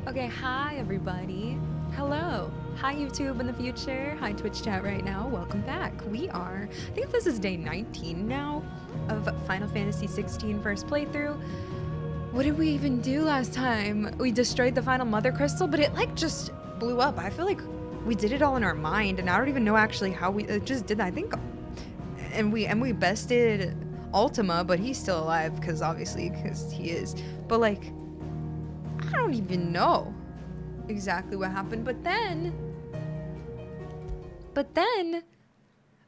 Okay, hi everybody. Hello. Hi YouTube in the future. Hi Twitch chat right now. Welcome back. I think this is day 19 now of Final Fantasy XVI first playthrough. What did we even do last time? We destroyed the final mother crystal, but it like just blew up. I feel like we did it all in our mind, and I don't even know actually how we just did that. I think, and we bested Ultima, but he's still alive because he is. But like, I don't even know exactly what happened. But then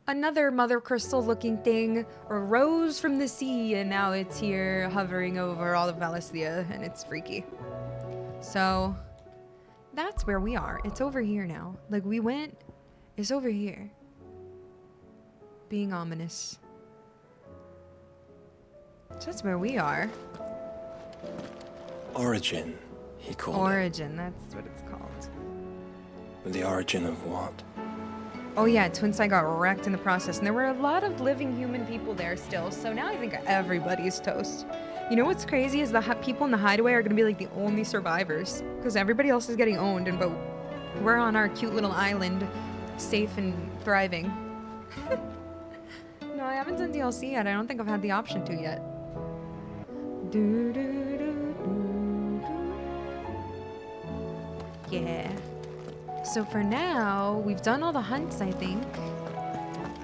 another mother crystal looking thing arose from the sea, and now it's here hovering over all of Valisthea, and it's freaky. So that's where we are. It's over here now. Like we went, it's over here. Being ominous. So that's where we are. Origin, he called it. Origin, that's what it's called. The origin of what? Oh yeah, Twinside got wrecked in the process, and there were a lot of living human people there still, so now I think everybody's toast. You know what's crazy is the people in the Hideaway are gonna be like the only survivors, because everybody else is getting owned, but we're on our cute little island, safe and thriving. No, I haven't done DLC yet. I don't think I've had the option to yet. Yeah. So for now, we've done all the hunts, I think.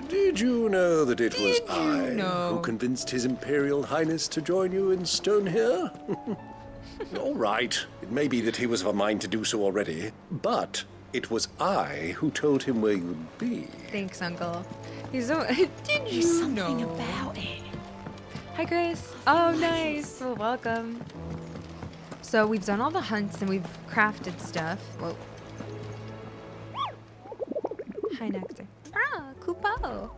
Did you know that it was I know? who convinced His Imperial Highness to join you in stone here? All right, it may be that he was of a mind to do so already, but it was I who told him where you'd be. Thanks, Uncle. He's so. Did you There's something know? about it. Hi, Grace. Oh, nice. Well, welcome. So we've done all the hunts and we've crafted stuff. Whoa. Hi, Nectar. Ah, Kupo.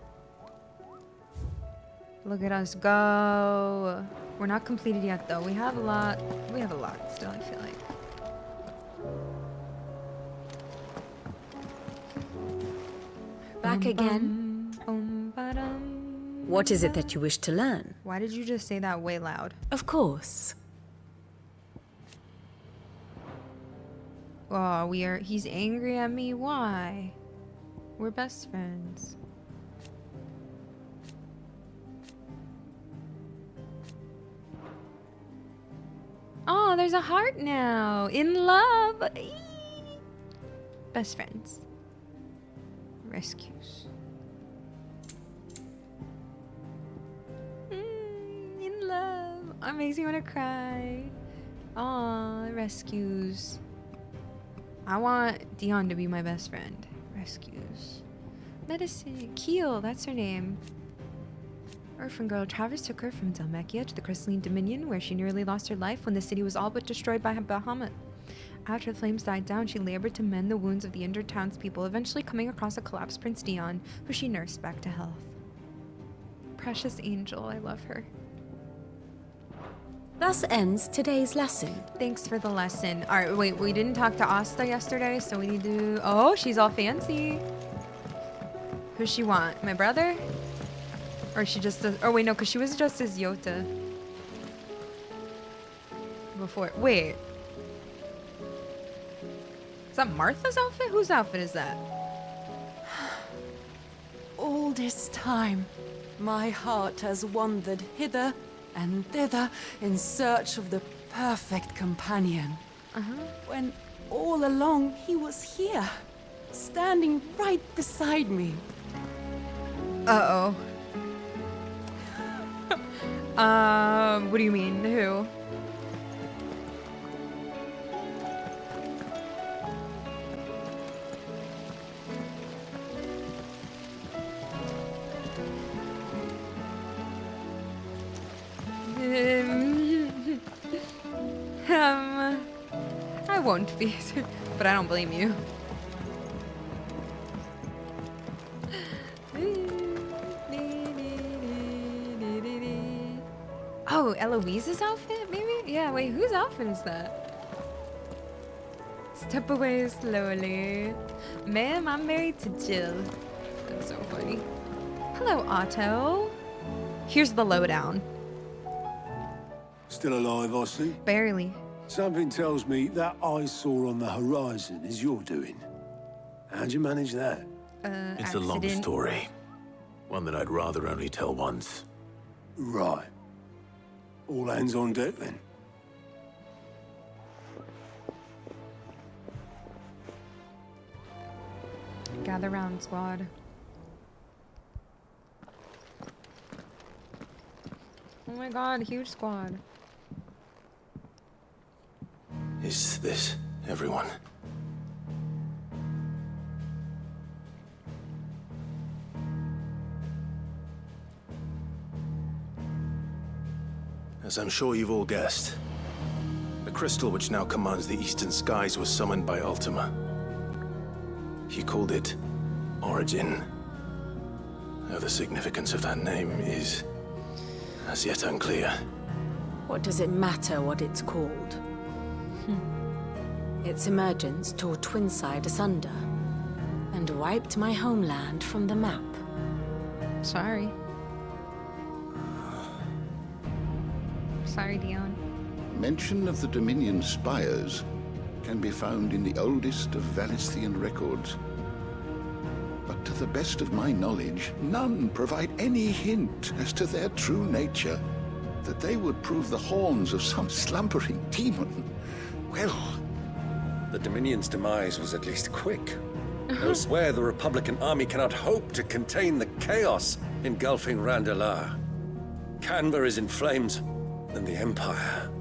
Look at us go. We're not completed yet, though. We have a lot. We have a lot still, I feel like. Back again? What is it that you wish to learn? Why did you just say that way loud? Of course. Oh, he's angry at me. Why? We're best friends. Oh, there's a heart now. In love. Eee. Best friends. Rescues. In love. Oh, it makes me want to cry. Aw, rescues. I want Dion to be my best friend. Rescues. Medicine. Keel, that's her name. Orphan girl, Travis took her from Dhalmekia to the Crystalline Dominion, where she nearly lost her life when the city was all but destroyed by Bahamut. After the flames died down, she labored to mend the wounds of the injured townspeople, eventually coming across a collapsed Prince Dion, who she nursed back to health. Precious angel, I love her. Thus ends today's lesson. Thanks for the lesson. All right, wait, we didn't talk to Asta yesterday, so we need to... Oh, she's all fancy. Who's she want? My brother? Or she just does... Oh, wait, no, because she was just as Yota. Before... Wait. Is that Martha's outfit? Whose outfit is that? All this time, my heart has wandered hither and thither in search of the perfect companion. When all along he was here, standing right beside me. Uh-oh. What do you mean? Who? I won't be, but I don't blame you. Oh, Eloise's outfit, maybe? Yeah, wait, whose outfit is that? Step away slowly. Ma'am, I'm married to Jill. That's so funny. Hello, Otto. Here's the lowdown. Still alive, I see. Barely. Something tells me that eyesore on the horizon is your doing. How'd you manage that? It's a long Accident. story. One that I'd rather only tell once. Right. All hands on deck then. Gather round, squad. Oh my god, huge squad. Is this everyone? As I'm sure you've all guessed, the crystal which now commands the eastern skies was summoned by Ultima. He called it Origin. Though the significance of that name is as yet unclear. What does it matter what it's called? Its emergence tore Twinside asunder and wiped my homeland from the map. Sorry. Sorry, Dion. Mention of the Dominion spires can be found in the oldest of Valisthian records. But to the best of my knowledge, none provide any hint as to their true nature. That they would prove the horns of some slumbering demon. Well, The Dominion's demise was at least quick. Elsewhere, the Republican army cannot hope to contain the chaos engulfing Randalar. Canva is in flames, and the Empire.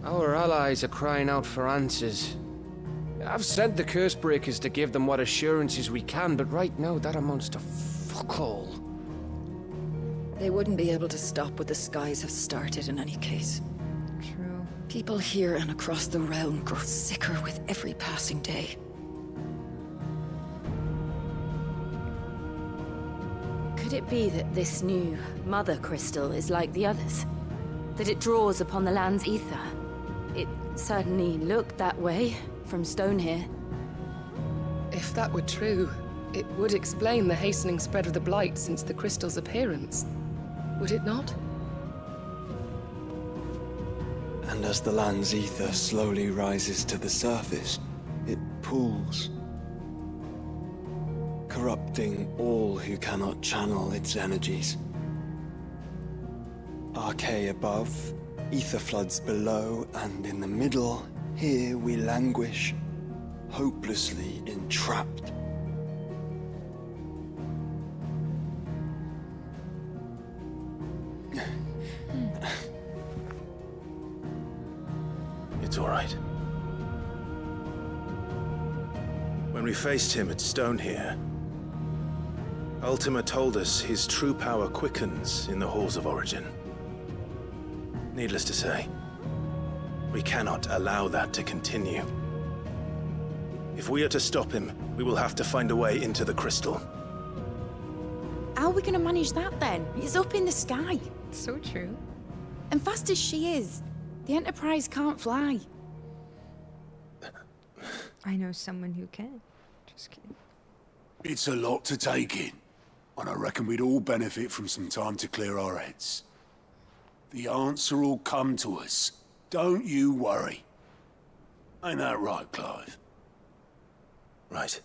Our allies are crying out for answers. I've sent the curse breakers to give them what assurances we can, but right now that amounts to fuck all. They wouldn't be able to stop what the skies have started in any case. True. People here and across the realm grow sicker with every passing day. Could it be that this new mother crystal is like the others? That it draws upon the land's ether? It certainly looked that way from stone here. If that were true, it would explain the hastening spread of the Blight since the crystal's appearance. Would it not? And as the land's ether slowly rises to the surface, it pools, corrupting all who cannot channel its energies. Archay above, ether floods below, and in the middle, here we languish, hopelessly entrapped. It's all right. When we faced him at Stone here, Ultima told us his true power quickens in the halls of Origin. Needless to say, we cannot allow that to continue. If we are to stop him, we will have to find a way into the crystal. How are we gonna manage that then? It's up in the sky. So true. And fast as she is, the Enterprise can't fly. I know someone who can. Just kidding. It's a lot to take in, and I reckon we'd all benefit from some time to clear our heads. The answer will come to us. Don't you worry. Ain't that right, Clive? Right.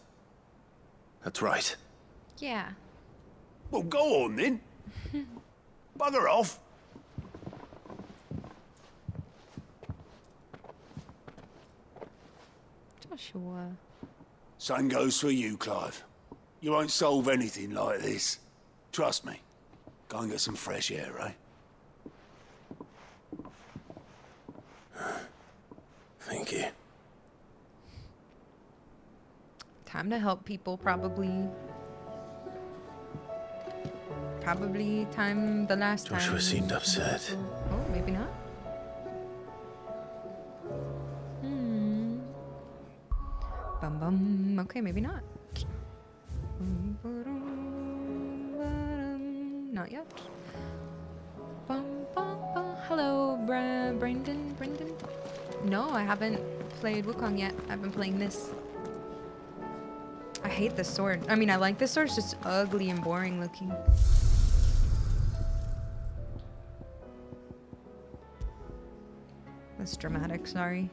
That's right. Yeah. Well, go on then. Bugger off. Joshua. Same goes for you, Clive. You won't solve anything like this. Trust me. Go and get some fresh air, eh? Thank you. Time to help people, probably. Probably time the last time. Joshua seemed upset. Oh, maybe not. Bum bum. Okay, maybe not. Not yet. Bum bum bum. Hello, Brendan. Brendan. No, I haven't played Wukong yet. I've been playing this. I hate this sword. I mean, I like this sword. It's just ugly and boring looking. was dramatic, sorry.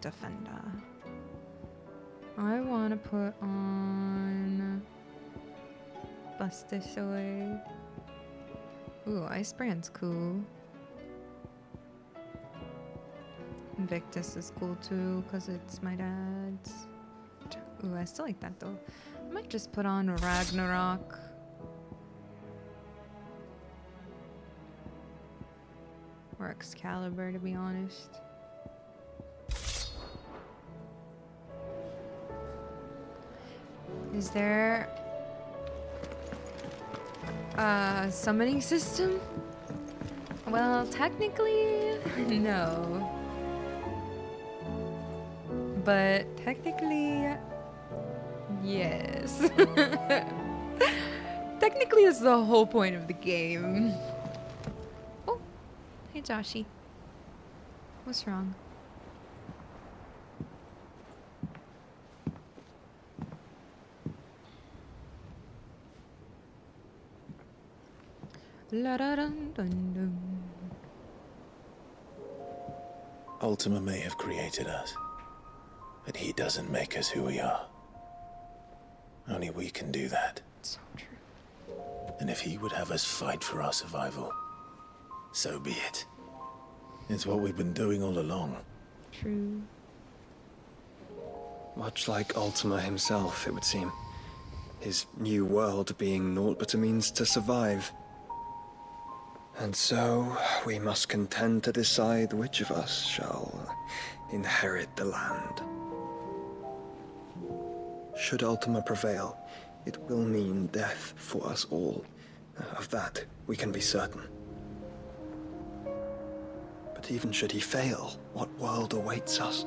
Defender. I want to put on Buster Sword. Ooh, Ice Brand's cool. Invictus is cool too, because it's my dad's. Ooh, I still like that though. I might just put on Ragnarok. Or Excalibur, to be honest. Is there a summoning system? Well, technically, no. But technically, yes. Technically, it's the whole point of the game. Oh, hey Joshy. What's wrong? La da dun dun dun. Ultima may have created us, but he doesn't make us who we are. Only we can do that. So true. And if he would have us fight for our survival, so be it. It's what we've been doing all along. True. Much like Ultima himself, it would seem. His new world being naught but a means to survive. And so, we must contend to decide which of us shall inherit the land. Should Ultima prevail, it will mean death for us all. Of that, we can be certain. But even should he fail, what world awaits us?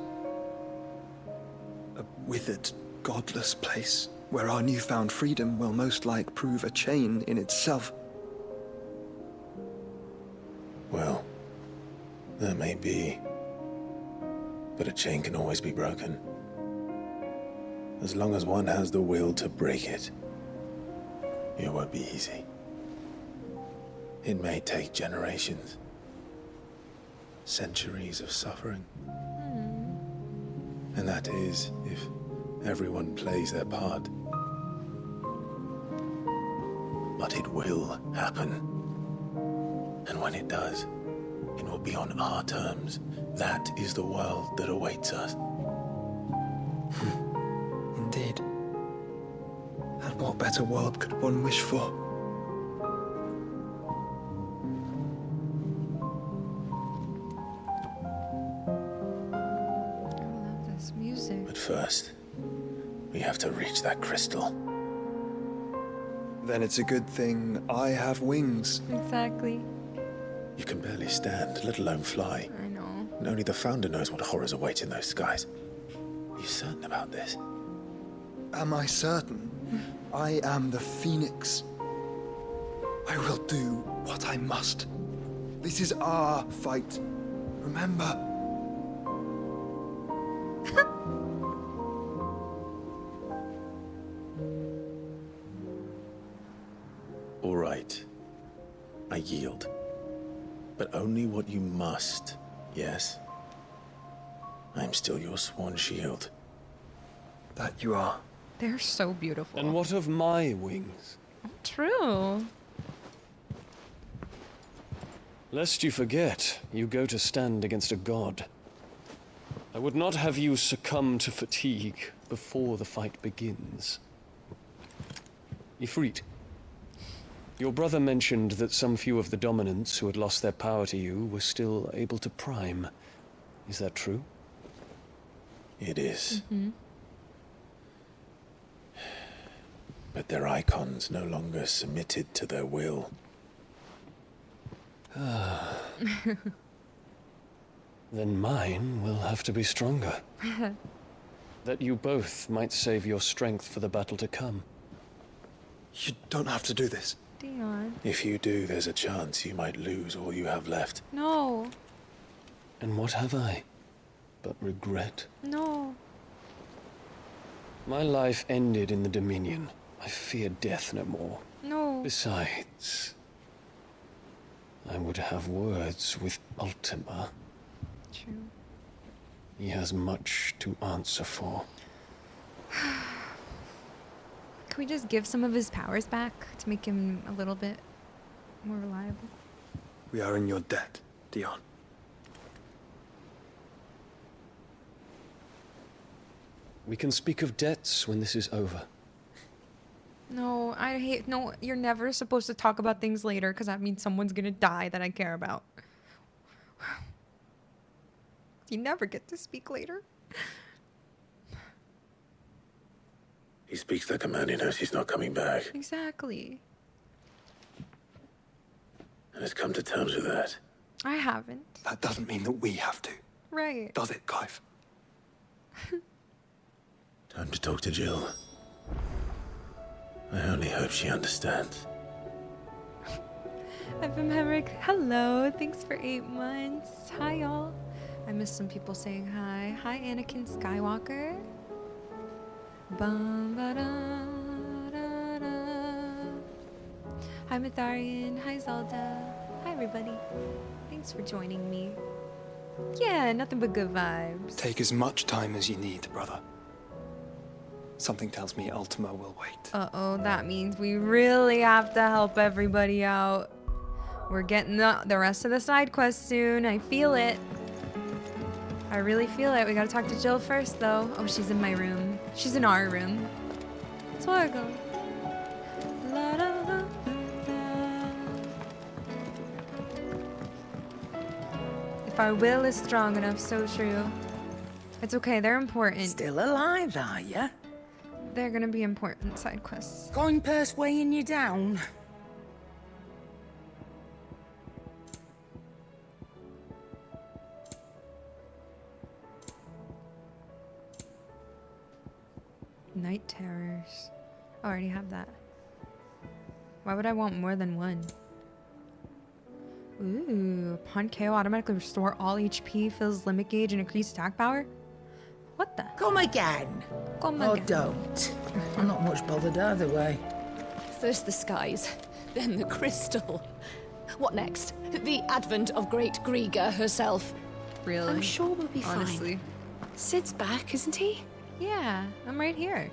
A withered, godless place, where our newfound freedom will most like prove a chain in itself. Well, that may be, but a chain can always be broken. As long as one has the will to break it, it won't be easy. It may take generations, centuries of suffering. And that is if everyone plays their part. But it will happen. And when it does, it will be on our terms. That is the world that awaits us. Indeed. And what better world could one wish for? I love this music. But first, we have to reach that crystal. Then it's a good thing I have wings. Exactly. You can barely stand, let alone fly. I know. And only the Founder knows what horrors await in those skies. Are you certain about this? Am I certain? I am the Phoenix. I will do what I must. This is our fight. Remember? All right. I yield. But only what you must, yes? I'm still your sworn shield. That you are. They're so beautiful. And what of my wings? True. Lest you forget, you go to stand against a god. I would not have you succumb to fatigue before the fight begins. Ifrit, your brother mentioned that some few of the dominants who had lost their power to you were still able to prime. Is that true? It is. But their icons no longer submitted to their will. Then mine will have to be stronger. That you both might save your strength for the battle to come. You don't have to do this. Dion. If you do, there's a chance you might lose all you have left. No. And what have I but regret? No. My life ended in the Dominion. I fear death no more. No. Besides, I would have words with Ultima. True. He has much to answer for. Can we just give some of his powers back to make him a little bit more reliable? We are in your debt, Dion. We can speak of debts when this is over. No, I hate. No, you're never supposed to talk about things later because that means someone's gonna die that I care about. You never get to speak later. He speaks like a man who knows he's not coming back, Exactly. and has come to terms with that. I haven't. That doesn't mean that we have to, Right. does it, Clive? Time to talk to Jill. I only hope she understands. FM Hemrick, hello. Thanks for 8 months. Hi, y'all. I missed some people saying hi. Hi, Anakin Skywalker. Bum, ba, da, da, da. Hi, Mytharian. Hi, Zelda. Hi, everybody. Thanks for joining me. Yeah, nothing but good vibes. Take as much time as you need, brother. Something tells me Ultima will wait. Uh-oh, that means we really have to help everybody out. We're getting the rest of the side quests soon. I feel it. I really feel it. We gotta talk to Jill first, though. Oh, she's in my room. She's in our room. Torgal. La, da, da, da. If our will is strong enough, so true. It's okay, they're important. Still alive, are ya? They're gonna be important side quests. Coin purse weighing you down? Night terrors. I already have that. Why would I want more than one? Ooh, upon KO automatically restore all HP, fills limit gauge, and increase attack power? What the? Come again. Come Or again. don't. I'm not much bothered either way. First the skies, then the crystal. What next? The advent of Great Griga herself. Really? I'm sure we'll be Honestly. fine. Sid's back, isn't he? Yeah, I'm right here.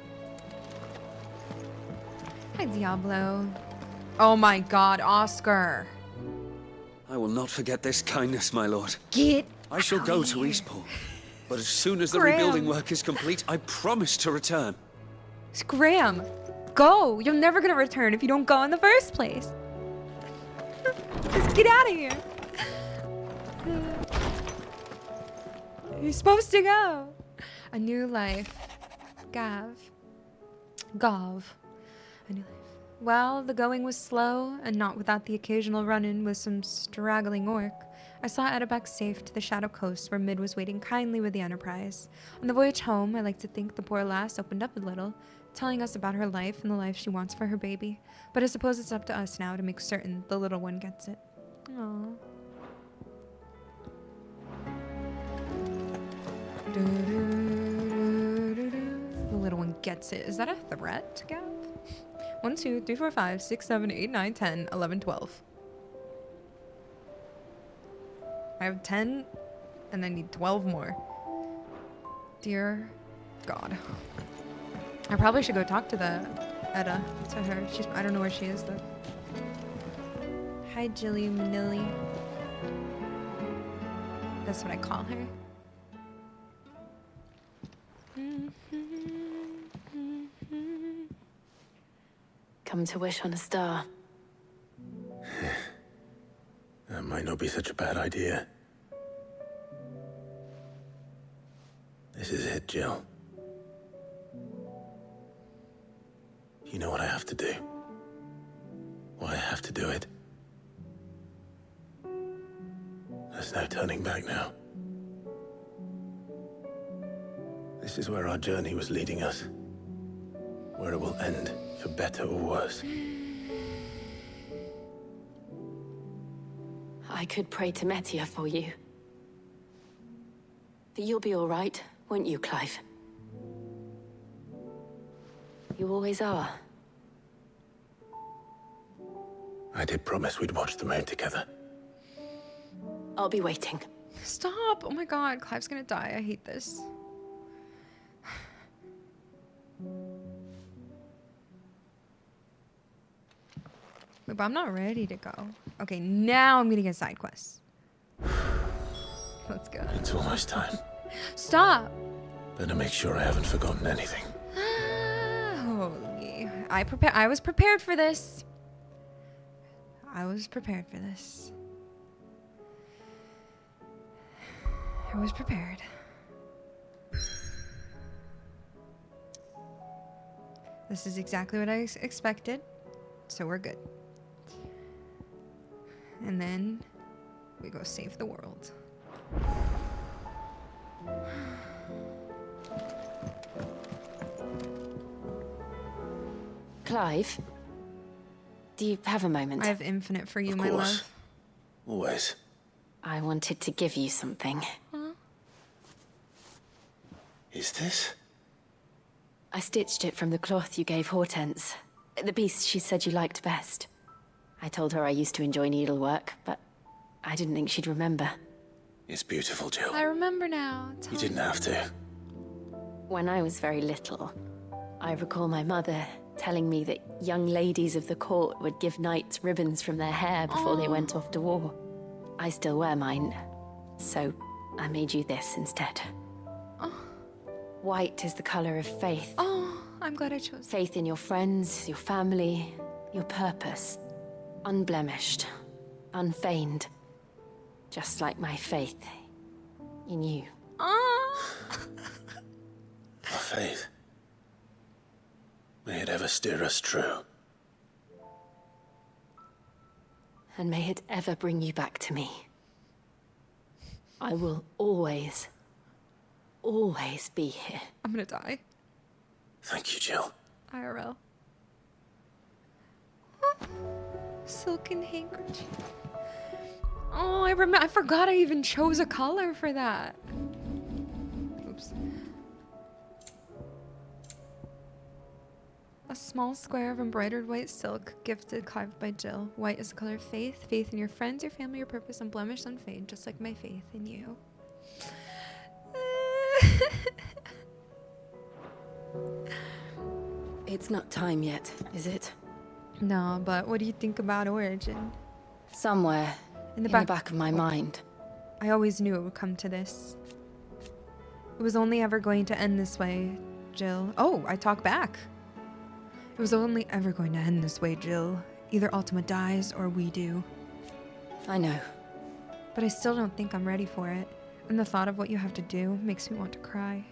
Hi, Diablo. Oh my god, Oscar. I will not forget this kindness, my lord. Get I shall out go of to here. Eastport. But as soon as the Graham. rebuilding work is complete, I promise to return. Graham, go. You're never gonna return if you don't go in the first place. Just get out of here. You're supposed to go. A new life. Gov. A new life. Well, the going was slow, and not without the occasional run-in with some straggling orc. I saw Edabek safe to the Shadow Coast, where Mid was waiting kindly with the Enterprise. On the voyage home, I like to think the poor lass opened up a little, telling us about her life and the life she wants for her baby. But I suppose it's up to us now to make certain the little one gets it. Aww. The little one gets it. Is that a threat, Gav? 1, 2, 3, 4, 5, 6, 7, 8, 9, 10, 11, 12. I have 10, and I need 12 more. Dear God. I probably should go talk to the Edda, to her. I don't know where she is, though. Hi, Jilly Manilli. That's what I call her. Come to wish on a star. That might not be such a bad idea. This is it, Jill. You know what I have to do. Why I have to do it. There's no turning back now. This is where our journey was leading us. Where it will end, for better or worse. I could pray to Metia for you. But you'll be all right, won't you, Clive? You always are. I did promise we'd watch the moon together. I'll be waiting. Stop! Oh my god, Clive's gonna die. I hate this. Wait, but I'm not ready to go. Okay, now I'm gonna get side quests. Let's go. It's almost time. Stop! Better make sure I haven't forgotten anything. Holy. I was prepared for this. I was prepared for this. I was prepared. This is exactly what I expected, so we're good. And then we go save the world. Clive, do you have a moment? I have infinite for you, Of my course. love. Always. I wanted to give you something. Huh? Is this? I stitched it from the cloth you gave Hortense. The piece she said you liked best. I told her I used to enjoy needlework, but I didn't think she'd remember. It's beautiful, Jill. I remember now. You didn't have to. When I was very little, I recall my mother telling me that young ladies of the court would give knights ribbons from their hair before they went off to war. I still wear mine, so I made you this instead. Oh. White is the color of faith. Oh, I'm glad I chose. Faith in your friends, your family, your purpose. Unblemished, unfeigned. Just like my faith in you. Oh. Our faith. May it ever steer us true. And may it ever bring you back to me. I will always, always be here. I'm gonna die. Thank you, Jill. IRL. Silken handkerchief. Oh, I forgot I even chose a color for that. Oops. A small square of embroidered white silk, gifted Clive by Jill. White is the color of faith. Faith in your friends, your family, your purpose, unblemished, unfaded, just like my faith in you. It's not time yet, is it? No, but what do you think about Origin? Somewhere in the back of my mind. I always knew it would come to this. It was only ever going to end this way, Jill. Oh, I talk back. It was only ever going to end this way, Jill. Either Ultima dies or we do. I know. But I still don't think I'm ready for it. And the thought of what you have to do makes me want to cry.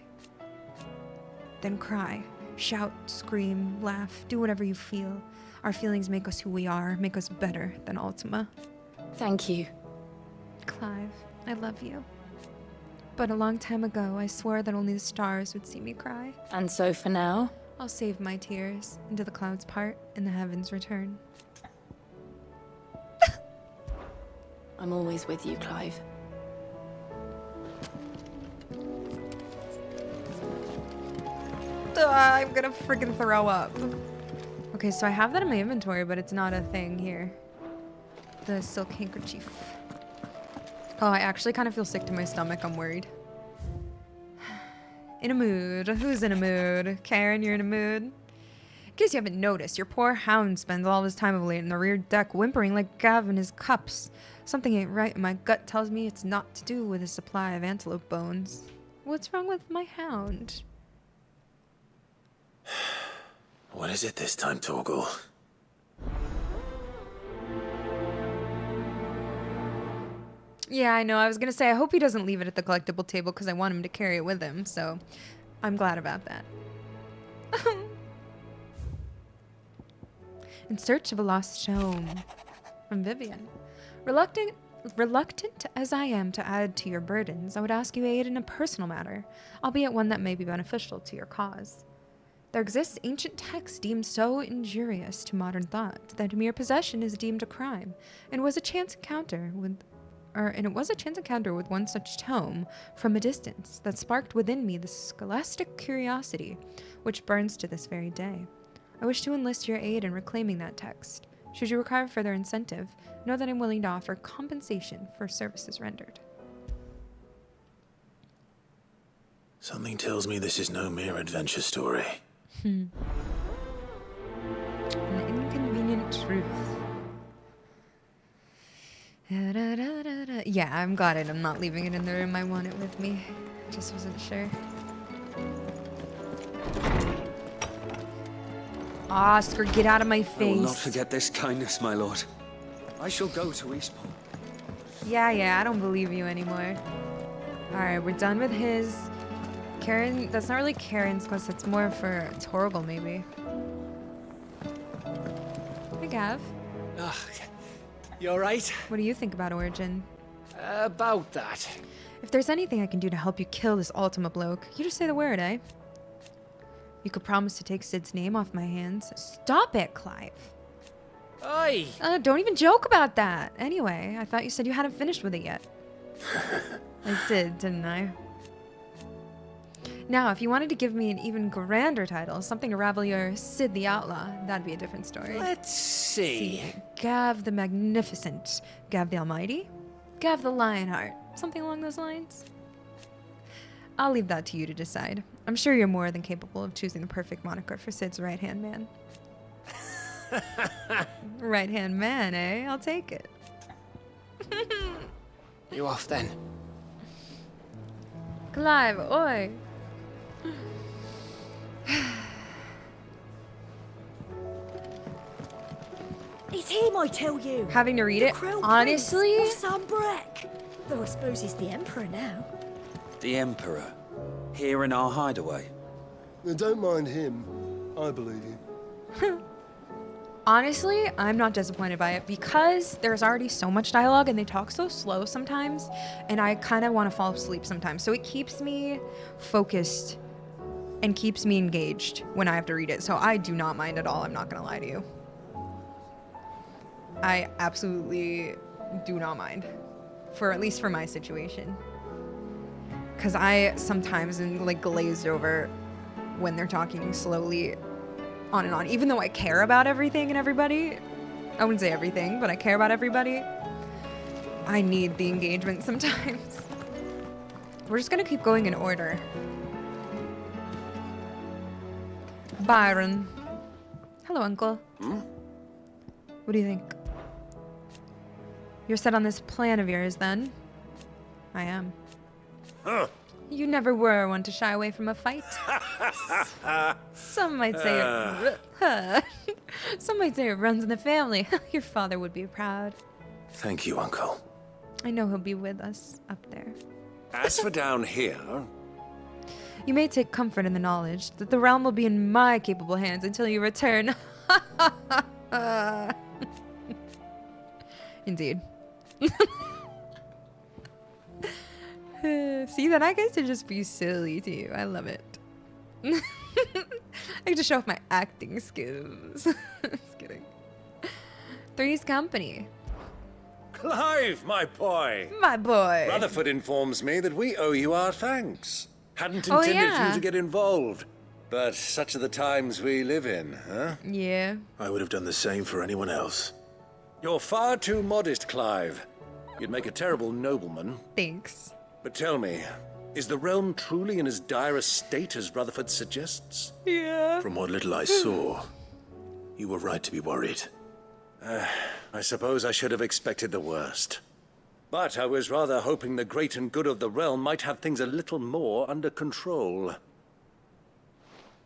Then cry. Shout, scream, laugh, do whatever you feel. Our feelings make us who we are, make us better than Ultima. Thank you. Clive, I love you. But a long time ago, I swore that only the stars would see me cry. And so for now? I'll save my tears until the clouds part and the heavens return. I'm always with you, Clive. I'm gonna freaking throw up. Okay, so I have that in my inventory, but it's not a thing here. The silk handkerchief. Oh, I actually kind of feel sick to my stomach. I'm worried. In a mood. Who's in a mood? Karen, you're in a mood? In case you haven't noticed, your poor hound spends all of his time of late in the rear deck whimpering like Gav in his cups. Something ain't right, and my gut tells me it's not to do with his supply of antelope bones. What's wrong with my hound? What is it this time, Torgal? Yeah, I know. I was going to say, I hope he doesn't leave it at the collectible table because I want him to carry it with him, so I'm glad about that. In search of a lost home. From Vivian. Reluctant as I am to add to your burdens, I would ask you aid in a personal matter, albeit one that may be beneficial to your cause. There exists ancient texts deemed so injurious to modern thought that mere possession is deemed a crime, and it was a chance encounter with one such tome from a distance that sparked within me the scholastic curiosity which burns to this very day. I wish to enlist your aid in reclaiming that text. Should you require further incentive, know that I'm willing to offer compensation for services rendered. Something tells me this is no mere adventure story. An inconvenient truth. Yeah, I've got it. I'm not leaving it in the room. I want it with me. Just wasn't sure. Oscar, get out of my face. I will not forget this kindness, my lord. I shall go to Eastport. Yeah, I don't believe you anymore. Alright, we're done with his. Karen, that's not really Karen's quest, it's more for Torgal, maybe. Hey, Gav. You alright? What do you think about Origin? About that. If there's anything I can do to help you kill this Ultima bloke, you just say the word, eh? You could promise to take Sid's name off my hands. Stop it, Clive. Oi! Don't even joke about that. Anyway, I thought you said you hadn't finished with it yet. I did, didn't I? Now, if you wanted to give me an even grander title, something to rival your Sid the Outlaw, that'd be a different story. Let's see. Gav the Magnificent, Gav the Almighty, Gav the Lionheart, something along those lines. I'll leave that to you to decide. I'm sure you're more than capable of choosing the perfect moniker for Sid's right-hand man. Right-hand man, eh? I'll take it. You off then? Clive, oi! It's him, I tell you. Having to read it, honestly? Of Sam Breck. Though I suppose he's the Emperor now. The Emperor? Here in our hideaway? Don't mind him. I believe you. Honestly, I'm not disappointed by it because there's already so much dialogue and they talk so slow sometimes, and I kind of want to fall asleep sometimes. So it keeps me focused and keeps me engaged when I have to read it. So I do not mind at all. I'm not going to lie to you. I absolutely do not mind, for at least for my situation. Because I sometimes am like glazed over when they're talking slowly on and on. Even though I care about everything and everybody, I wouldn't say everything, but I care about everybody, I need the engagement sometimes. We're just gonna keep going in order. Byron. Hello, Uncle. What do you think? You're set on this plan of yours, then? I am. You never were one to shy away from a fight. Some might say some might say it runs in the family. Your father would be proud. Thank you, Uncle. I know he'll be with us up there. As for down here... You may take comfort in the knowledge that the realm will be in my capable hands until you return. Indeed. See, then I get to just be silly to you. I love it. I get to show off my acting skills. Just kidding. Three's Company. Clive, my boy. My boy. Rutherford informs me that we owe you our thanks. Hadn't intended for you to get involved. But such are the times we live in, huh? Yeah. I would have done the same for anyone else. You're far too modest, Clive. You'd make a terrible nobleman. Thanks. But tell me, is the realm truly in as dire a state as Rutherford suggests? Yeah. From what little I saw, you were right to be worried. I suppose I should have expected the worst. But I was rather hoping the great and good of the realm might have things a little more under control.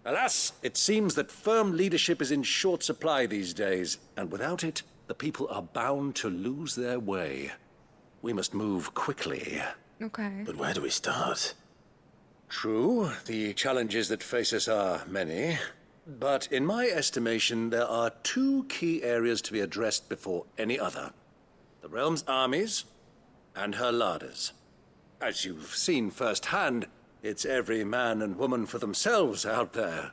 Alas, it seems that firm leadership is in short supply these days, and without it, the people are bound to lose their way. We must move quickly. Okay. But where do we start? True, the challenges that face us are many. But in my estimation, there are two key areas to be addressed before any other. The realm's armies and her larders. As you've seen firsthand, it's every man and woman for themselves out there.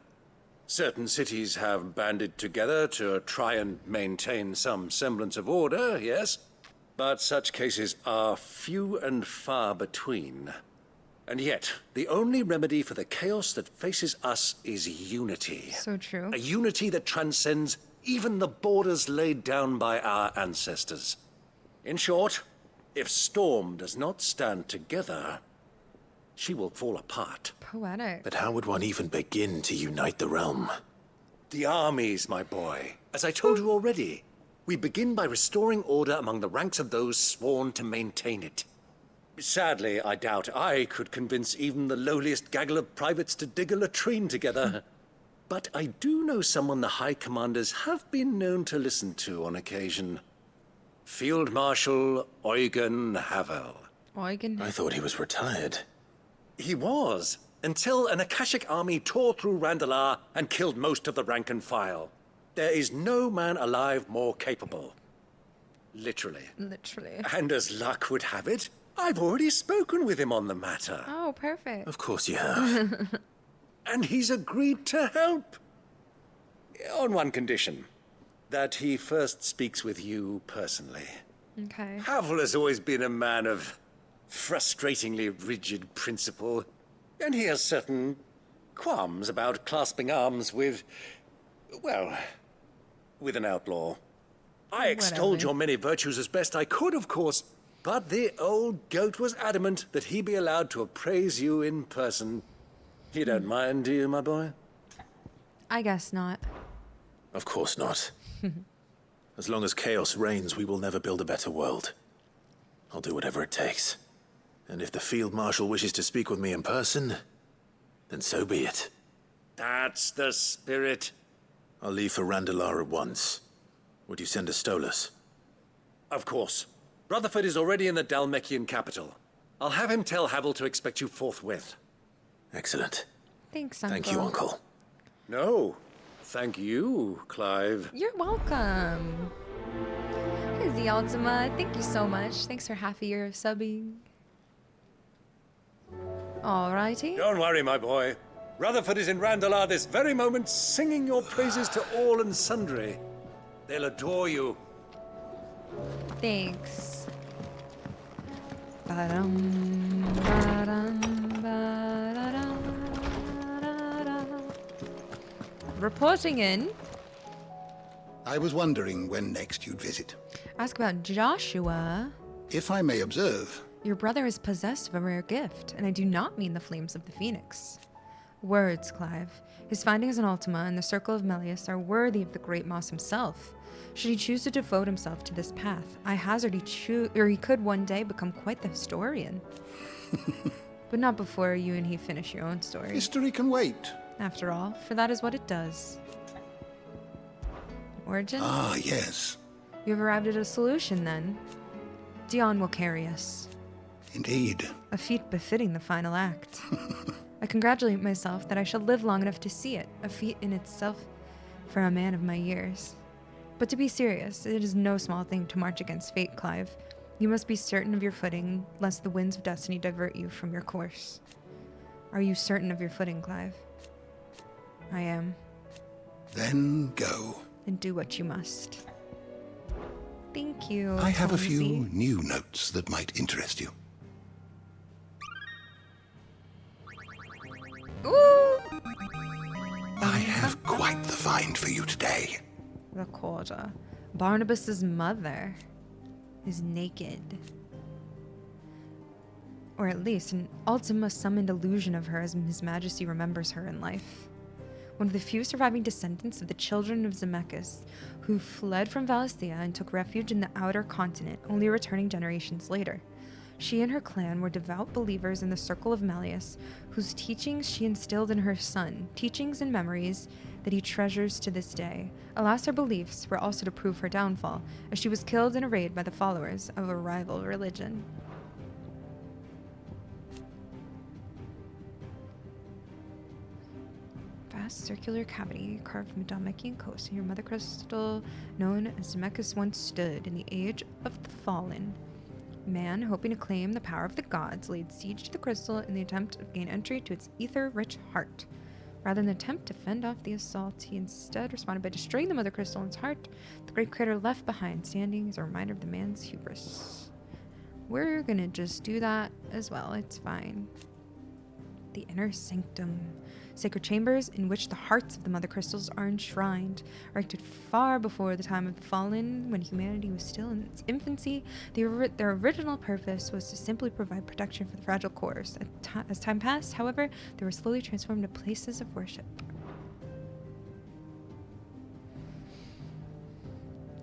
Certain cities have banded together to try and maintain some semblance of order, yes? But such cases are few and far between. And yet, the only remedy for the chaos that faces us is unity. So true. A unity that transcends even the borders laid down by our ancestors. In short, if Storm does not stand together, she will fall apart. Poetic. But how would one even begin to unite the realm? The armies, my boy. As I told you already, we begin by restoring order among the ranks of those sworn to maintain it. Sadly, I doubt I could convince even the lowliest gaggle of privates to dig a latrine together. But I do know someone the High Commanders have been known to listen to on occasion. Field Marshal Eugen Havel. Eugen? I thought he was retired. He was, until an Akashic army tore through Randalar and killed most of the rank and file. There is no man alive more capable. Literally. Literally. And as luck would have it, I've already spoken with him on the matter. Oh, perfect. Of course you have. And he's agreed to help. On one condition. That he first speaks with you personally. Okay. Havel has always been a man of frustratingly rigid principle. And he has certain qualms about clasping arms with, well, with an outlaw. I extolled your many virtues as best I could, of course, but the old goat was adamant that he be allowed to appraise you in person. You don't mind, do you, my boy? I guess not. Of course not. As long as chaos reigns, we will never build a better world. I'll do whatever it takes. And if the Field Marshal wishes to speak with me in person, then so be it. That's the spirit. I'll leave for Randalar at once. Would you send a Stolas? Of course. Rutherford is already in the Dalmekian capital. I'll have him tell Havel to expect you forthwith. Excellent. Thanks, Uncle. Thank you, Uncle. No, thank you, Clive. You're welcome. Here's the Ultima. Thank you so much. Thanks for half a year of subbing. Alrighty. Don't worry, my boy. Rutherford is in Randalar this very moment, singing your praises to all and sundry. They'll adore you. Thanks. Ba-dum, ba-dum, ba-da-dum, ba-da-dum. Reporting in. I was wondering when next you'd visit. Ask about Joshua. If I may observe. Your brother is possessed of a rare gift, and I do not mean the flames of the Phoenix. Words, Clive. His findings in Ultima and the Circle of Melius are worthy of the great Moss himself. Should he choose to devote himself to this path, I hazard he could one day become quite the historian. But not before you and he finish your own story. History can wait. After all, for that is what it does. Origin? Ah, yes. You have arrived at a solution, then. Dion will carry us. Indeed. A feat befitting the final act. I congratulate myself that I shall live long enough to see it, a feat in itself for a man of my years. But to be serious, it is no small thing to march against fate, Clive. You must be certain of your footing, lest the winds of destiny divert you from your course. Are you certain of your footing, Clive? I am. Then go. And do what you must. Thank you. I have a Tomsy. few new notes that might interest you. Ooh! I have quite the find for you today. Recorder. Barnabas's mother is naked. Or at least an Ultima summoned illusion of her as His Majesty remembers her in life. One of the few surviving descendants of the children of Zemeckis, who fled from Valisthea and took refuge in the outer continent, only returning generations later. She and her clan were devout believers in the Circle of Melius, whose teachings she instilled in her son, teachings and memories that he treasures to this day. Alas, her beliefs were also to prove her downfall, as she was killed in a raid by the followers of a rival religion. Vast circular cavity carved from Dalmekian coast near Mother Crystal, known as Zemeckis, once stood in the Age of the Fallen. Man, hoping to claim the power of the gods, laid siege to the crystal in the attempt to gain entry to its ether-rich heart. Rather than attempt to fend off the assault, he instead responded by destroying the Mother Crystal in its heart, the great crater left behind, standing as a reminder of the man's hubris. We're gonna just do that as well, it's fine. the inner sanctum. Sacred chambers in which the hearts of the mother crystals are enshrined, erected far before the time of the Fallen, when humanity was still in its infancy. Their original purpose was to simply provide protection for the fragile cores. As time passed, however, they were slowly transformed into places of worship.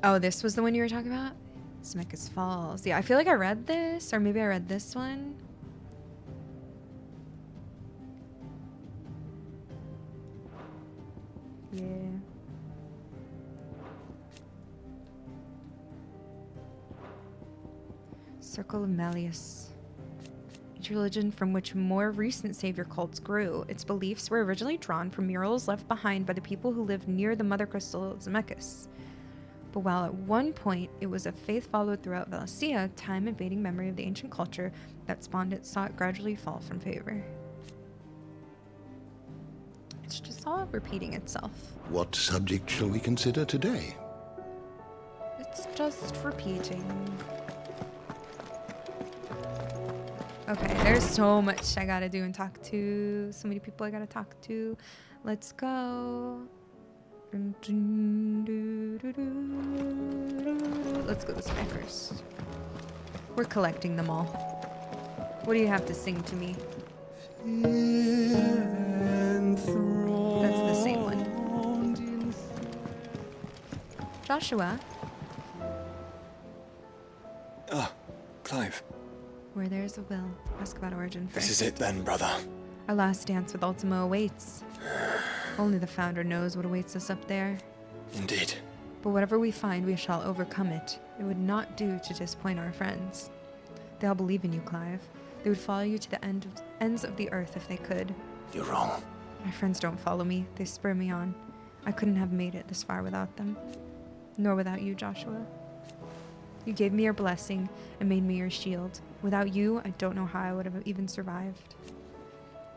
Oh, this was the one you were talking about? Zemeckis Falls. Yeah, I feel like I read this, or maybe I read this one. Yeah. Circle of Malleus. Each religion from which more recent savior cults grew. Its beliefs were originally drawn from murals left behind by the people who lived near the mother crystal of Zemeckis. But while at one point it was a faith followed throughout Valencia, time invading memory of the ancient culture that spawned it saw it gradually fall from favor. It's just all repeating itself. What subject shall we consider today? It's just repeating. Okay, there's so much I gotta do and talk to. So many people I gotta talk to. Let's go. Let's go this way first. We're collecting them all. What do you have to sing to me? That's the same one. Joshua. Ah, Clive. Where there's a will, ask about origin first. This is it then, brother. Our last dance with Ultima awaits. Only the Founder knows what awaits us up there. Indeed. But whatever we find, we shall overcome it. It would not do to disappoint our friends. They all believe in you, Clive. They would follow you to the ends of the earth if they could. You're wrong. My friends don't follow me. They spur me on. I couldn't have made it this far without them. Nor without you, Joshua. You gave me your blessing and made me your shield. Without you, I don't know how I would have even survived.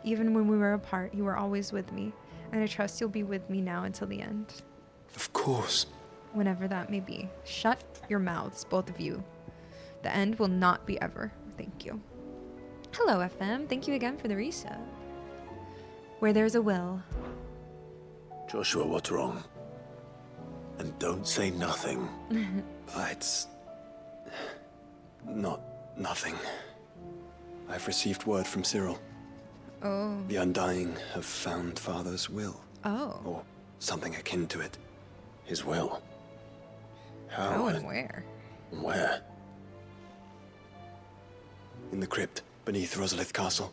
Even when we were apart, you were always with me, and I trust you'll be with me now until the end. Of course. Whenever that may be. Shut your mouths, both of you. The end will not be ever. Thank you. Hello, FM. Thank you again for the resub. Where there's a will. Joshua, what's wrong? And don't say nothing. It's not nothing. I've received word from Cyril. Oh. The Undying have found Father's will. Oh. Or something akin to it. His will? How and where? Where? In the crypt beneath Rosalith Castle.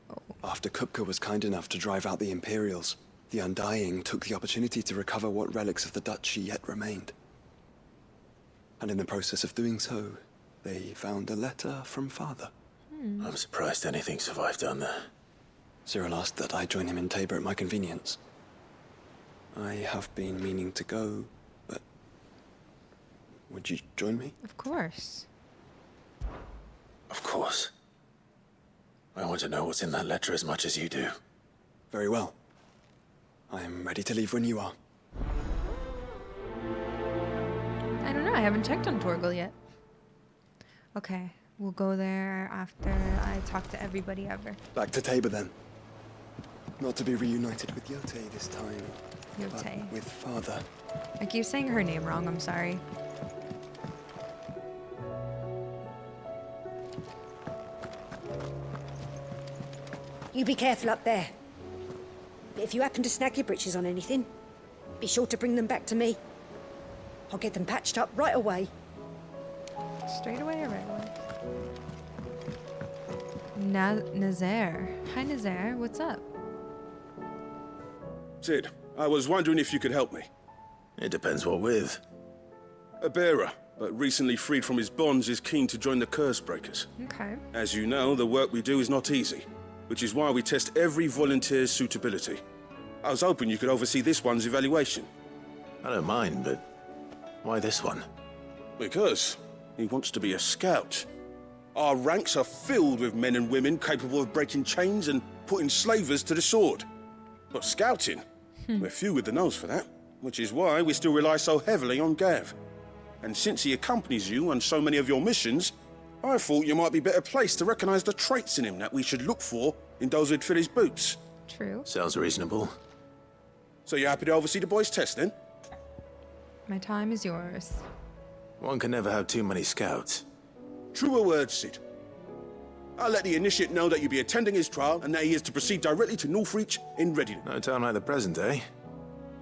Oh. After Kupka was kind enough to drive out the Imperials, the Undying took the opportunity to recover what relics of the duchy yet remained. And in the process of doing so, they found a letter from Father. I'm surprised anything survived down there. Cyril asked that I join him in Tabor at my convenience. I have been meaning to go, but would you join me? Of course. Of course. I want to know what's in that letter as much as you do. Very well. I am ready to leave when you are. I don't know. I haven't checked on Torgal yet. Okay. We'll go there after I talk to everybody ever. Back to Tabor then. Not to be reunited with Yote this time. Yote. But with Father. I keep saying her name wrong. I'm sorry. You be careful up there. But if you happen to snag your britches on anything, be sure to bring them back to me. I'll get them patched up right away. Straight away or right away? Nazaire. Hi, Nazaire. What's up? Sid, I was wondering if you could help me. It depends what with. A bearer, but recently freed from his bonds, is keen to join the Curse Breakers. Okay. As you know, the work we do is not easy, which is why we test every volunteer's suitability. I was hoping you could oversee this one's evaluation. I don't mind, but why this one? Because he wants to be a scout. Our ranks are filled with men and women capable of breaking chains and putting slavers to the sword. But scouting, we're few with the nose for that, which is why we still rely so heavily on Gav. And since he accompanies you on so many of your missions, I thought you might be better placed to recognize the traits in him that we should look for in those who'd fill his boots. True. Sounds reasonable. So you happy to oversee the boys' test, then? My time is yours. One can never have too many scouts. Truer words, Sid. I'll let the initiate know that you'll be attending his trial and that he is to proceed directly to Northreach in readiness. No time like the present, eh?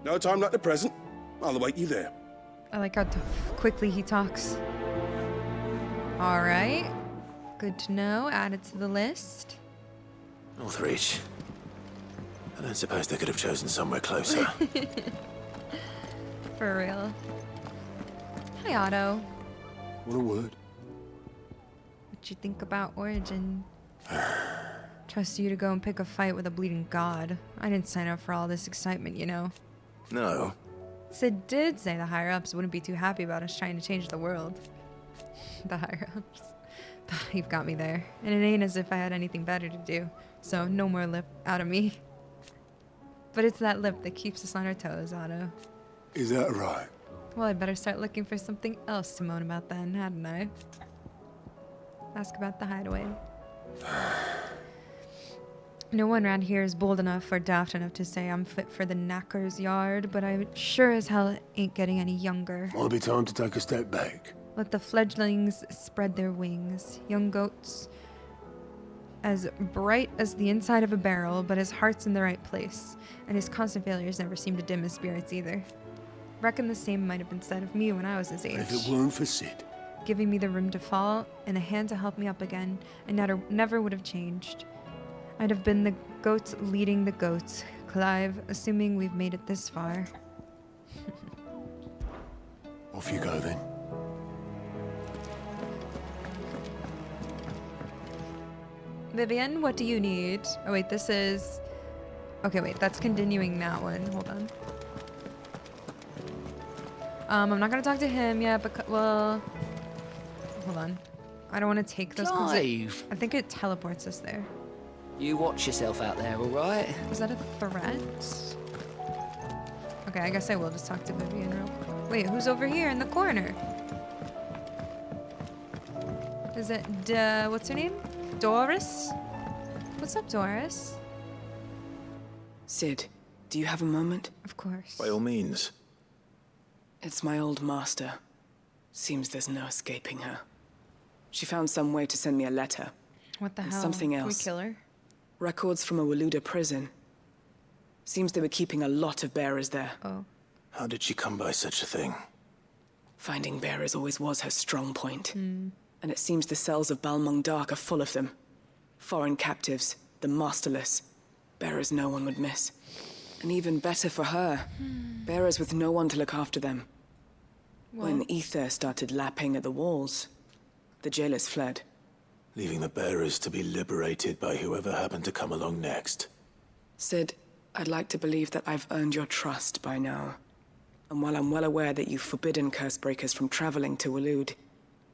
No time like the present. I'll await you there. I like how quickly he talks. All right. Good to know. Add it to the list. Northreach. I don't suppose they could have chosen somewhere closer. For real. Hi, Otto. What a word. What you think about Origin? Trust you to go and pick a fight with a bleeding god. I didn't sign up for all this excitement, you know. No. Sid did say the higher-ups wouldn't be too happy about us trying to change the world. The higher-ups. You've got me there. And it ain't as if I had anything better to do. So no more lip out of me. But it's that lip that keeps us on our toes, Otto. Is that right? Well, I'd better start looking for something else to moan about then, hadn't I? Ask about the Hideaway. No one around here is bold enough or daft enough to say I'm fit for the knacker's yard, but I sure as hell ain't getting any younger. Might be time to take a step back. Let the fledglings spread their wings. Young goats, as bright as the inside of a barrel, but his heart's in the right place, and his constant failures never seem to dim his spirits either. Reckon the same might have been said of me when I was his age. If it weren't for Sid. Giving me the room to fall and a hand to help me up again, I never would have changed. I'd have been the goats leading the goats, Clive, assuming we've made it this far. Off you go then. Vivian, what do you need? Oh wait, this is... Okay, wait, that's continuing that one. Hold on. I'm not gonna talk to him yet, because, well... Hold on. I don't want to take those... Clive! I think it teleports us there. You watch yourself out there, all right? Is that a threat? Okay, I guess I will just talk to Vivian real quick. Wait, who's over here in the corner? Is it, what's her name? Doris? What's up, Doris? Sid, do you have a moment? Of course. By all means. It's my old master. Seems there's no escaping her. She found some way to send me a letter. What the and hell? Something Can else. we kill her? Records from a Waluda prison. Seems they were keeping a lot of bearers there. Oh. How did she come by such a thing? Finding bearers always was her strong point. Hmm. And it seems the cells of Balmung Dark are full of them. Foreign captives, the masterless. Bearers no one would miss. And even better for her, bearers with no one to look after them. When ether started lapping at the walls, the jailers fled. Leaving the bearers to be liberated by whoever happened to come along next. Sid, I'd like to believe that I've earned your trust by now. And while I'm well aware that you've forbidden Cursebreakers from traveling to Walud,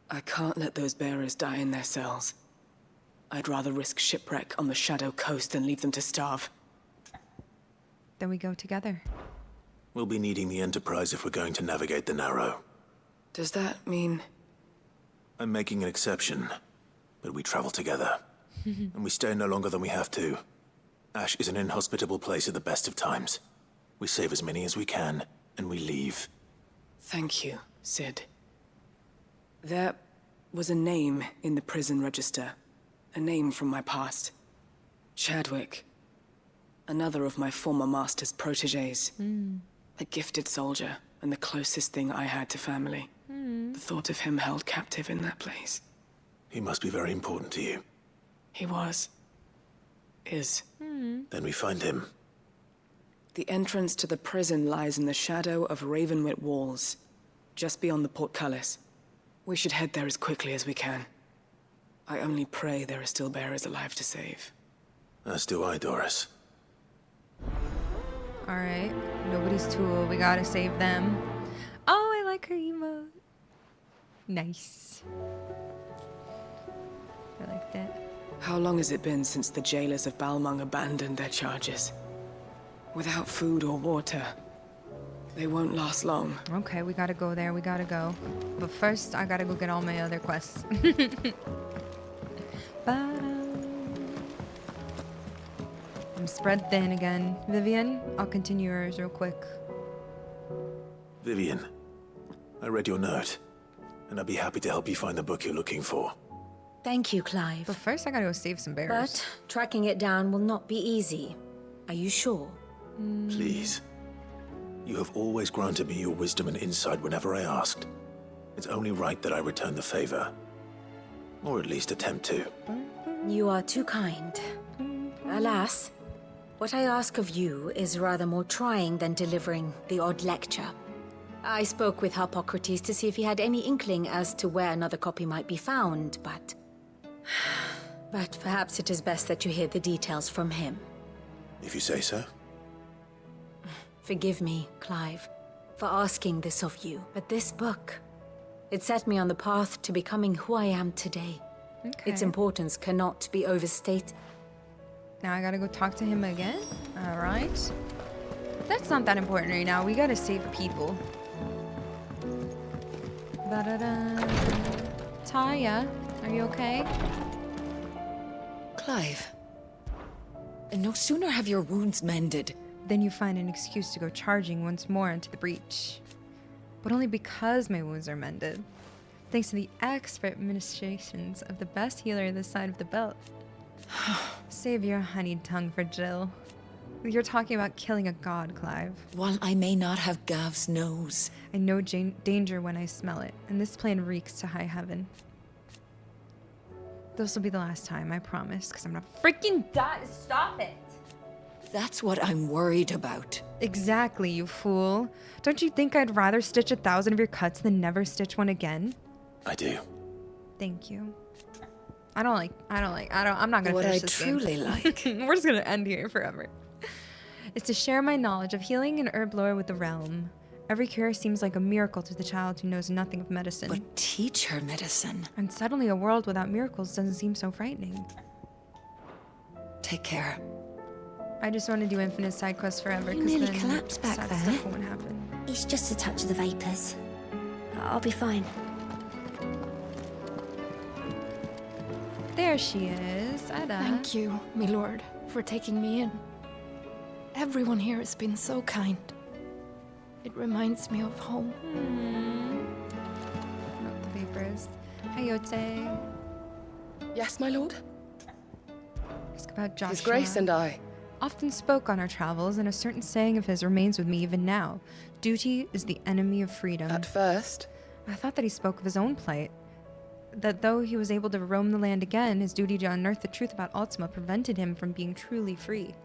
I can't let those bearers die in their cells. I'd rather risk shipwreck on the Shadow Coast than leave them to starve. Then we go together. We'll be needing the Enterprise if we're going to navigate the Narrow. Does that mean... I'm making an exception, but we travel together. And we stay no longer than we have to. Ash is an inhospitable place at the best of times. We save as many as we can, and we leave. Thank you, Sid. There was a name in the prison register. A name from my past. Chadwick. Another of my former master's protégés. A gifted soldier, and the closest thing I had to family. The thought of him held captive in that place. He must be very important to you. He was. Is. Then we find him. The entrance to the prison lies in the shadow of Ravenwit Walls, just beyond the portcullis. We should head there as quickly as we can. I only pray there are still bearers alive to save. As do I, Doris. Alright. Nobody's tool. We gotta save them. Oh, I like her emote. Nice. I like that. How long has it been since the jailers of Balmung abandoned their charges? Without food or water, They won't last long. Okay, we gotta go there. We gotta go. But first, I gotta go get all my other quests. I'm spread thin again. Vivian, I'll continue yours real quick. Vivian, I read your note, and I'd be happy to help you find the book you're looking for. Thank you, Clive. But first, I gotta go save some bears. But tracking it down will not be easy. Are you sure? Please. You have always granted me your wisdom and insight whenever I asked. It's only right that I return the favor. Or at least attempt to. You are too kind. Alas, what I ask of you is rather more trying than delivering the odd lecture. I spoke with Harpocrates to see if he had any inkling as to where another copy might be found, but perhaps it is best that you hear the details from him. If you say so. Forgive me, Clive, for asking this of you, but this book, it set me on the path to becoming who I am today. Okay. Its importance cannot be overstated. Now I gotta go talk to him again? Alright. That's not that important right now. We gotta save people. Ba-da-da. Taya, are you okay? Clive, no sooner have your wounds mended then you find an excuse to go charging once more into the breach. But only because my wounds are mended. Thanks to the expert ministrations of the best healer this side of the belt. Save your honeyed tongue for Jill. You're talking about killing a god, Clive. While I may not have Gav's nose, I know danger when I smell it, and this plan reeks to high heaven. This will be the last time, I promise, because I'm gonna freaking die. Stop it! That's what I'm worried about. Exactly, you fool. Don't you think I'd rather stitch 1,000 of your cuts than never stitch one again? I do. Thank you. I'm not gonna what finish I this truly game. like. We're just gonna end here forever. Is to share my knowledge of healing and herb lore with the realm. Every cure seems like a miracle to the child who knows nothing of medicine. But teach her medicine. And suddenly a world without miracles doesn't seem so frightening. Take care. I just want to do infinite side quests forever because nearly then collapsed back sad there. stuff won't happen. It's just a touch of the vapors. I'll be fine. There she is, Ada. Thank you, my lord, for taking me in. Everyone here has been so kind. It reminds me of home. Not the vapors. Hayote. Yes, my lord? Ask about Joshua. His Grace and I often spoke on our travels, and a certain saying of his remains with me even now. Duty is the enemy of freedom. At first, I thought that he spoke of his own plight. That though he was able to roam the land again, his duty to unearth the truth about Ultima prevented him from being truly free.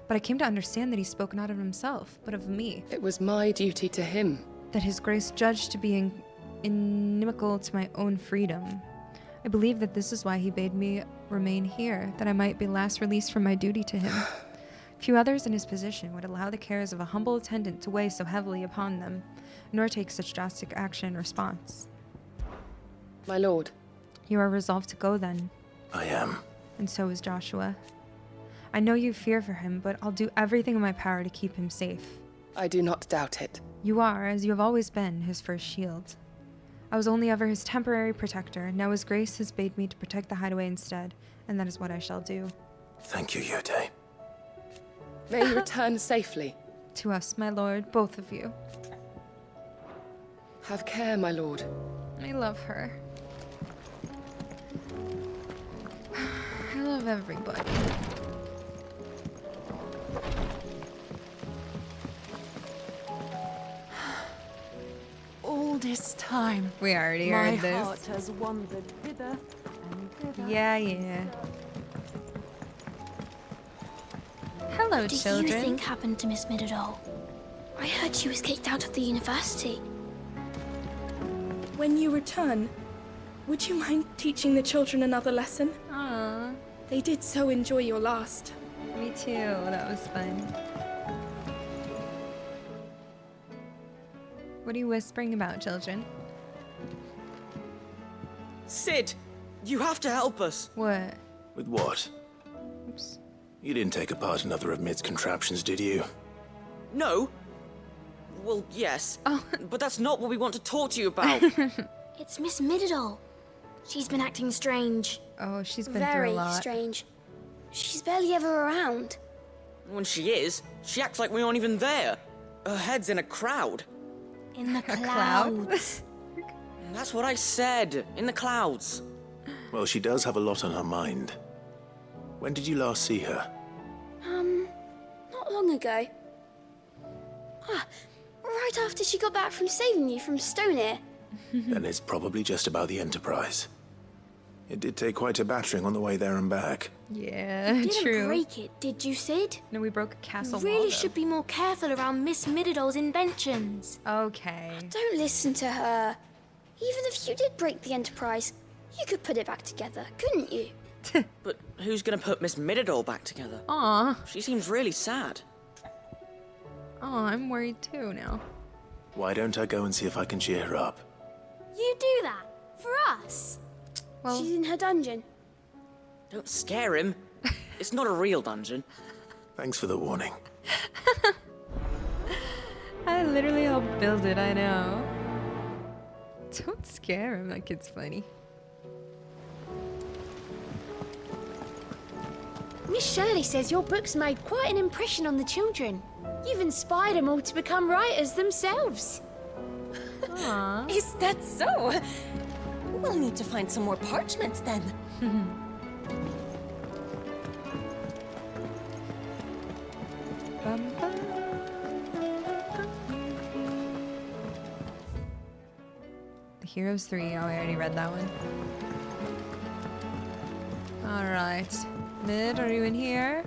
But I came to understand that he spoke not of himself, but of me. It was my duty to him. That his grace judged to be inimical to my own freedom. I believe that this is why he bade me remain here, that I might be last released from my duty to him. Few others in his position would allow the cares of a humble attendant to weigh so heavily upon them, nor take such drastic action in response. My lord. You are resolved to go then. I am. And so is Joshua. I know you fear for him, but I'll do everything in my power to keep him safe. I do not doubt it. You are, as you have always been, his first shield. I was only ever his temporary protector. Now his grace has bade me to protect the Hideaway instead, and that is what I shall do. Thank you, Yote. May you return safely. To us, my lord, both of you. Have care, my lord. I love her. I love everybody. All this time, we already my heard this. heart has wandered hither and thither. Yeah. Hello, what children. What do you think happened to Miss Midadol? I heard she was kicked out of the university. When you return, would you mind teaching the children another lesson? Aww. They did so enjoy your last. Me too. That was fun. What are you whispering about, children? Sid, you have to help us. What? With what? Oops. You didn't take apart another of Mid's contraptions, did you? No. Well, yes. But that's not what we want to talk to you about. It's Miss Mididol. She's been acting strange. Oh, she's been Very through a lot. strange. She's barely ever around. When she is, she acts like we aren't even there. Her head's in a crowd. In the clouds. That's what I said. In the clouds. Well, she does have a lot on her mind. When did you last see her? Not long ago. Right after she got back from saving you from Stoneir. Then it's probably just about the Enterprise. It did take quite a battering on the way there and back. Yeah, You didn't true. break it, did you, Sid? No, we broke a castle You really wall, though. should be more careful around Miss Mididol's inventions. Okay. Don't listen to her. Even if you did break the Enterprise, you could put it back together, couldn't you? But who's gonna put Miss Mididol back together? Aw. She seems really sad. Oh, I'm worried too now. Why don't I go and see if I can cheer her up? You do that? For us? Well, she's in her dungeon. Don't scare him. It's not a real dungeon. Thanks for the warning. I literally helped build it, I know. Don't scare him, that kid's funny. Miss Shirley says your book's made quite an impression on the children. You've inspired them all to become writers themselves. Aww. Is that so? We'll need to find some more parchment then. The Heroes 3. Oh, I already read that one. Alright. Mid, are you in here?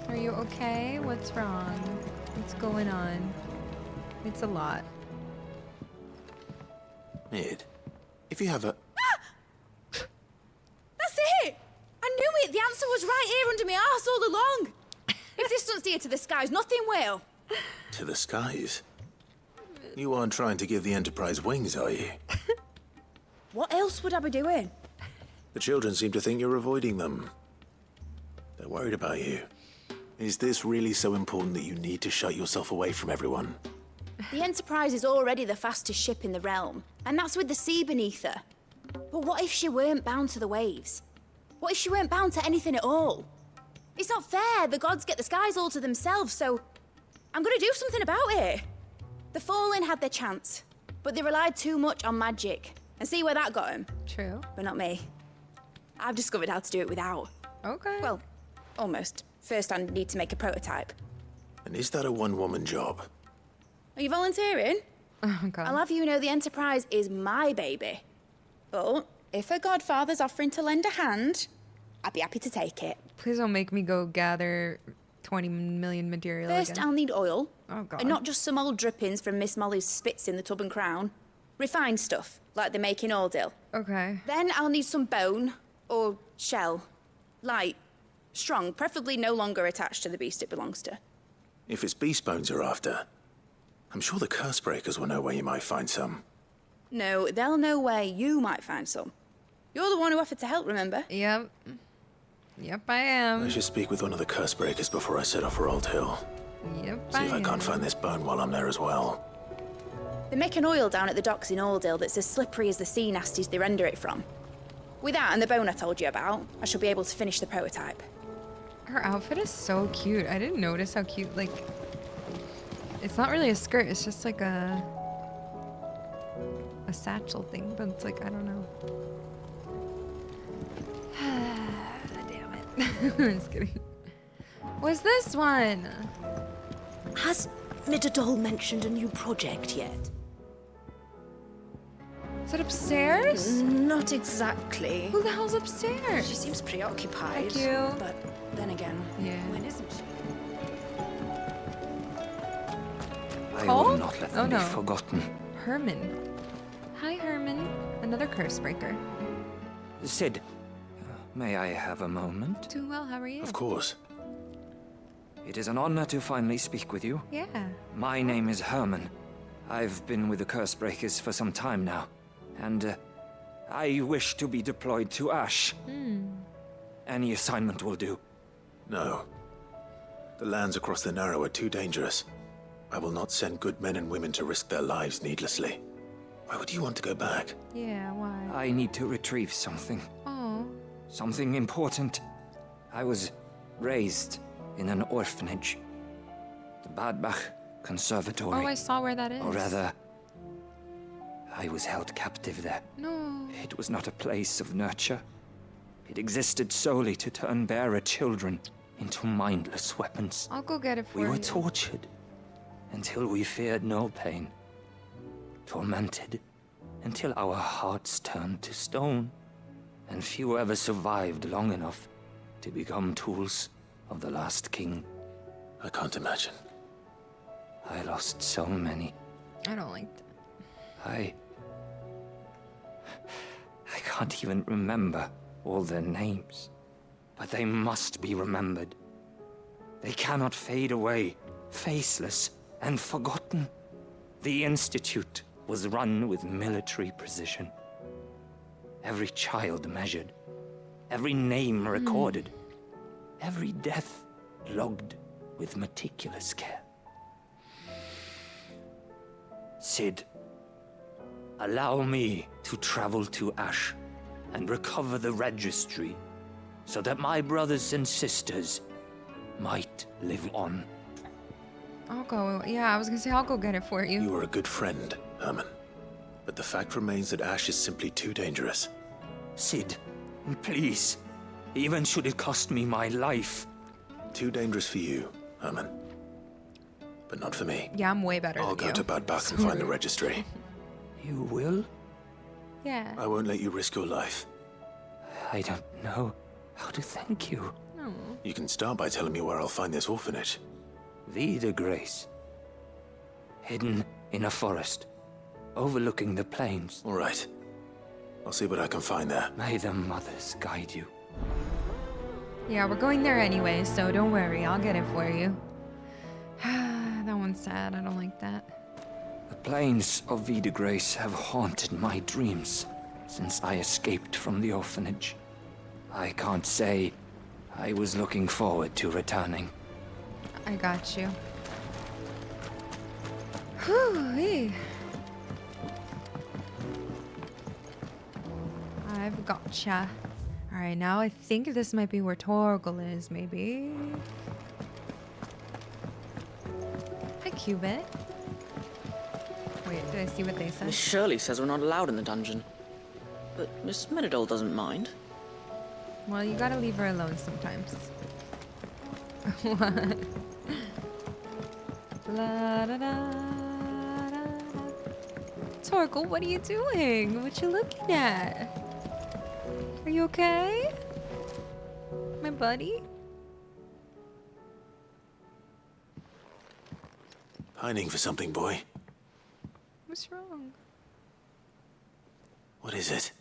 Are you okay? What's wrong? What's going on? It's a lot. Mid, if you have a... That's it! I knew it! The answer was right here under my arse all along! If this doesn't steer to the skies, nothing will! To the skies? You aren't trying to give the Enterprise wings, are you? What else would I be doing? The children seem to think you're avoiding them. They're worried about you. Is this really so important that you need to shut yourself away from everyone? The Enterprise is already the fastest ship in the realm, and that's with the sea beneath her. But what if she weren't bound to the waves? What if she weren't bound to anything at all? It's not fair. The gods get the skies all to themselves, so I'm gonna do something about it. The Fallen had their chance, but they relied too much on magic. And see where that got them? True. But not me. I've discovered how to do it without. Okay. Well, almost. First, I need to make a prototype. And is that a one-woman job? Are you volunteering? Oh, God. I'll have you know the Enterprise is my baby. But if her godfather's offering to lend a hand, I'd be happy to take it. Please don't make me go gather 20 million material First, again. I'll need oil. Oh, God. And not just some old drippings from Miss Molly's spits in the tub and crown. Refined stuff, like they make in Ordil. Okay. Then I'll need some bone, or shell. Light, strong, preferably no longer attached to the beast it belongs to. If it's beast bones you're after, I'm sure the curse breakers will know where you might find some. No, they'll know where you might find some. You're the one who offered to help, remember? Yep. Yep, I am. I should speak with one of the curse breakers before I set off for Old Hill. Yep, See if I can't find this bone while I'm there as well. They make an oil down at the docks in Ordil that's as slippery as the sea nasties they render it from. With that and the bone I told you about, I shall be able to finish the prototype. Her outfit is so cute. I didn't notice how cute, like... It's not really a skirt, it's just like a satchel thing, but it's like, I don't know. Damn it. I'm just kidding. What's this one? Has Mididol mentioned a new project yet? Is it upstairs? Not exactly. Who the hell's upstairs? She seems preoccupied. Thank you. But then again, yeah. when isn't she? I Cole? will not let them be forgotten. Herman. Hi, Herman. Another curse breaker. Sid, may I have a moment? Doing well, how are you? Of course. It is an honor to finally speak with you. Yeah. My name is Herman. I've been with the curse breakers for some time now, and I wish to be deployed to Ash. Any assignment will do. No. The lands across the Narrow are too dangerous. I will not send good men and women to risk their lives needlessly. Why would you want to go back? Yeah, why? I need to retrieve something. Oh. Something important. I was raised in an orphanage. The Badbach Conservatory. Oh, I saw where that is. Or rather, I was held captive there. No. It was not a place of nurture. It existed solely to turn bearer children into mindless weapons. I'll go get it for you. We were tortured until we feared no pain. Tormented until our hearts turned to stone. And few ever survived long enough to become tools of the last king. I can't imagine. I lost so many. I don't like that. I can't even remember all their names. But they must be remembered. They cannot fade away, faceless and forgotten. The Institute was run with military precision. Every child measured, every name recorded, every death logged with meticulous care. Cid, allow me to travel to Ash and recover the registry so that my brothers and sisters might live on. I'll go. Yeah, I was gonna say I'll go get it for you. You were a good friend, Herman. But the fact remains that Ash is simply too dangerous. Cid, please. Even should it cost me my life. Too dangerous for you, Herman. But not for me. Yeah, I'm way better I'll than go to Badbach and find the registry. You will? Yeah. I won't let you risk your life. I don't know how to thank you. No. You can start by telling me where I'll find this orphanage. Vida Grace. Hidden in a forest, overlooking the plains. All right. I'll see what I can find there. May the mothers guide you. Yeah, we're going there anyway, so don't worry. I'll get it for you. That one's sad. I don't like that. The plains of Vida Grace have haunted my dreams since I escaped from the orphanage. I can't say I was looking forward to returning. I got you. Whew. I've gotcha. Alright, now I think this might be where Torgal is, maybe. Hi, Cubit. Wait, did I see what they said? Miss Shirley says we're not allowed in the dungeon. But Miss Menadol doesn't mind. Well, you gotta leave her alone sometimes. What? La da da da da. Torgal, what are you doing? What you looking at? Are you okay? My buddy? Pining for something, boy. What's wrong? What is it?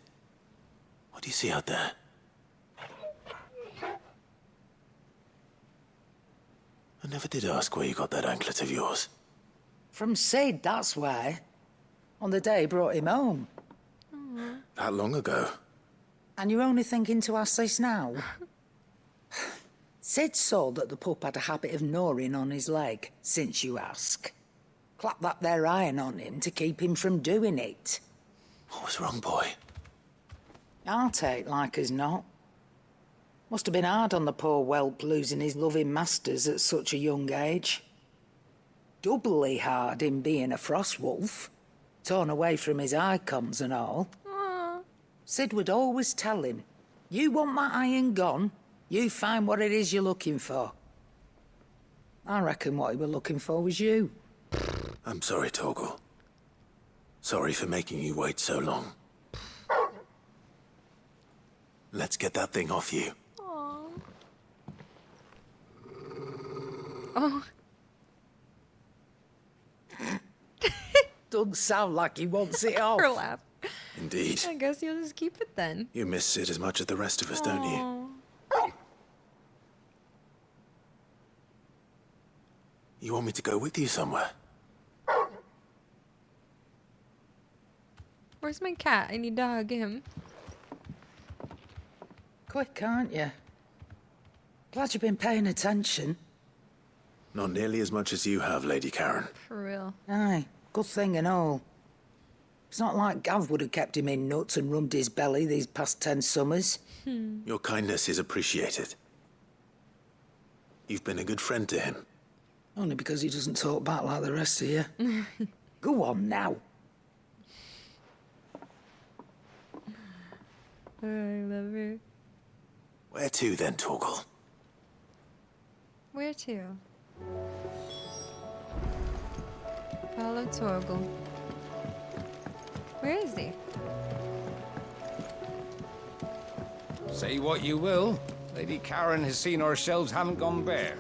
What do you see out there? I never did ask where you got that anklet of yours. From Cid, that's why. On the day he brought him home. That long ago? And you're only thinking to ask this now? Cid saw that the pup had a habit of gnawing on his leg, since you ask. Clap that there iron on him to keep him from doing it. What was wrong, boy? I'll take like as not. Must have been hard on the poor whelp losing his loving masters at such a young age. Doubly hard in being a frost wolf, torn away from his icons and all. Cid would always tell him, you want that iron gone, you find what it is you're looking for. I reckon what he were looking for was you. I'm sorry, Torgal. Sorry for making you wait so long. Let's get that thing off you. Oh. Doesn't sound like he wants it off. Her laugh. Indeed. I guess you'll just keep it then. You miss Cid as much as the rest of us, don't you? You want me to go with you somewhere? Where's my cat? I need to hug him. Quick, aren't you? Glad you've been paying attention. Not nearly as much as you have, Lady Karen. For real. Aye, good thing and all. It's not like Gav would have kept him in nuts and rubbed his belly these past 10 summers. Your kindness is appreciated. You've been a good friend to him. Only because he doesn't talk back like the rest of you. Go on now. I love her. Where to then, Torgal? Where to? Follow Torgal. Where is he? Say what you will, Lady Karen has seen our shelves haven't gone bare.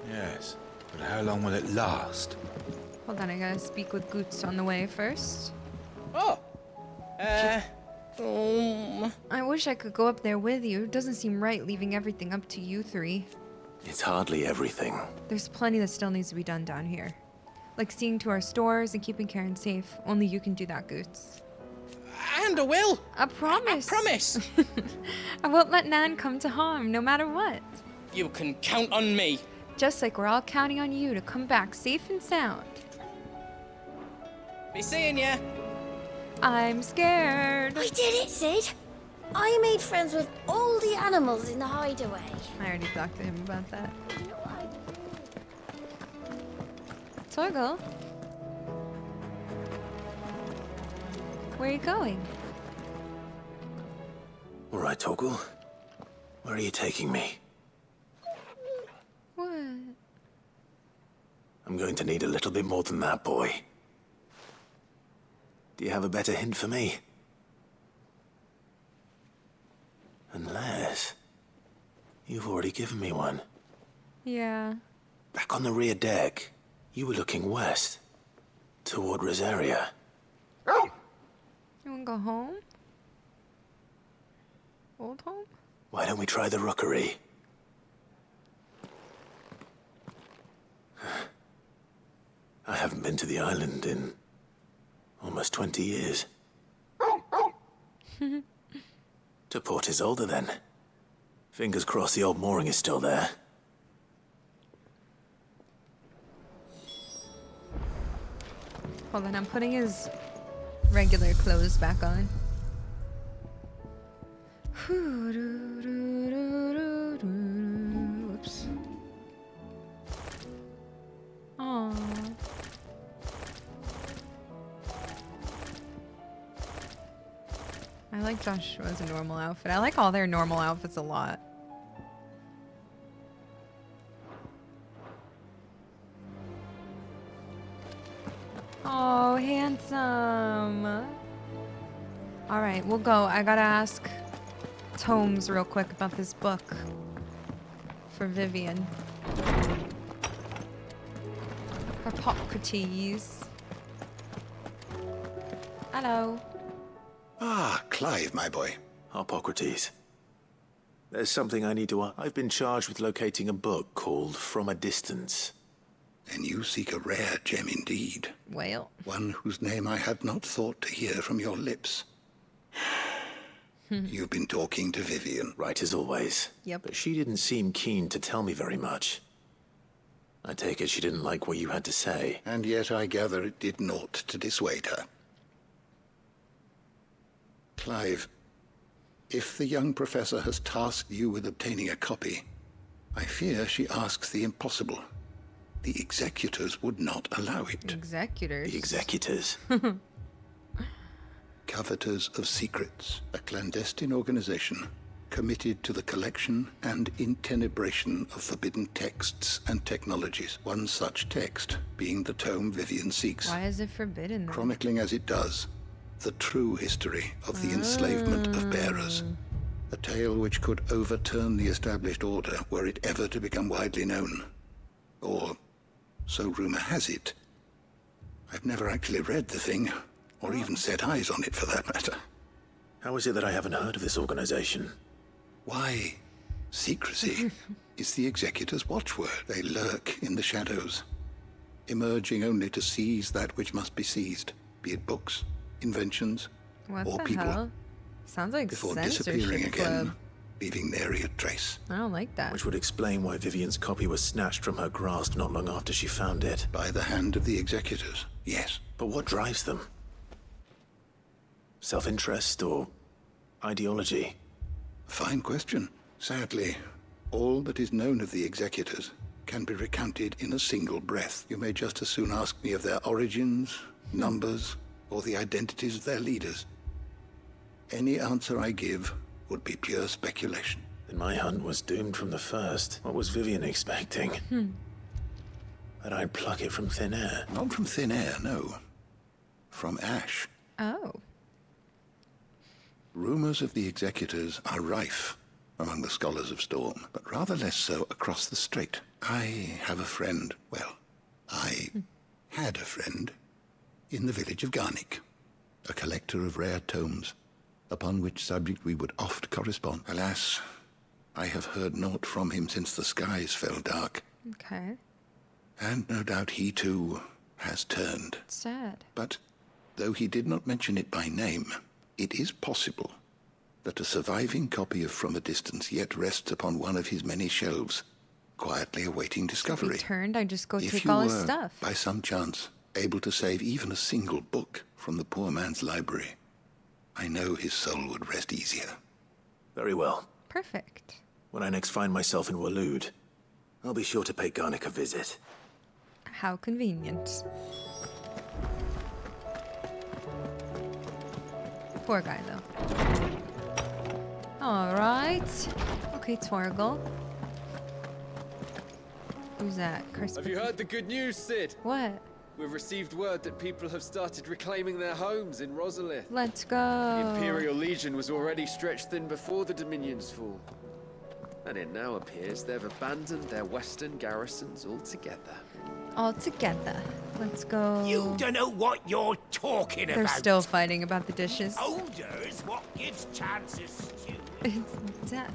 Yes, but how long will it last? Hold on, I gotta speak with Goots on the way first. Oh! I wish I could go up there with you. It doesn't seem right leaving everything up to you three. It's hardly everything. There's plenty that still needs to be done down here. Like seeing to our stores and keeping Karen safe. Only you can do that, Goots. And I will! I promise! I promise! I won't let Nan come to harm, no matter what. You can count on me. Just like we're all counting on you to come back safe and sound. Be seeing ya. I'm scared. I did it, Sid. I made friends with all the animals in the hideaway. I already talked to him about that. Torgal? Where are you going? All right, Torgal. Where are you taking me? What? I'm going to need a little bit more than that, boy. Do you have a better hint for me? Unless... you've already given me one. Yeah. Back on the rear deck, you were looking west. Toward Rosaria. You wanna go home? Old home? Why don't we try the rookery? I haven't been to the island in almost 20 years. To Port Isolde, then. Fingers crossed the old mooring is still there. Hold on, I'm putting his regular clothes back on. Oops. Aww. I like Joshua's normal outfit. I like all their normal outfits a lot. Oh, handsome. All right, we'll go. I gotta ask Tomes real quick about this book for Vivian. Hippocrates. Hello. Ah, Clive, my boy. Hippocrates. There's something I need to... I've been charged with locating a book called From a Distance. Then you seek a rare gem indeed. Well. One whose name I had not thought to hear from your lips. You've been talking to Vivian. Right as always. Yep. But she didn't seem keen to tell me very much. I take it she didn't like what you had to say. And yet I gather it did naught to dissuade her. Clive, if the young professor has tasked you with obtaining a copy, I fear she asks the impossible. The executors would not allow it. Executors? The executors? Coveters of Secrets, a clandestine organization committed to the collection and intenebration of forbidden texts and technologies. One such text being the tome Vivian seeks. Why is it forbidden then? Chronicling as it does the true history of the enslavement of bearers. A tale which could overturn the established order were it ever to become widely known. Or, so rumor has it. I've never actually read the thing, or even set eyes on it for that matter. How is it that I haven't heard of this organization? Why, secrecy is the executor's watchword. They lurk in the shadows, emerging only to seize that which must be seized, be it books, inventions, What or the people. hell? Sounds like before censorship disappearing club. again leaving nary a trace. I don't like that. Which would explain why Vivian's copy was snatched from her grasp not long after she found it. By the hand of the executors, yes. But what drives them? Self-interest or ideology? Fine question. Sadly, all that is known of the executors can be recounted in a single breath. You may just as soon ask me of their origins, numbers, or the identities of their leaders. Any answer I give would be pure speculation. Then my hunt was doomed from the first. What was Vivian expecting? That I'd pluck it from thin air? Not from thin air, no. From ash. Oh. Rumors of the executors are rife among the scholars of Storm, but rather less so across the strait. I have a friend, well, I had a friend in the village of Garnick, a collector of rare tomes, upon which subject we would oft correspond. Alas, I have heard naught from him since the skies fell dark. Okay. And no doubt he too has turned. Sad. But though he did not mention it by name, it is possible that a surviving copy of From a Distance yet rests upon one of his many shelves, quietly awaiting discovery. If he turned, I'd just go If take you all his were, stuff. by some chance, able to save even a single book from the poor man's library, I know his soul would rest easier. Very well. Perfect. When I next find myself in Waloed, I'll be sure to pay Garnick a visit. How convenient. Poor guy, though. Alright. Okay, Torgal. Who's that? Chris? Have you heard the good news, Sid? What? We've received word that people have started reclaiming their homes in Rosalith. Let's go. The Imperial Legion was already stretched thin before the Dominion's fall. And it now appears they've abandoned their western garrisons altogether. All together. Let's go. You don't know what you're talking about. They're still fighting about the dishes. Older is what gives chances to. It's that.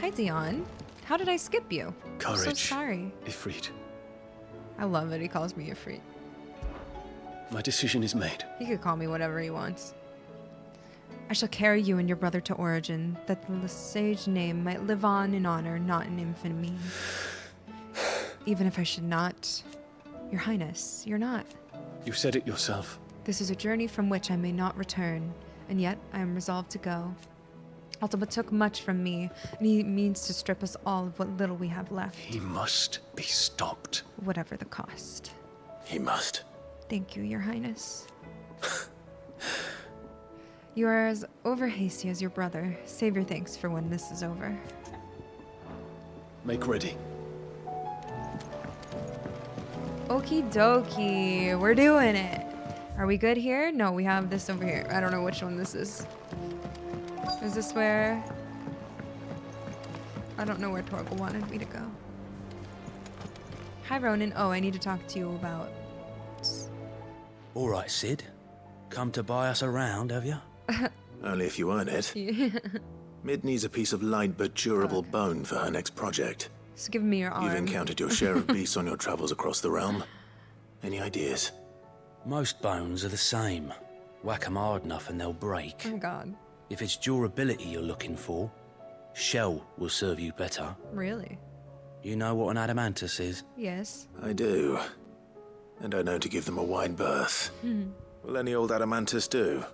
Hi, Dion. How did I skip you? I'm so Courage. sorry. Ifrit. I love that he calls me Ifrit. My decision is made. He could call me whatever he wants. I shall carry you and your brother to Origin, that the Lesage name might live on in honor, not in infamy. Even if I should not. Your Highness, you're not. You said it yourself. This is a journey from which I may not return, and yet I am resolved to go. Ultima took much from me, and he means to strip us all of what little we have left. He must be stopped. Whatever the cost. He must. Thank you, Your Highness. You are as over-hasty as your brother. Save your thanks for when this is over. Make ready. Okie dokie, we're doing it. Are we good here? No, we have this over here. I don't know which one this is. Is this where... I don't know where Torgal wanted me to go. Hi, Ronan. Oh, I need to talk to you about... All right, Sid. Come to buy us around, have you? Only if you earn it. Mid needs a piece of light but durable bone for her next project. So give me your arm. You've encountered your share of beasts on your travels across the realm. Any ideas? Most bones are the same. Whack 'em hard enough and they'll break. Oh, God. If it's durability you're looking for, shell will serve you better. Really? You know what an adamantus is? Yes. I do. And I know to give them a wide berth. Will any old adamantus do?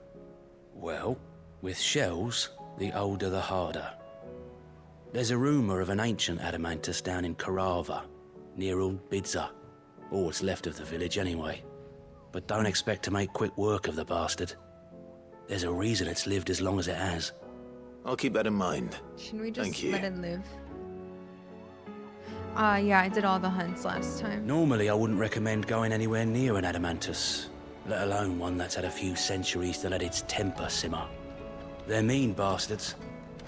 Well, with shells, the older the harder. There's a rumour of an ancient adamantus down in Karava, near Old Bidza. Or what's left of the village anyway. But don't expect to make quick work of the bastard. There's a reason it's lived as long as it has. I'll keep that in mind. Shouldn't we just Thank you. let it live? Yeah, I did all the hunts last time. Normally I wouldn't recommend going anywhere near an adamantus, let alone one that's had a few centuries to let its temper simmer. They're mean bastards,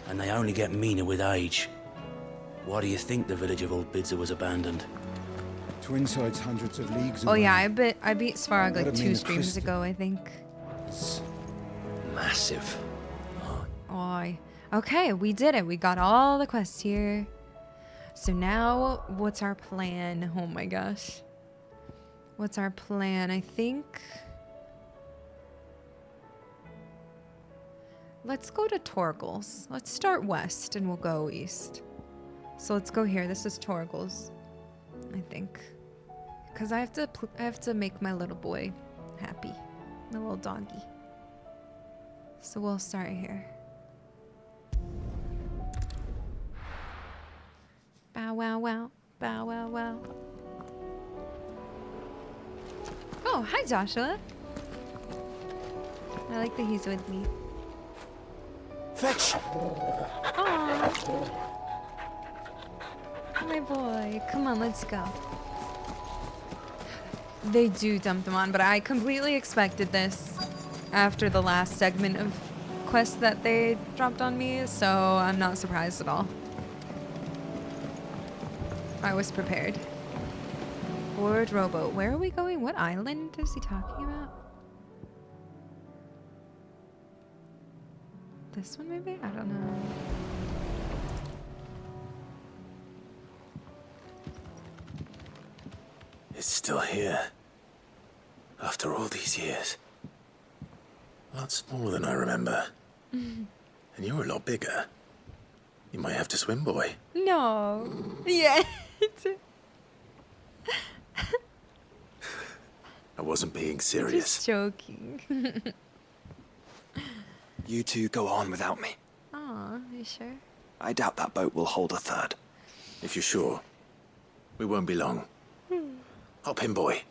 and they only get meaner with age. Why do you think the village of Old Bidza was abandoned? Twinside's hundreds of leagues Oh away. yeah, I beat Svarog like What a 2 mean streams crystal. ago, I think. Massive. Oi. Okay, we did it. We got all the quests here. So now, what's our plan? Oh my gosh. What's our plan? I think... let's go to Torgal's. Let's start west and we'll go east. So let's go here. This is Torgal's, I think. Because I have to make my little boy happy. My little doggy. So we'll start here. Bow wow wow. Bow wow wow. Oh, hi Joshua. I like that he's with me. Fetch! Aww. My boy. Come on, let's go. They do dump them on, but I completely expected this after the last segment of quests that they dropped on me, so I'm not surprised at all. I was prepared. Board rowboat. Where are we going? What island is he talking about? This one maybe? I don't know. It's still here. After all these years. Lots more than I remember. And you're a lot bigger. You might have to swim, boy. No. Yeah. I wasn't being serious. Just joking. You two go on without me. Aw, you sure? I doubt that boat will hold a third. If you're sure, we won't be long. Hop in, boy.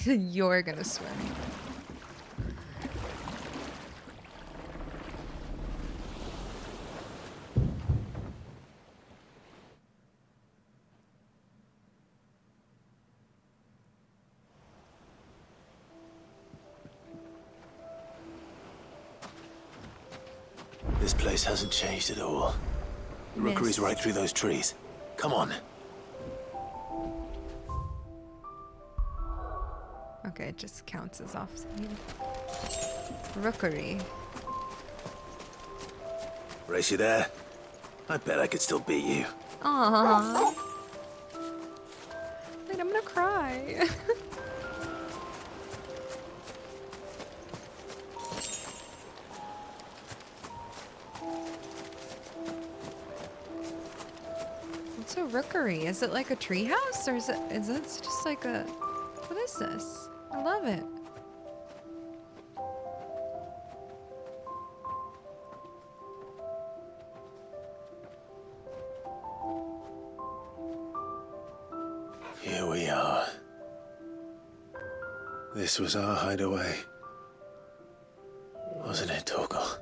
You're gonna swim. This place hasn't changed at all. The rookery's right through those trees. Come on. Okay, it just counts as off. Rookery. Race you there? I bet I could still beat you. Aww. Wait, I'm gonna cry. What's a rookery? Is it like a treehouse, or is it just like a? What is this? I love it. Here we are. This was our hideaway. Wasn't it, Torgal?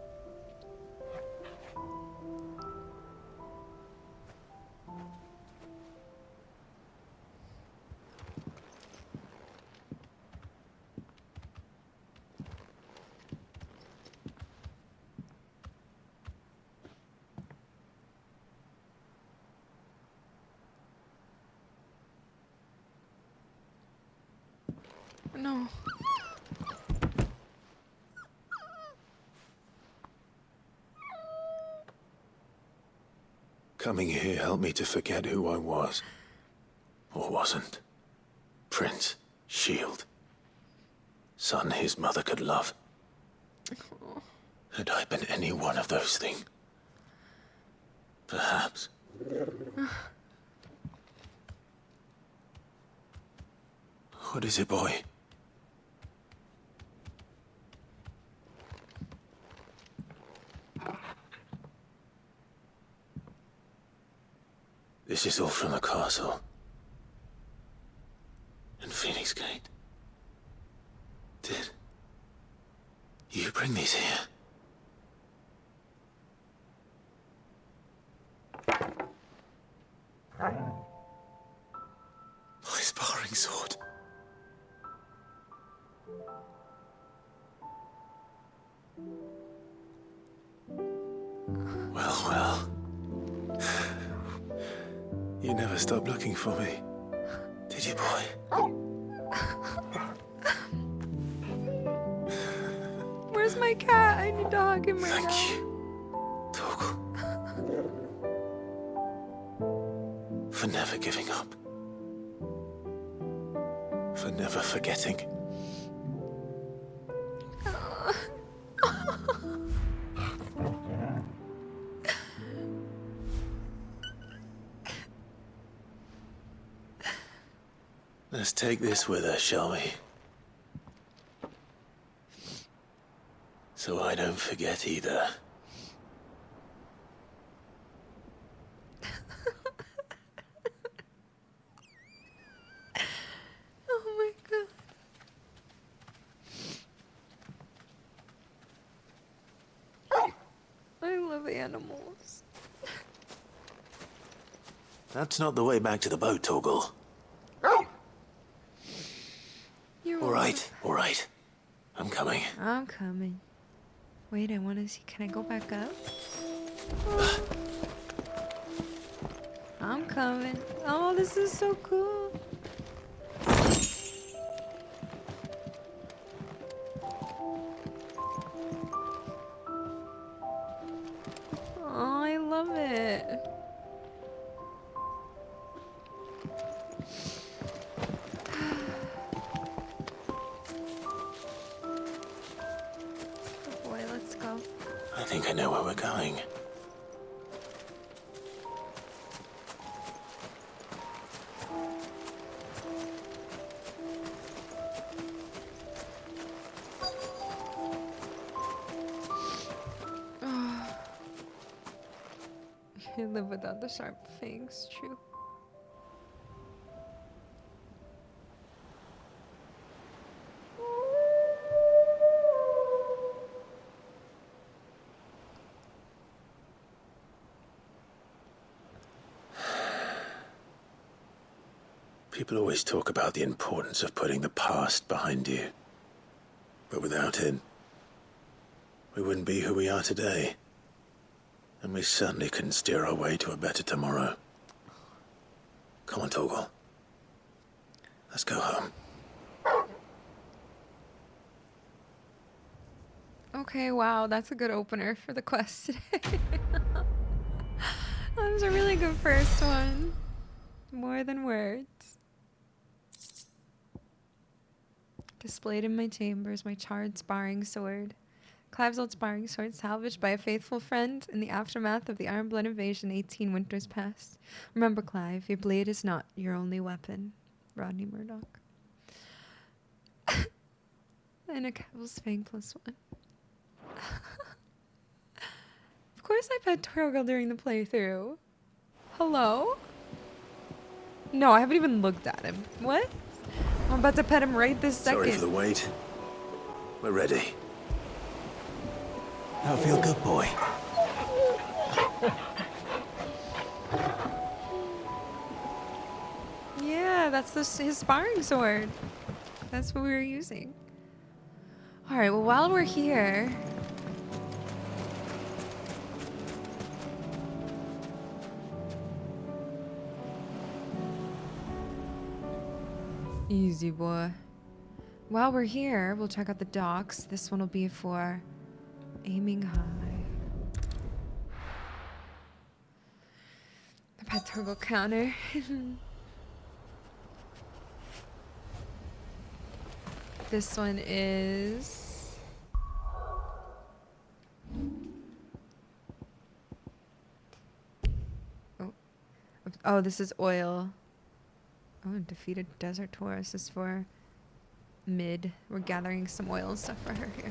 No. Coming here helped me to forget who I was. Or wasn't. Prince, shield. Son his mother could love. Had I been any one of those things? Perhaps. What is it, boy? This is all from the castle. And Phoenix Gate. Did you bring these here? My sparring sword. Well. You never stopped looking for me, did you, boy? Where's my cat? I need to hug him right now. Thank you, Torgal. For never giving up. for never forgetting. Let's take this with us, shall we? So I don't forget either. Oh my god. I love animals. That's not the way back to the boat, Torgal. You're all right, all right. I'm coming. I'm coming. Wait, I want to see. Can I go back up? I'm coming. Oh, this is so cool. Oh, I love it. Oh boy, let's go. I think I know where we're going. You live without the sharp fangs, true. People always talk about the importance of putting the past behind you. But without it, we wouldn't be who we are today. And we certainly couldn't steer our way to a better tomorrow. Come on, Torgal. Let's go home. Okay, wow, that's a good opener for the quest today. That was a really good first one. More than words. Displayed in my chambers, my charred sparring sword. Clive's old sparring sword, salvaged by a faithful friend in the aftermath of the Ironblood invasion 18 winters past. Remember, Clive, your blade is not your only weapon. Rodney Murdoch. And a Cavil's Fang +1. Of course I pet Torgal during the playthrough. Hello? No, I haven't even looked at him. What? I'm about to pet him right this second. Sorry for the wait. We're ready. Now feel good, boy. Yeah, that's his sparring sword. That's what we were using. Alright, well, while we're here... Easy, boy. While we're here, we'll check out the docks. This one will be for aiming high. The pet Torgal counter. This one is... Oh, this is oil. Oh, defeated desert Taurus is for mid. We're gathering some oil and stuff for her here.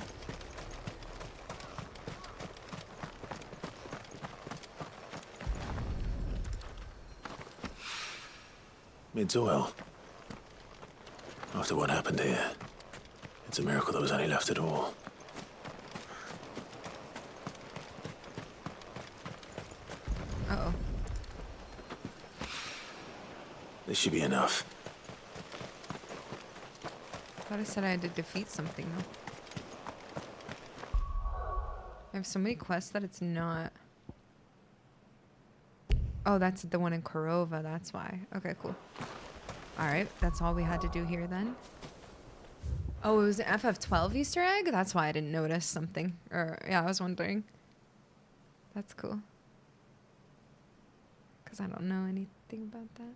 Mid's oil. After what happened here, it's a miracle there was any left at all. Uh-oh. This should be enough. I thought I said I had to defeat something, though. I have so many quests that it's not... Oh, that's the one in Korova, that's why. Okay, cool. Alright, that's all we had to do here then. Oh, it was an FF12 Easter egg? That's why I didn't notice something. Or, yeah, I was wondering. That's cool. Because I don't know anything about that.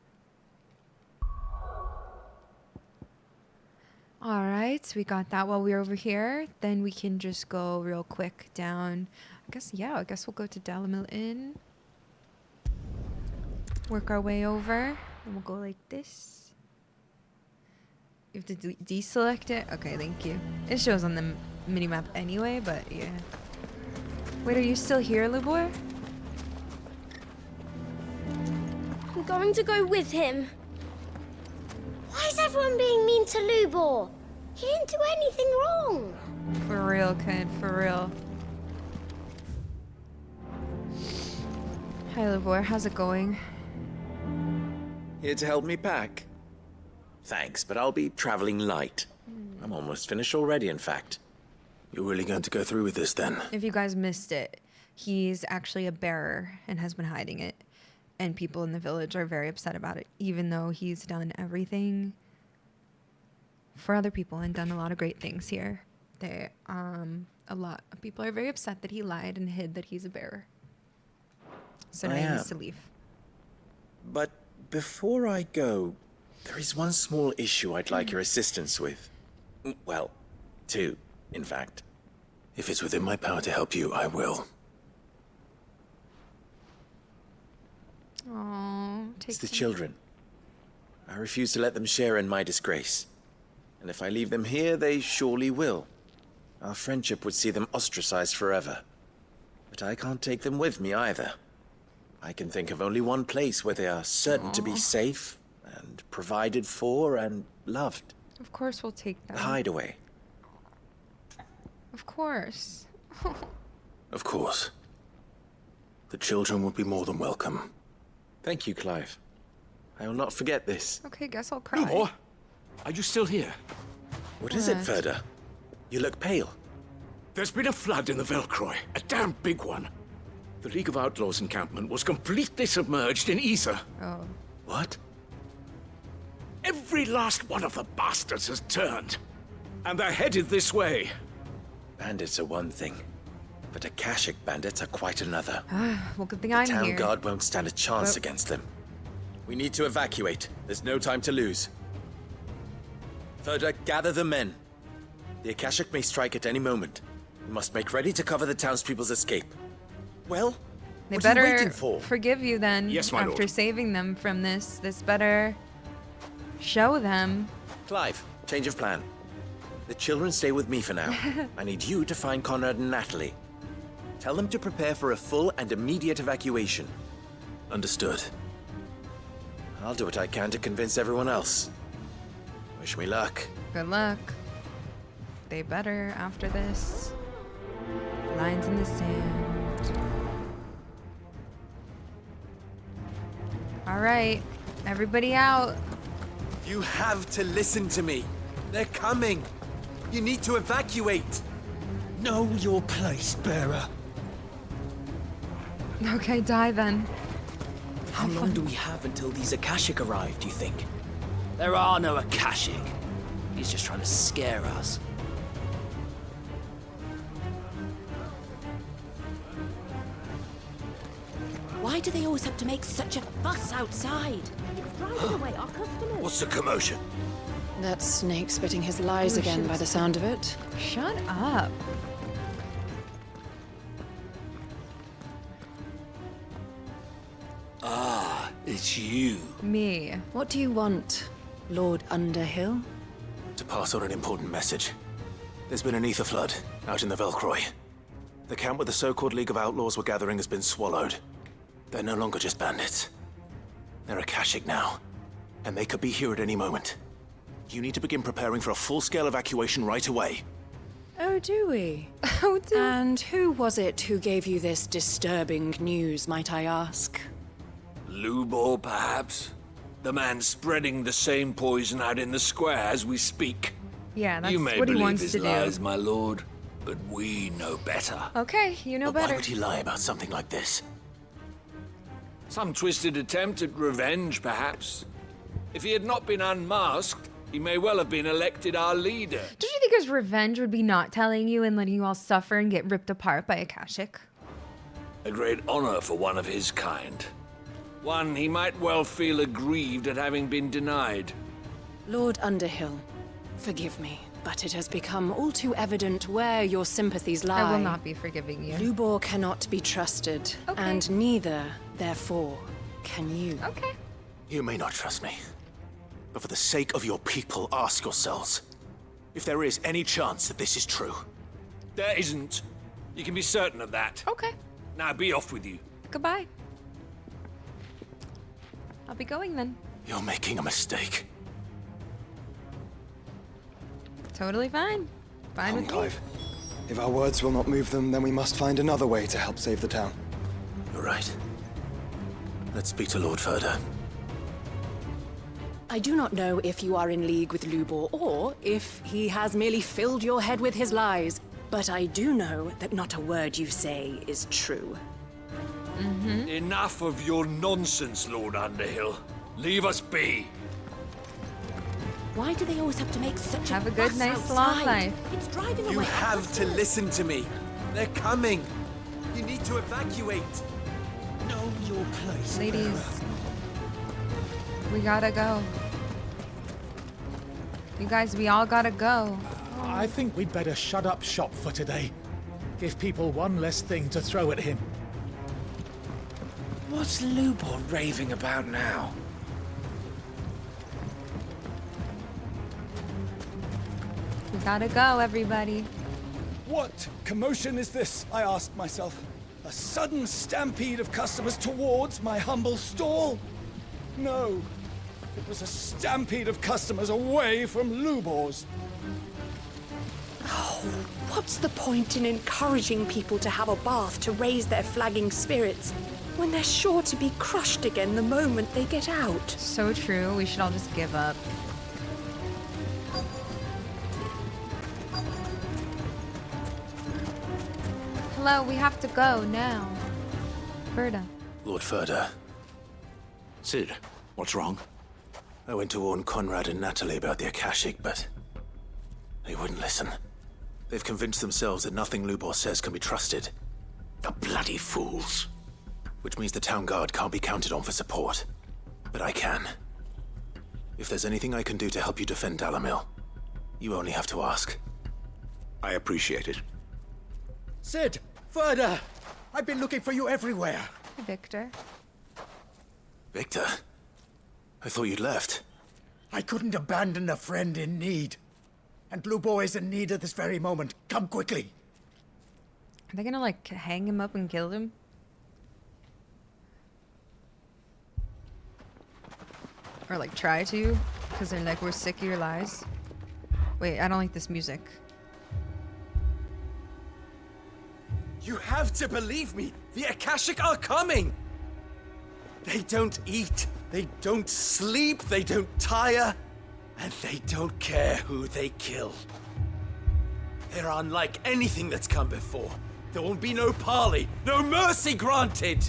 All right, we got that while we're over here. Then we can just go real quick down. I guess we'll go to Dalamil Inn. Work our way over. And we'll go like this. You have to deselect it? Okay, thank you. It shows on the minimap anyway, but yeah. Wait, are you still here, Lubor? I'm going to go with him. Why is everyone being mean to Lubor? He didn't do anything wrong. For real, kid, for real. Hi, Lubor. How's it going? Here to help me pack. Thanks, but I'll be traveling light. I'm almost finished already, in fact. You're really going to go through with this, then? If you guys missed it, he's actually a bearer and has been hiding it. And people in the village are very upset about it, even though he's done everything for other people and done a lot of great things here. A lot of people are very upset that he lied and hid that he's a bearer. So now he needs to leave. But before I go, there is one small issue I'd like your assistance with. Well, two, in fact. If it's within my power to help you, I will. Aww, It's the children. I refuse to let them share in my disgrace. And if I leave them here, they surely will. Our friendship would see them ostracized forever. But I can't take them with me either. I can think of only one place where they are certain to be safe and provided for and loved. Of course we'll take them. The Hideaway. Of course. Of course. The children would be more than welcome. Thank you, Clive. I will not forget this. Okay, guess I'll cry. Lubor, are you still here? What is it, Ferda? You look pale. There's been a flood in the Velcroy, a damn big one. The League of Outlaws encampment was completely submerged in ether. Oh. What? Every last one of the bastards has turned. And they're headed this way. Bandits are one thing, but Akashic bandits are quite another. Well, good thing I'm Town here. guard won't stand a chance against them. We need to evacuate. There's no time to lose. Ferda, gather the men. The Akashic may strike at any moment. We must make ready to cover the townspeople's escape. Well, They what are you better waiting for? forgive you then. Yes, my after lord. saving them from this. This better show them. Clive, change of plan. The children stay with me for now. I need you to find Conrad and Natalie. Tell them to prepare for a full and immediate evacuation. Understood. I'll do what I can to convince everyone else. Wish me luck. Good luck. They better after this. Lines in the sand. All right, everybody out. You have to listen to me. They're coming. You need to evacuate. Know your place, bearer. Okay, die then. How long do we have until these Akashic arrive, do you think? There are no Akashic. He's just trying to scare us. Why do they always have to make such a fuss outside? It's driving away our customers. What's the commotion? That snake spitting his lies again by the sound of it. Shut up. Ah, it's you. Me. What do you want, Lord Underhill? To pass on an important message. There's been an ether flood out in the Velcroy. The camp where the so-called League of Outlaws were gathering has been swallowed. They're no longer just bandits. They're Akashic now, and they could be here at any moment. You need to begin preparing for a full-scale evacuation right away. Oh, do we? Oh, do And who was it who gave you this disturbing news, might I ask? Lubor, perhaps? The man spreading the same poison out in the square as we speak. Yeah, that's You may what he believe wants his to do. lies, my lord, but we know better. Okay, you know But better. why would he lie about something like this? Some twisted attempt at revenge, perhaps. If he had not been unmasked, he may well have been elected our leader. Don't you think his revenge would be not telling you and letting you all suffer and get ripped apart by Akashic? A great honor for one of his kind. One he might well feel aggrieved at having been denied. Lord Underhill, Forgive me, but it has become all too evident where your sympathies lie. I will not be forgiving you. Lubor cannot be trusted, and neither, therefore, can you. Okay. You may not trust me, but for the sake of your people, ask yourselves if there is any chance that this is true. There isn't. You can be certain of that. Okay. Now be off with you. Goodbye. I'll be going then. You're making a mistake. Totally fine. Fine with me. Clive. If our words will not move them, then we must find another way to help save the town. You're right. Let's speak to Lord Ferda. I do not know if you are in league with Lubor or if he has merely filled your head with his lies, but I do know that not a word you say is true. Enough of your nonsense, Lord Underhill. Leave us be. Why do they always have to make such Have a good, fuss nice, long outside? life. It's driving You away. have to listen to me. They're coming. You need to evacuate. Know your place. Ladies, we gotta go. You guys, we all gotta go. I think we'd better shut up shop for today. Give people one less thing to throw at him. What's Lubor raving about now? We gotta go, everybody. What commotion is this, I asked myself. A sudden stampede of customers towards my humble stall? No, it was a stampede of customers away from Lubor's. Oh, what's the point in encouraging people to have a bath to raise their flagging spirits when they're sure to be crushed again the moment they get out? So true. We should all just give up. Hello, we have to go now. Ferda. Lord Ferda. Sid, what's wrong? I went to warn Conrad and Natalie about the Akashic, but they wouldn't listen. They've convinced themselves that nothing Lubor says can be trusted. The bloody fools. Which means the town guard can't be counted on for support. But I can. If there's anything I can do to help you defend Dalamil, you only have to ask. I appreciate it. Sid! Ferda! I've been looking for you everywhere. Hey, Victor. Victor? I thought you'd left. I couldn't abandon a friend in need. And Lubor is in need at this very moment. Come quickly. Are they gonna, like, hang him up and kill him? Or, like, try to? Because they're like, we're sick of your lies. Wait, I don't like this music. You have to believe me. The Akashic are coming. They don't eat. They don't sleep. They don't tire. And they don't care who they kill. They're unlike anything that's come before. There won't be no parley, no mercy granted.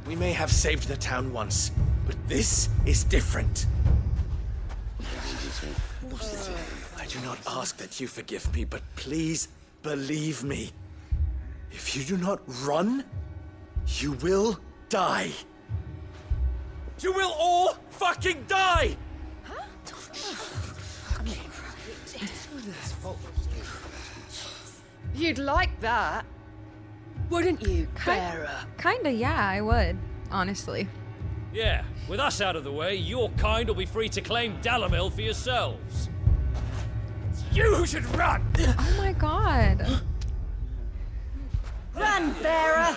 We may have saved the town once, but this is different. I do not ask that you forgive me, but please believe me. If you do not run, you will die. You will all fucking die! You'd like that, wouldn't you, Bearer? Kinda, yeah, I would. Honestly. Yeah, with us out of the way, your kind will be free to claim Dalamil for yourselves. It's you who should run! Oh my god. Run, Bearer!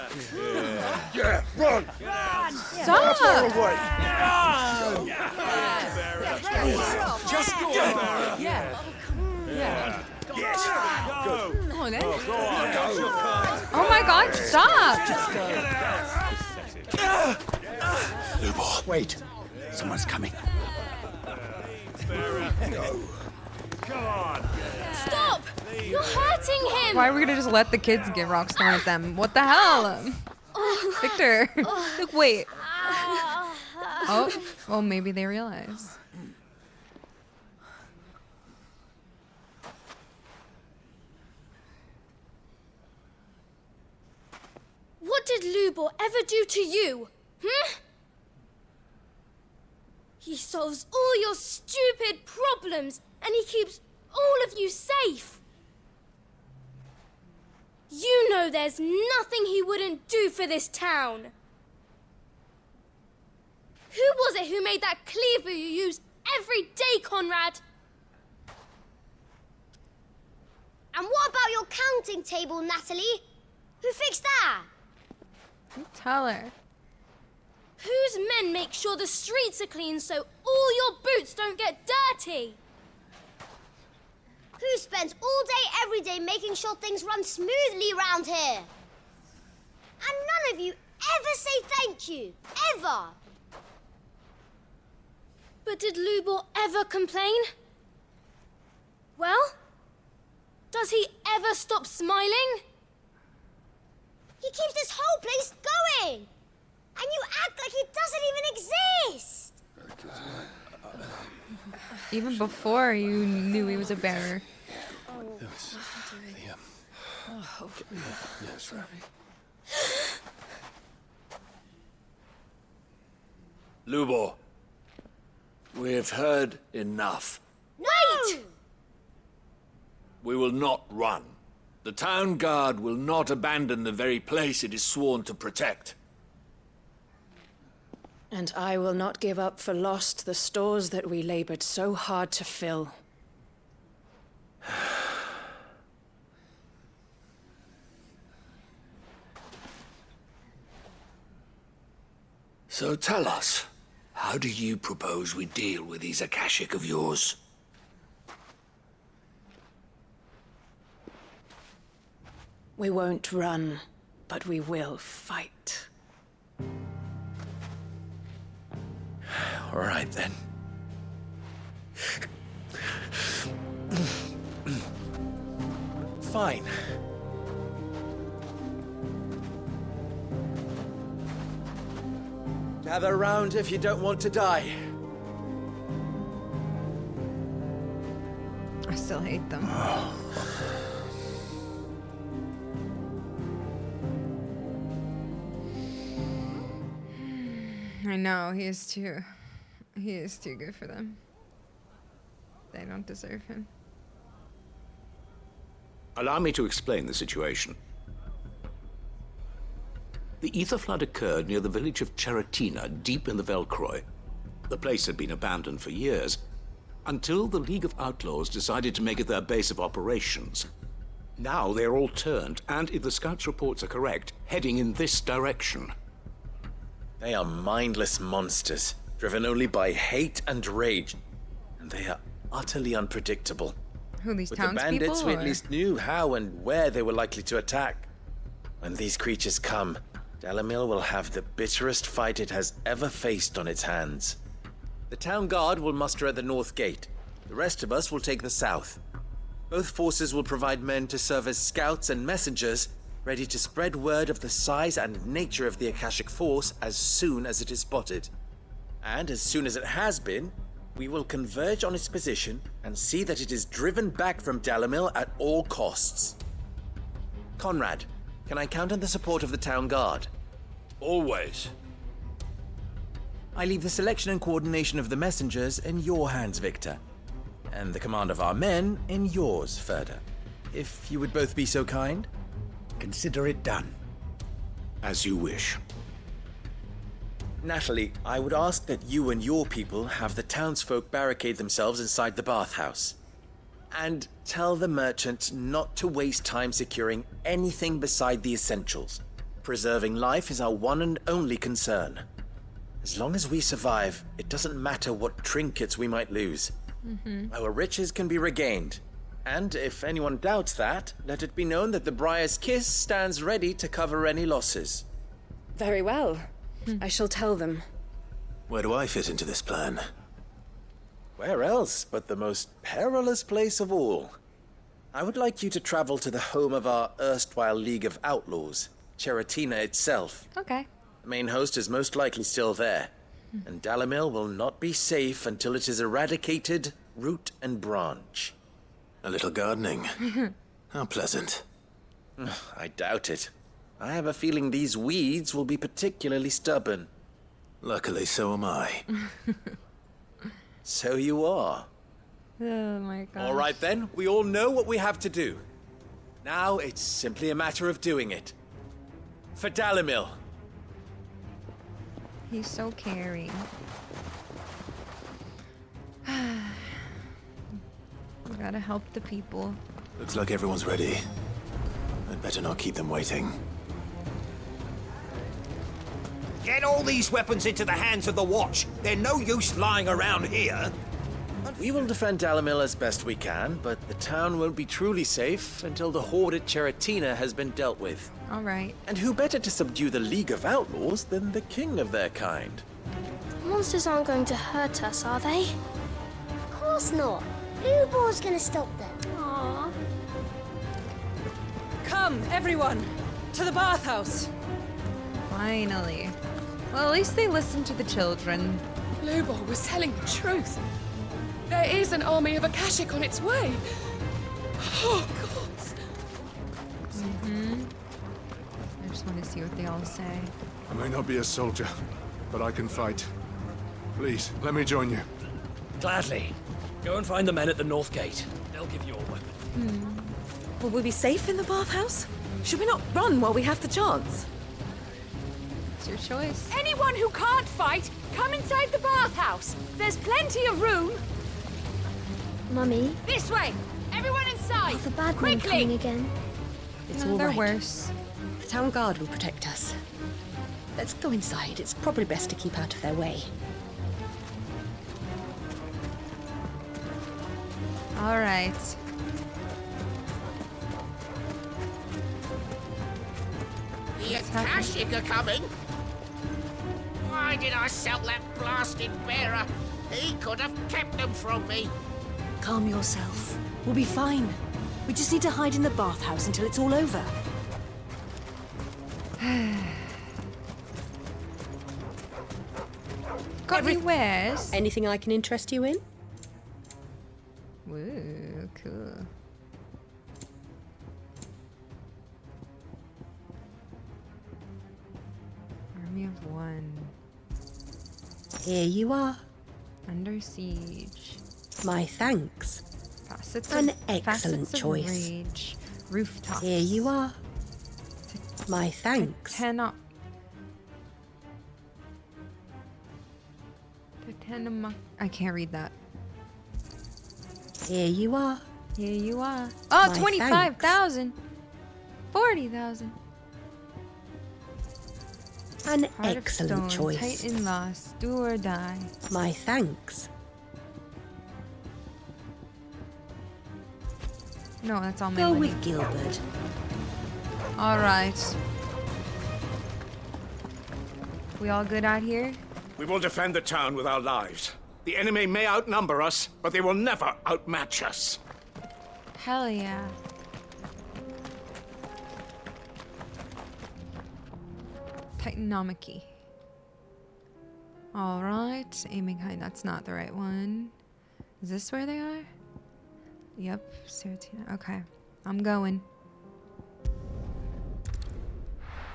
Yeah, run! Stop! Away. Just go, Bearer! Yeah. Yeah. Yes! Go! Come on, then. Oh my god, stop! Lubor. Wait. Someone's coming. Go. Come on. Stop! You're hurting him! Why are we gonna just let the kids get rocks thrown at them? What the hell? Victor. Look, wait. Oh, well, maybe they realize. What did Lubor ever do to you? Hmm? He He solves all your stupid problems, and he keeps all of you safe. You know there's nothing he wouldn't do for this town. Who was it who made that cleaver you use every day, Conrad? And what about your counting table, Natalie? Who fixed that? Tell her. Whose men make sure the streets are clean so all your boots don't get dirty? Who spends all day, every day making sure things run smoothly around here? And none of you ever say thank you. Ever. But did Lubor ever complain? Well, does he ever stop smiling? He keeps this whole place going. And you act like he doesn't even exist! Even before you knew he was a bearer. Yes, right. Lubor, we've heard enough. Wait! We will not run. The town guard will not abandon the very place it is sworn to protect. And I will not give up for lost the stores that we labored so hard to fill. So tell us, how do you propose we deal with these Akashic of yours? We won't run, but we will fight. All right, then. Fine. Gather round if you don't want to die. I still hate them. I know, he is too good for them. They don't deserve him. Allow me to explain the situation. The ether flood occurred near the village of Cheratina, deep in the Velcroy. The place had been abandoned for years, until the League of Outlaws decided to make it their base of operations. Now they're all turned, and if the scouts' reports are correct, heading in this direction. They are mindless monsters, driven only by hate and rage. And they are utterly unpredictable. Who, these With the townspeople? bandits, we at least knew how and where they were likely to attack. When these creatures come, Dalamil will have the bitterest fight it has ever faced on its hands. The town guard will muster at the north gate. The rest of us will take the south. Both forces will provide men to serve as scouts and messengers, ready to spread word of the size and nature of the Akashic force as soon as it is spotted. And as soon as it has been, we will converge on its position and see that it is driven back from Dalamil at all costs. Conrad, can I count on the support of the town guard? Always. I leave the selection and coordination of the messengers in your hands, Victor. And the command of our men in yours, Ferda. If you would both be so kind. Consider it done. As you wish. Natalie, I would ask that you and your people have the townsfolk barricade themselves inside the bathhouse. And tell the merchant not to waste time securing anything beside the essentials. Preserving life is our one and only concern. As long as we survive, it doesn't matter what trinkets we might lose. Our riches can be regained. And if anyone doubts that, let it be known that the Briar's Kiss stands ready to cover any losses. Very well. I shall tell them. Where do I fit into this plan? Where else but the most perilous place of all? I would like you to travel to the home of our erstwhile League of Outlaws, Cheratina itself. Okay. The main host is most likely still there, and Dalamil will not be safe until it is eradicated, root and branch. A little gardening. How pleasant. I doubt it. I have a feeling these weeds will be particularly stubborn. Luckily, so am I. So you are. Oh my god. All right then, we all know what we have to do. Now it's simply a matter of doing it. For Dalimil. He's so caring. We gotta help the people. Looks like everyone's ready. I'd better not keep them waiting. Get all these weapons into the hands of the Watch. They're no use lying around here. We will defend Dalimil as best we can, but the town won't be truly safe until the horde at Cheratina has been dealt with. All right. And who better to subdue the League of Outlaws than the king of their kind? The monsters aren't going to hurt us, are they? Of course not. Lubor's gonna stop them. Aww. Come, everyone, to the bathhouse. Finally. Well, at least they listened to the children. Lubor was telling the truth. There is an army of Akashic on its way. Oh, God. I just want to see what they all say. I may not be a soldier, but I can fight. Please, let me join you. Gladly. Go and find the men at the North Gate. They'll give you a weapon. Will we be safe in the bathhouse? Should we not run while we have the chance? It's your choice. Anyone who can't fight, come inside the bathhouse. There's plenty of room. Mummy? This way! Everyone inside! The bad men coming again. It's No, all they're right. worse. The town guard will protect us. Let's go inside. It's probably best to keep out of their way. All right. The Akashic are coming. Why did I sell that blasted bearer? He could have kept them from me. Calm yourself. We'll be fine. We just need to hide in the bathhouse until it's all over. Got any wares? Anything I can interest you in? Woo, cool. Army of one. Here you are. Under siege. My thanks. Facets An of, excellent facets of choice. Rage. Rooftops. Here you are. My thanks. Cannot. I can't read that. Here you are. Here you are. Oh, My 25,000. 40,000. An Heart of excellent stone, choice. Titan lost. Do or die. My thanks. No, that's all my Go money. with Gilbert. All right. We all good out here? We will defend the town with our lives. The enemy may outnumber us, but they will never outmatch us. Hell yeah. Titanomachy. All right. Aiming high. That's not the right one. Is this where they are? Yep. Cheratina. Okay. I'm going.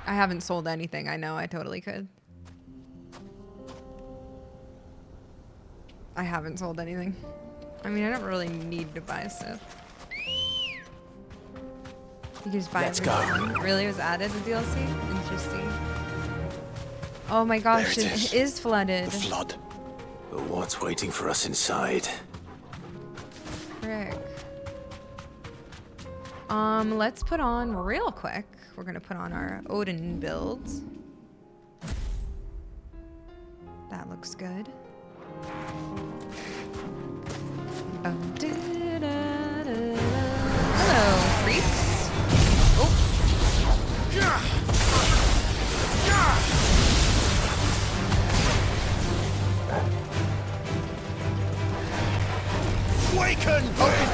I haven't sold anything. I know. I totally could. I haven't sold anything. I mean, I don't really need to buy stuff. You can just buy Let's everything. go. Really? It was added to DLC? Interesting. Oh my gosh, There it it is. is flooded. The flood. But what's waiting for us inside? Frick. Let's put on real quick. We're gonna put on our Odin builds. That looks good. Hello, freaks. Waken!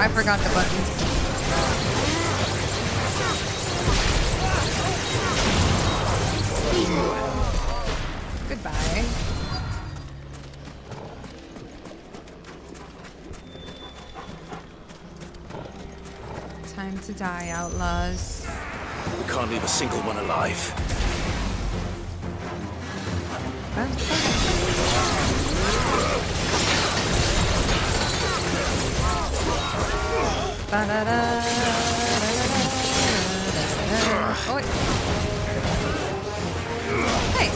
I forgot the buttons. Goodbye. Time to die, outlaws. We can't leave a single one alive. Oh, hey.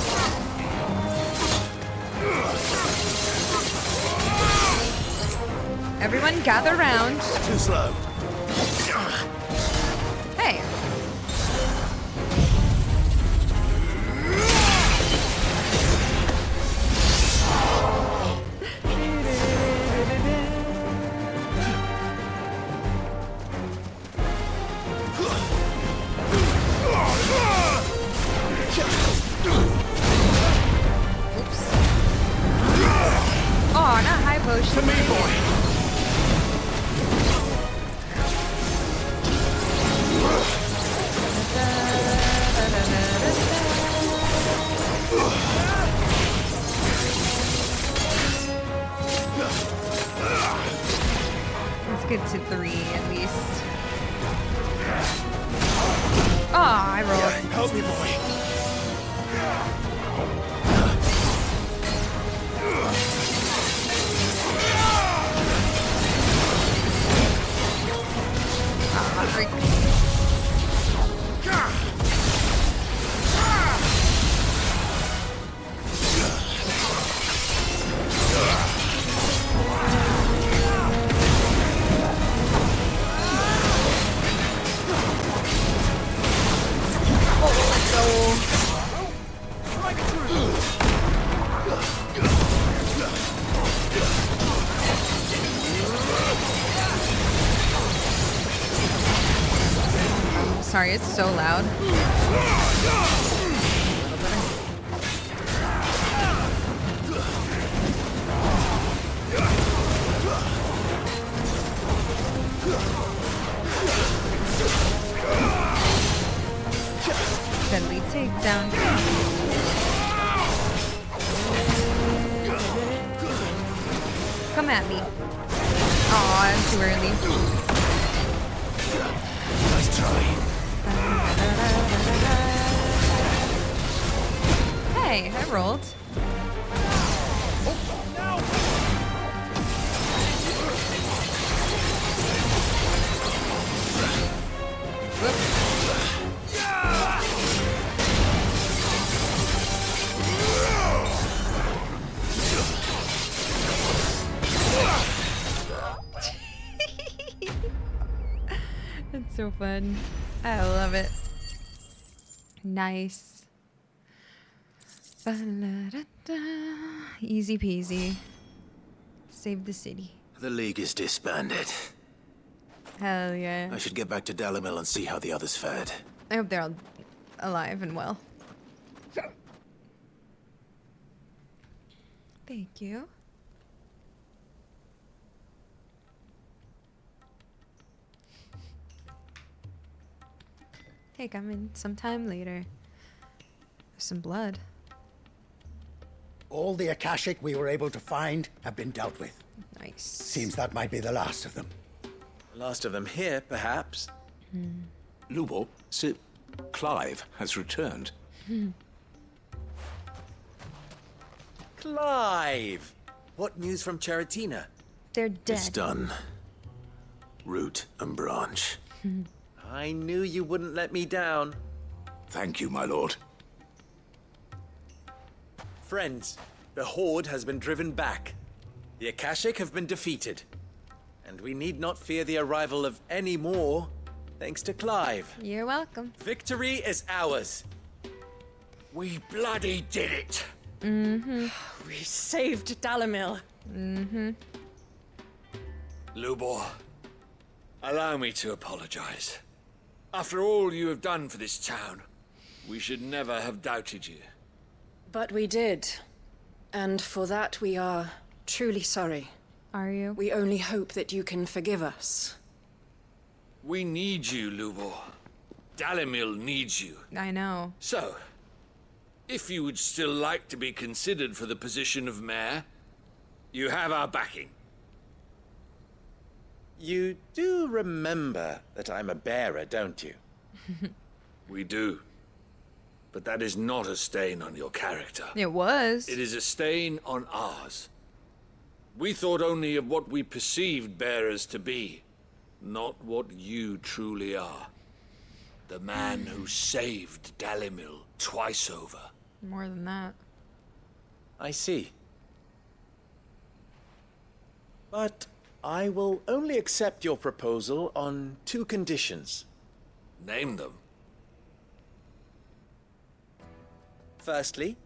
Everyone gather round. Too slow. Hey. Oh, not high potion. To me, boy. Let's get to 3 at least. Oh, I rolled. Help me, boy. Ah, freak. Sorry, it's so loud. Deadly takedown. Come at me. Aw, I'm too early. Nice try. Hey, I rolled. That's so fun. I love it. Nice. Easy peasy. Save the city. The League is disbanded. Hell yeah. I should get back to Dalamil and see how the others fared. I hope they're all alive and well. Thank you. Hey, come in sometime later. There's some blood. All the Akashic we were able to find have been dealt with. Nice. Seems that might be the last of them. Last of them here, perhaps. Lubo, Sir Clive has returned. Clive! What news from Charatina? They're dead. It's done. Root and branch. I knew you wouldn't let me down. Thank you, my lord. Friends, the Horde has been driven back. The Akashic have been defeated. And we need not fear the arrival of any more, thanks to Clive. You're welcome. Victory is ours. We bloody did it. Mm-hmm. We saved Dalamil. Mm-hmm. Lubor, allow me to apologize. After all you have done for this town, we should never have doubted you. But we did. And for that we are truly sorry. Are you? We only hope that you can forgive us. We need you, Lubor. Dalamil needs you. I know. So, if you would still like to be considered for the position of mayor, you have our backing. You do remember that I'm a bearer, don't you? We do. But that is not a stain on your character. It was. It is a stain on ours. We thought only of what we perceived bearers to be. Not what you truly are. The man who saved Dalimil twice over. More than that. I see. But I will only accept your proposal on 2 conditions. Name them. Firstly,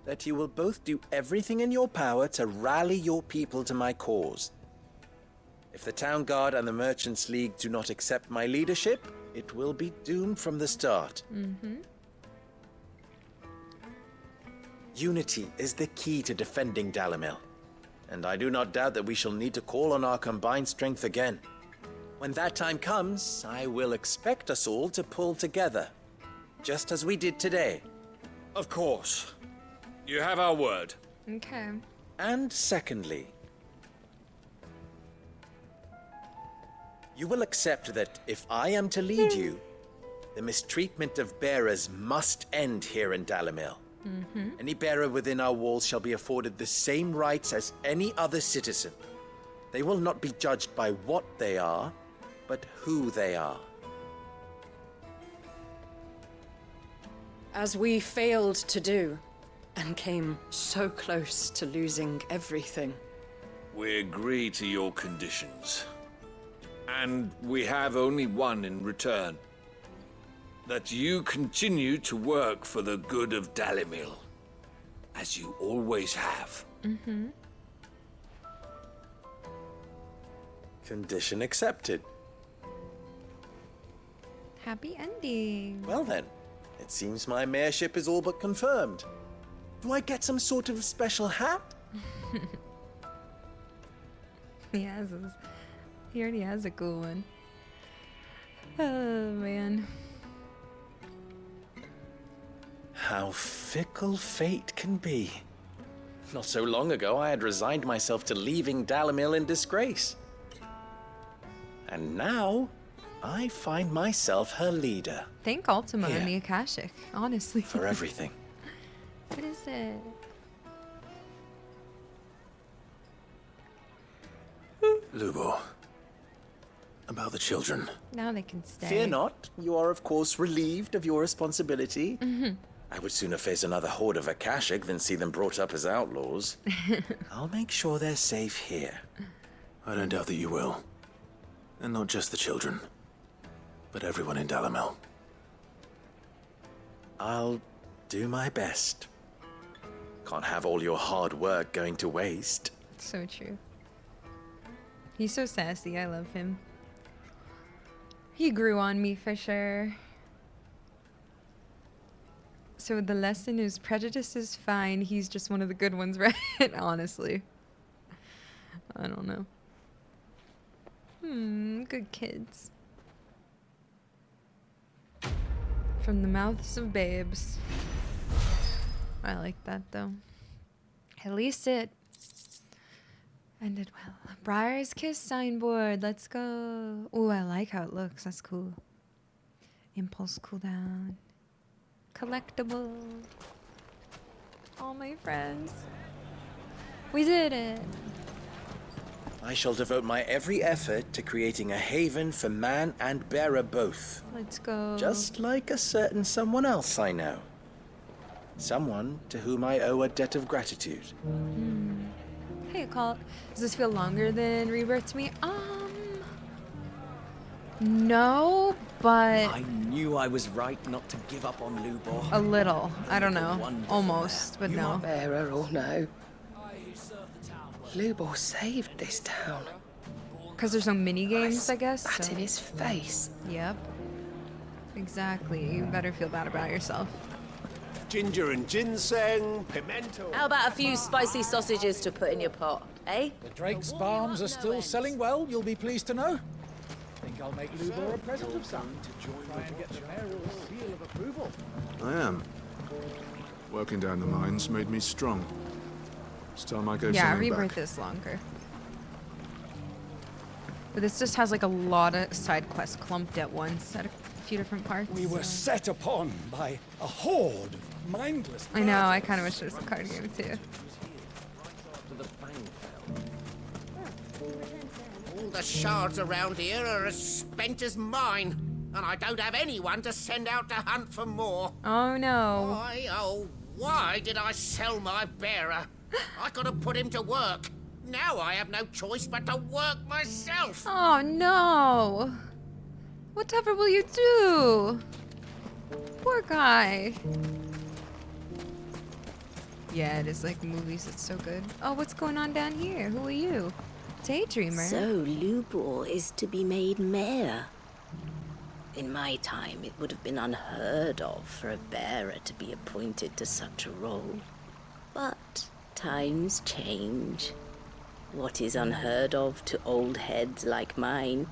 that you will both do everything in your power to rally your people to my cause. If the Town Guard and the Merchants League do not accept my leadership, it will be doomed from the start. Unity is the key to defending Dalimil, and I do not doubt that we shall need to call on our combined strength again. When that time comes, I will expect us all to pull together, just as we did today. Of course. You have our word. Okay. And secondly, you will accept that if I am to lead you, the mistreatment of bearers must end here in Dalimil. Any bearer within our walls shall be afforded the same rights as any other citizen. They will not be judged by what they are, but who they are. As we failed to do, and came so close to losing everything. We agree to your conditions. And we have only one in return. That you continue to work for the good of Dalimil, as you always have. Condition accepted. Happy ending. Well then, it seems my mayorship is all but confirmed. Do I get some sort of special hat? He already has a cool one. Oh, man. How fickle fate can be. Not so long ago, I had resigned myself to leaving Dalimil in disgrace. And now, I find myself her leader. Thank Ultima Here. and the Akashic, honestly. For everything. What is it? Lubor. About the children. Now they can stay. Fear not. You are, of course, relieved of your responsibility. I would sooner face another horde of Akashic than see them brought up as outlaws. I'll make sure they're safe here. I don't doubt that you will. And not just the children, but everyone in Dalimil. I'll do my best. Can't have all your hard work going to waste. So true. He's so sassy. I love him. He grew on me for sure. So the lesson is prejudice is fine. He's just one of the good ones, right? Honestly. I don't know. Good kids. From the mouths of babes. I like that though. At least it ended well. Briar's Kiss signboard. Let's go. Oh, I like how it looks. That's cool. Impulse cooldown. Collectible. All my friends. We did it. I shall devote my every effort to creating a haven for man and bearer both. Let's go. Just like a certain someone else I know. Someone to whom I owe a debt of gratitude. Hey, Does this feel longer than Rebirth to me? No, but I knew I was right not to give up on Lubor. a little. I don't know. Almost, but no. Bearer or no. Lubor saved this town. Because there's no mini games, I guess. Spat in his face. Yep. Exactly. You better feel bad about yourself. Ginger and ginseng, pimento. How about a few spicy sausages to put in your pot, eh? The Drake's Barns are still selling well, you'll be pleased to know. Think I'll make Lubor a present of some. Try and get the mayoral seal of approval. I am. Working down the mines made me strong. It's time I gave Yeah, something Rebirth back. is longer. But this just has like a lot of side quests clumped at once at a few different parts. We were set upon by a horde of mindless. I know, I kind of wish there was a card game too. the shards around here are as spent as mine, and I don't have anyone to send out to hunt for more. Oh no. Why did I sell my bearer? I could have put him to work. Now I have no choice but to work myself. Oh no. Whatever will you do? Poor guy. Yeah, it is like movies. It's so good. Oh, what's going on down here? Who are you? Daydreamer. So Lubor is to be made mayor. In my time, it would have been unheard of for a bearer to be appointed to such a role. But times change. What is unheard of to old heads like mine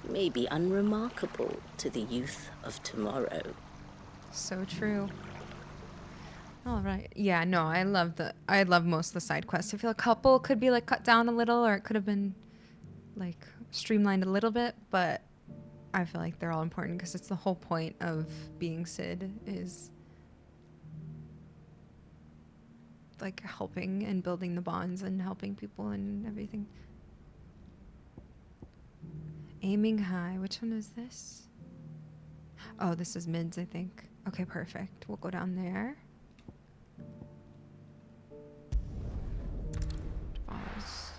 may be unremarkable to the youth of tomorrow. So true. All right. Yeah, no, I love most of the side quests. I feel a couple could be like cut down a little, or it could have been like streamlined a little bit, but I feel like they're all important because it's the whole point of being Cid is like helping and building the bonds and helping people and everything. Aiming high. Which one is this? Oh, this is mids, I think. Okay, perfect. We'll go down there. Pause.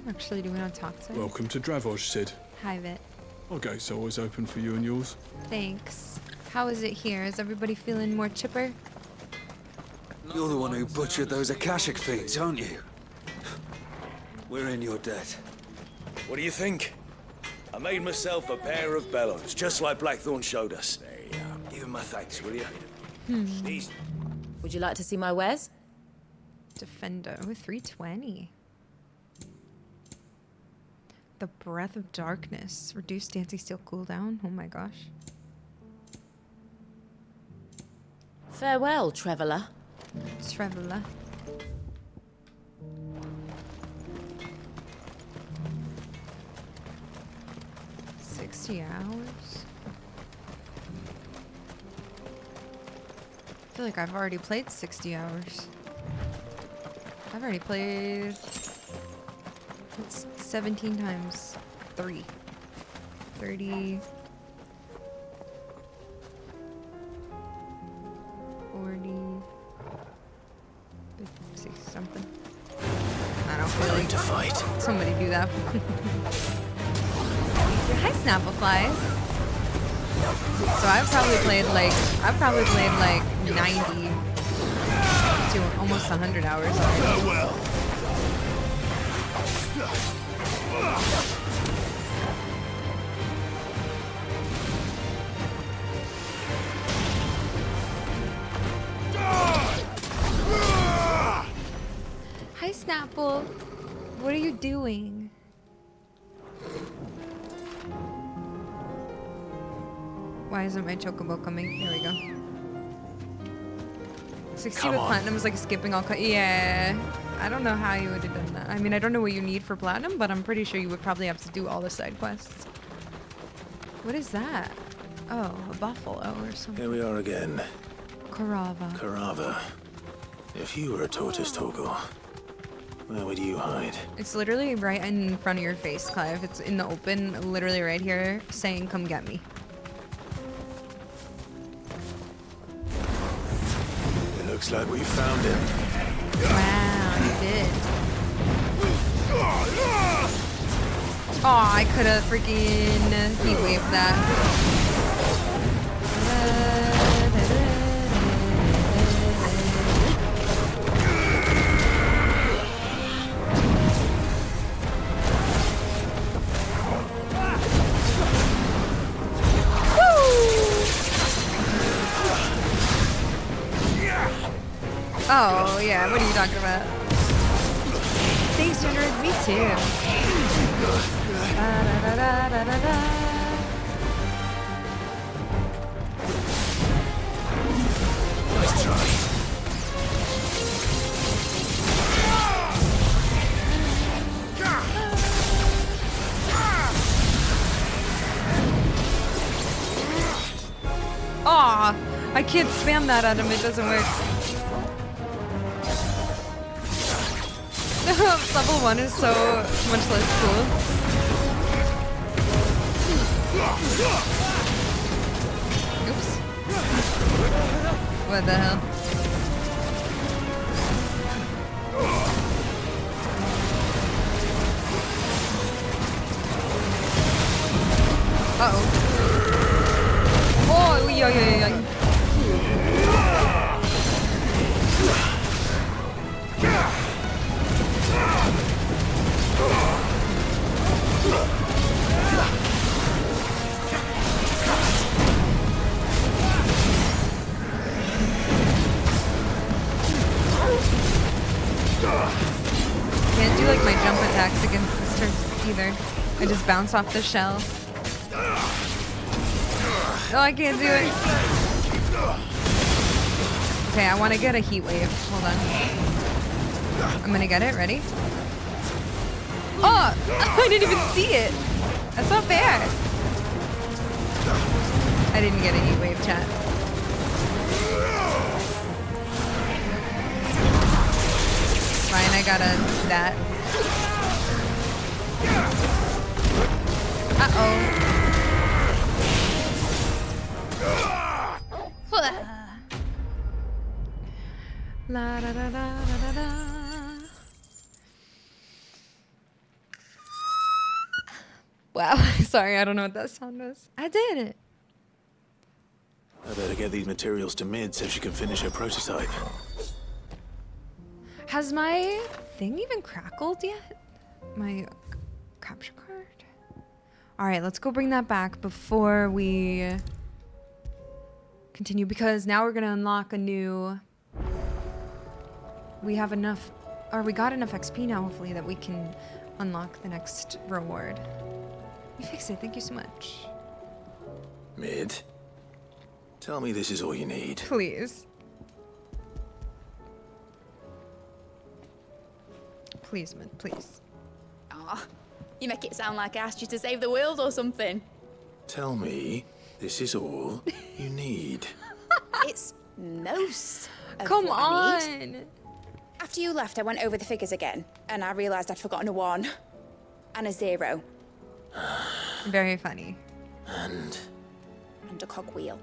Actually, do we want to talk to him? Welcome to Dravosh, Cid. Hi, Vit. Our gate's always open for you and yours. Thanks. How is it here? Is everybody feeling more chipper? You're the one who butchered those Akashic fiends, aren't you? We're in your debt. What do you think? I made myself a pair of bellows, just like Blackthorn showed us. There you are. Give him my thanks, will you? Would you like to see my wares? Defendo 320. The Breath of Darkness. Reduced anti-steal cooldown. Oh my gosh. Farewell, traveler. Traveler. $60 hours. I feel like I've already played 60 hours. I've already played. It's 17 times 3. 30. 40. 60 something. I don't feel like to fight. Somebody do that. Hi, Snappleflies. So I've probably played like 90 to almost 100 hours already. Hi, Snapple. What are you doing? Why isn't my chocobo coming? There we go. 60 with platinum is like skipping all cut. Yeah. I don't know how you would have done that. I mean, I don't know what you need for platinum, but I'm pretty sure you would probably have to do all the side quests. What is that? Oh, a buffalo or something. Here we are again. Carava. Carava. If you were a tortoise, Torgal, where would you hide? It's literally right in front of your face, Clive. It's in the open, literally right here, saying, come get me. It looks like we found him. Wow, you did. Oh, I could have freaking heat waved that. Oh, yeah, what are you talking about? Thanks, Generous, me too. Nice try. Aw, I can't spam that at him, it doesn't work. Level 1 is so much less cool. Oops. What the hell? Uh-oh. Oh, yo. Can't do like my jump attacks against this turret either. I just bounce off the shell. Oh, I can't do it. Okay, I want to get a heat wave. Hold on. I'm gonna get it. Ready? Oh! I didn't even see it. That's not fair. I didn't get a heat wave, chat. Fine, I got that. Uh-oh. La da da da da da. Wow, sorry, I don't know what that sound was. I did it. I better get these materials to Mid so she can finish her prototype. Has my thing even crackled yet? My capture card? Alright, let's go bring that back before we continue, because now we're gonna unlock a new... We have enough, or we got enough XP now, hopefully, that we can unlock the next reward. You fixed it, thank you so much. Mid, tell me this is all you need. Please. Please, Mid, please. Aw, you make it sound like I asked you to save the world or something. Tell me this is all you need. It's most of Come what I on! need. After you left, I went over the figures again, and I realized I'd forgotten a 1 and a 0. Very funny. And a cogwheel.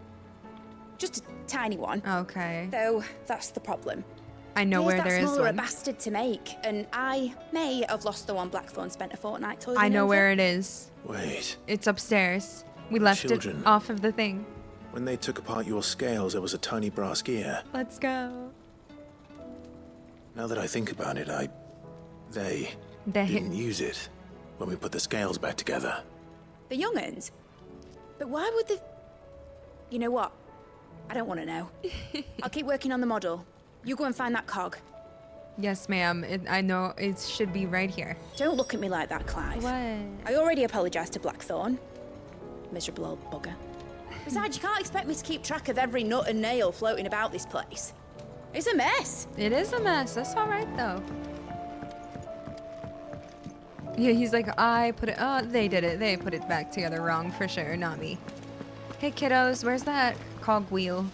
Just a tiny one. Okay. Though that's the problem. I know where there is smaller a one. bastard to make, and I may have lost the one Blackthorn spent a fortnight toiling I know over. where it is. Wait. It's upstairs. We left Children. it off of the thing. When they took apart your scales, there was a tiny brass gear. Let's go. Now that I think about it, they didn't use it when we put the scales back together. The young'uns? But why would the... You know what? I don't want to know. I'll keep working on the model. You go and find that cog. Yes, ma'am. I know it should be right here. Don't look at me like that, Clive. What? I already apologized to Blackthorn. Miserable old bugger. Besides, you can't expect me to keep track of every nut and nail floating about this place. It's a mess. It is a mess. That's all right, though. Yeah, he's like, I put it... Oh, they did it. They put it back together wrong for sure, not me. Hey, kiddos, where's that cogwheel?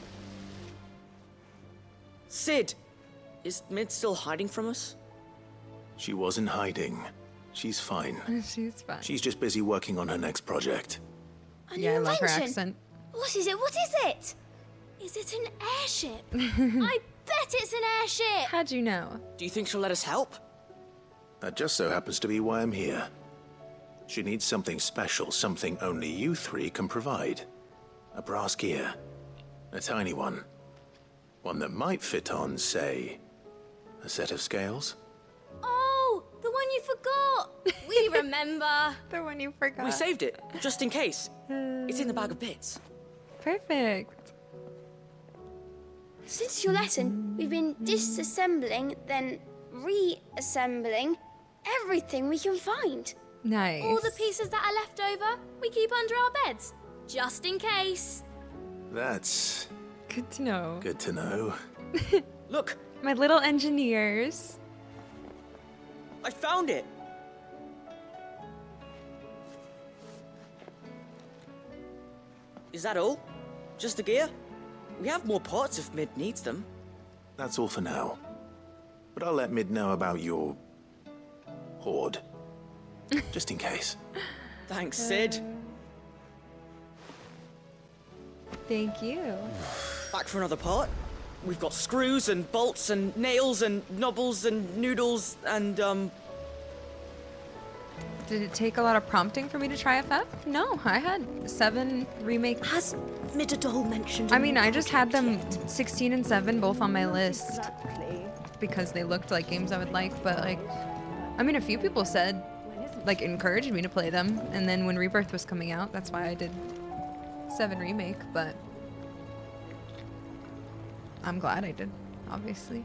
Sid! Is Mid still hiding from us? She wasn't hiding. She's fine. She's fine. She's just busy working on her next project. Yeah, I love her invention. accent. What is it? What is it? Is it an airship? I bet it's an airship! How'd you know? Do you think she'll let us help? That just so happens to be why I'm here. She needs something special, something only you three can provide. A brass gear. A tiny one. One that might fit on, say, a set of scales. Oh, the one you forgot! We remember! The one you forgot. We saved it, just in case. It's in the bag of bits. Perfect. Since your lesson, we've been disassembling, then reassembling everything we can find. Nice. All the pieces that are left over, we keep under our beds, just in case. That's good to know. Good to know. Look! My little engineers. I found it! Is that all? Just the gear? We have more parts if Mid needs them. That's all for now. But I'll let Mid know about your hoard. Just in case. Thanks, Sid. Thank you. Back for another part. We've got screws and bolts and nails and knobbles and noodles and, Did it take a lot of prompting for me to try FF? No, I had 7 remake. Has Midadol mentioned? I mean, I just had them 16 and 7 both on my list. Exactly. Because they looked like games I would like, but like, I mean, a few people said, like, encouraged me to play them, and then when Rebirth was coming out, that's why I did 7 remake, but I'm glad I did, obviously.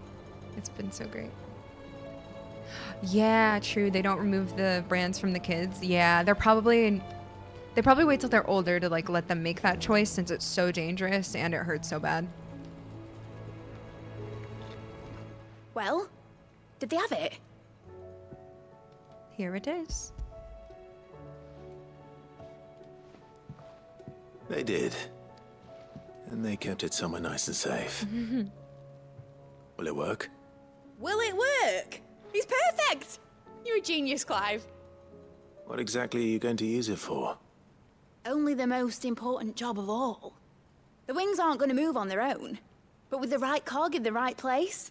It's been so great. Yeah, true, they don't remove the brands from the kids. Yeah, they probably wait till they're older to like let them make that choice since it's so dangerous and it hurts so bad. Well, did they have it? Here it is. They did. And they kept it somewhere nice and safe. Will it work? Will it work? He's perfect! You're a genius, Clive. What exactly are you going to use it for? Only the most important job of all. The wings aren't going to move on their own. But with the right cog in the right place...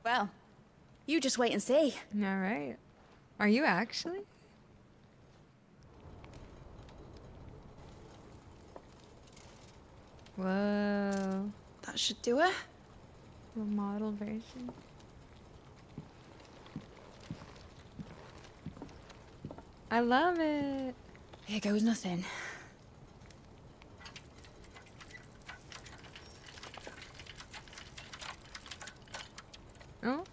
Well, you just wait and see. All right. Are you actually? Whoa. That should do it. The model version. I love it. Here goes nothing. Oh?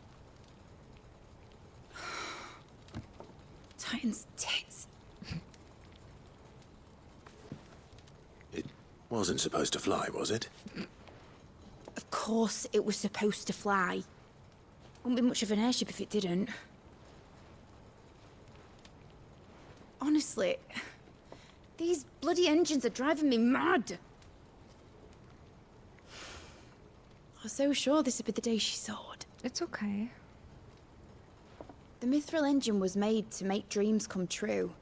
Titan's tits. It wasn't supposed to fly, was it? Of course it was supposed to fly. Wouldn't be much of an airship if it didn't. Honestly, these bloody engines are driving me mad. I was so sure this would be the day she soared. It's okay. The Mithril engine was made to make dreams come true.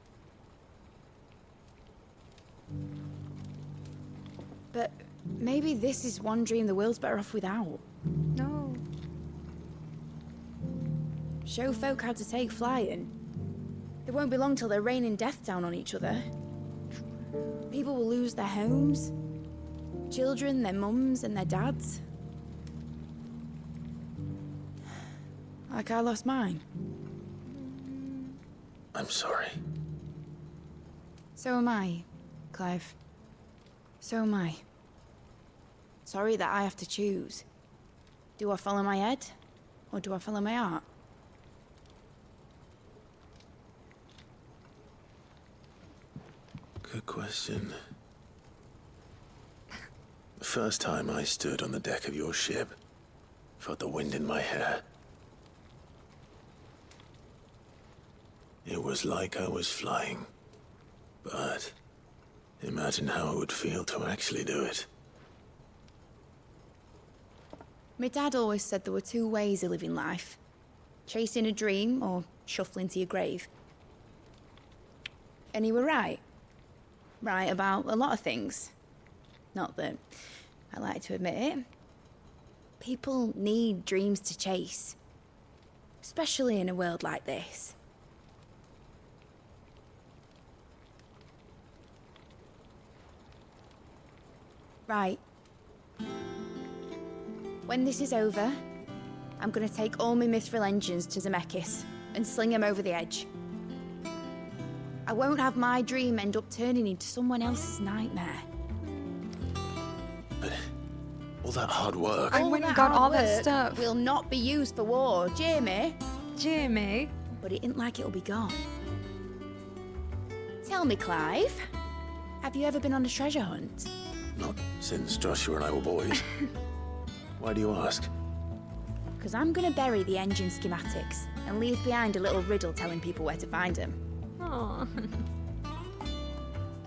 But maybe this is one dream the world's better off without. No. Show folk how to take flying. It won't be long till they're raining death down on each other. People will lose their homes. Children, their mums and their dads. Like I lost mine. I'm sorry. So am I, Clive. So am I. Sorry that I have to choose. Do I follow my head, or do I follow my heart? Good question. The first time I stood on the deck of your ship, felt the wind in my hair. It was like I was flying. But imagine how it would feel to actually do it. My dad always said there were 2 ways of living life. Chasing a dream or shuffling to your grave. And he were right. Right about a lot of things. Not that I like to admit it. People need dreams to chase. Especially in a world like this. Right. When this is over, I'm gonna take all my Mithril engines to Zemeckis and sling them over the edge. I won't have my dream end up turning into someone else's nightmare. But all that hard work... I went and got all that stuff. Will not be used for war, Jamie. Jamie. But it ain't like it'll be gone. Tell me, Clive, have you ever been on a treasure hunt? Not since Joshua and I were boys. Why do you ask? Because I'm going to bury the engine schematics and leave behind a little riddle telling people where to find them. Aww.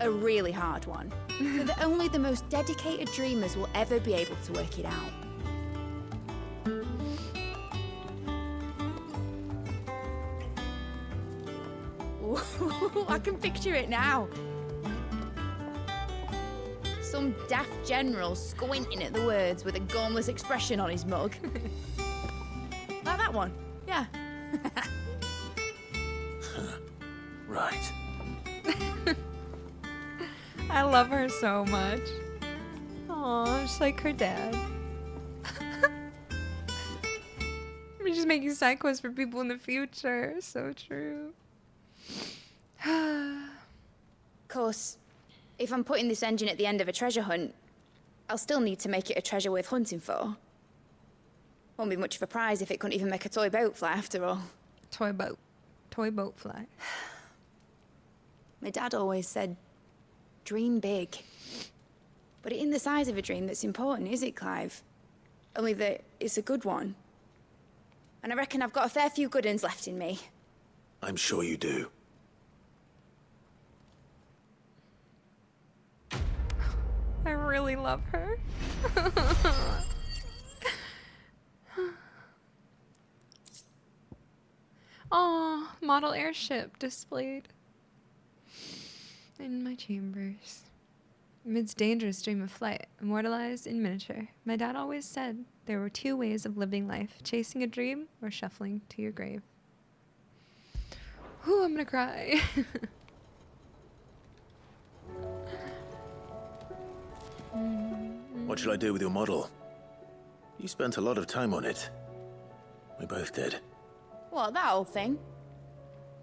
A really hard one, so that only the most dedicated dreamers will ever be able to work it out. Ooh, I can picture it now. Some daft general squinting at the words with a gormless expression on his mug. Like that one, yeah. Right. I love her so much. Aw, just like her dad. We're just making side quests for people in the future. So true. Of course, if I'm putting this engine at the end of a treasure hunt, I'll still need to make it a treasure worth hunting for. Won't be much of a prize if it couldn't even make a toy boat fly after all. Toy boat. Toy boat fly. My dad always said, dream big. But it isn't the size of a dream that's important, is it, Clive? Only that it's a good one. And I reckon I've got a fair few good uns left in me. I'm sure you do. I really love her. Aw, model airship displayed in my chambers. Amidst dangerous dream of flight, immortalized in miniature. My dad always said there were two ways of living life, chasing a dream or shuffling to your grave. Whew, I'm gonna cry. What shall I do with your model? You spent a lot of time on it. We both did. What, that old thing?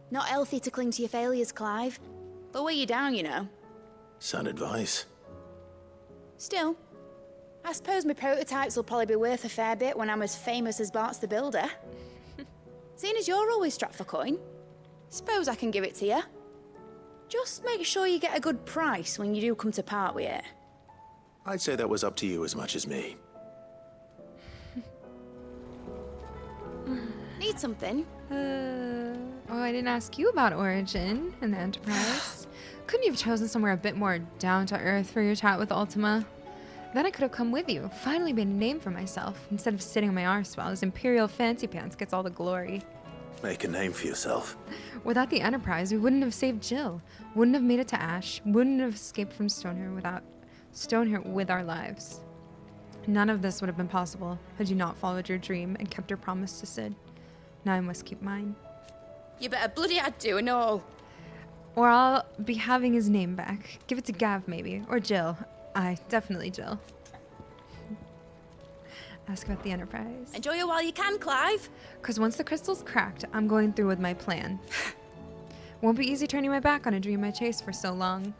Not healthy to cling to your failures, Clive. They'll weigh you down, you know. Sound advice. Still, I suppose my prototypes will probably be worth a fair bit when I'm as famous as Bart's the Builder. Seeing as you're always strapped for coin, suppose I can give it to you. Just make sure you get a good price when you do come to part with it. I'd say that was up to you as much as me. Need something? Oh, I didn't ask you about Origin and the Enterprise. Couldn't you have chosen somewhere a bit more down to earth for your chat with Ultima? Then I could have come with you, finally made a name for myself, instead of sitting on my arse while his Imperial Fancy Pants gets all the glory. Make a name for yourself. Without the Enterprise, we wouldn't have saved Jill, wouldn't have made it to Ash, wouldn't have escaped from Stonehill with our lives. None of this would have been possible had you not followed your dream and kept your promise to Sid. Now I must keep mine. You better bloody I'd do and all. Or I'll be having his name back. Give it to Gav, maybe. Or Jill. Aye, definitely Jill. Ask about the Enterprise. Enjoy it while you can, Clive. Because once the crystal's cracked, I'm going through with my plan. Won't be easy turning my back on a dream I chased for so long.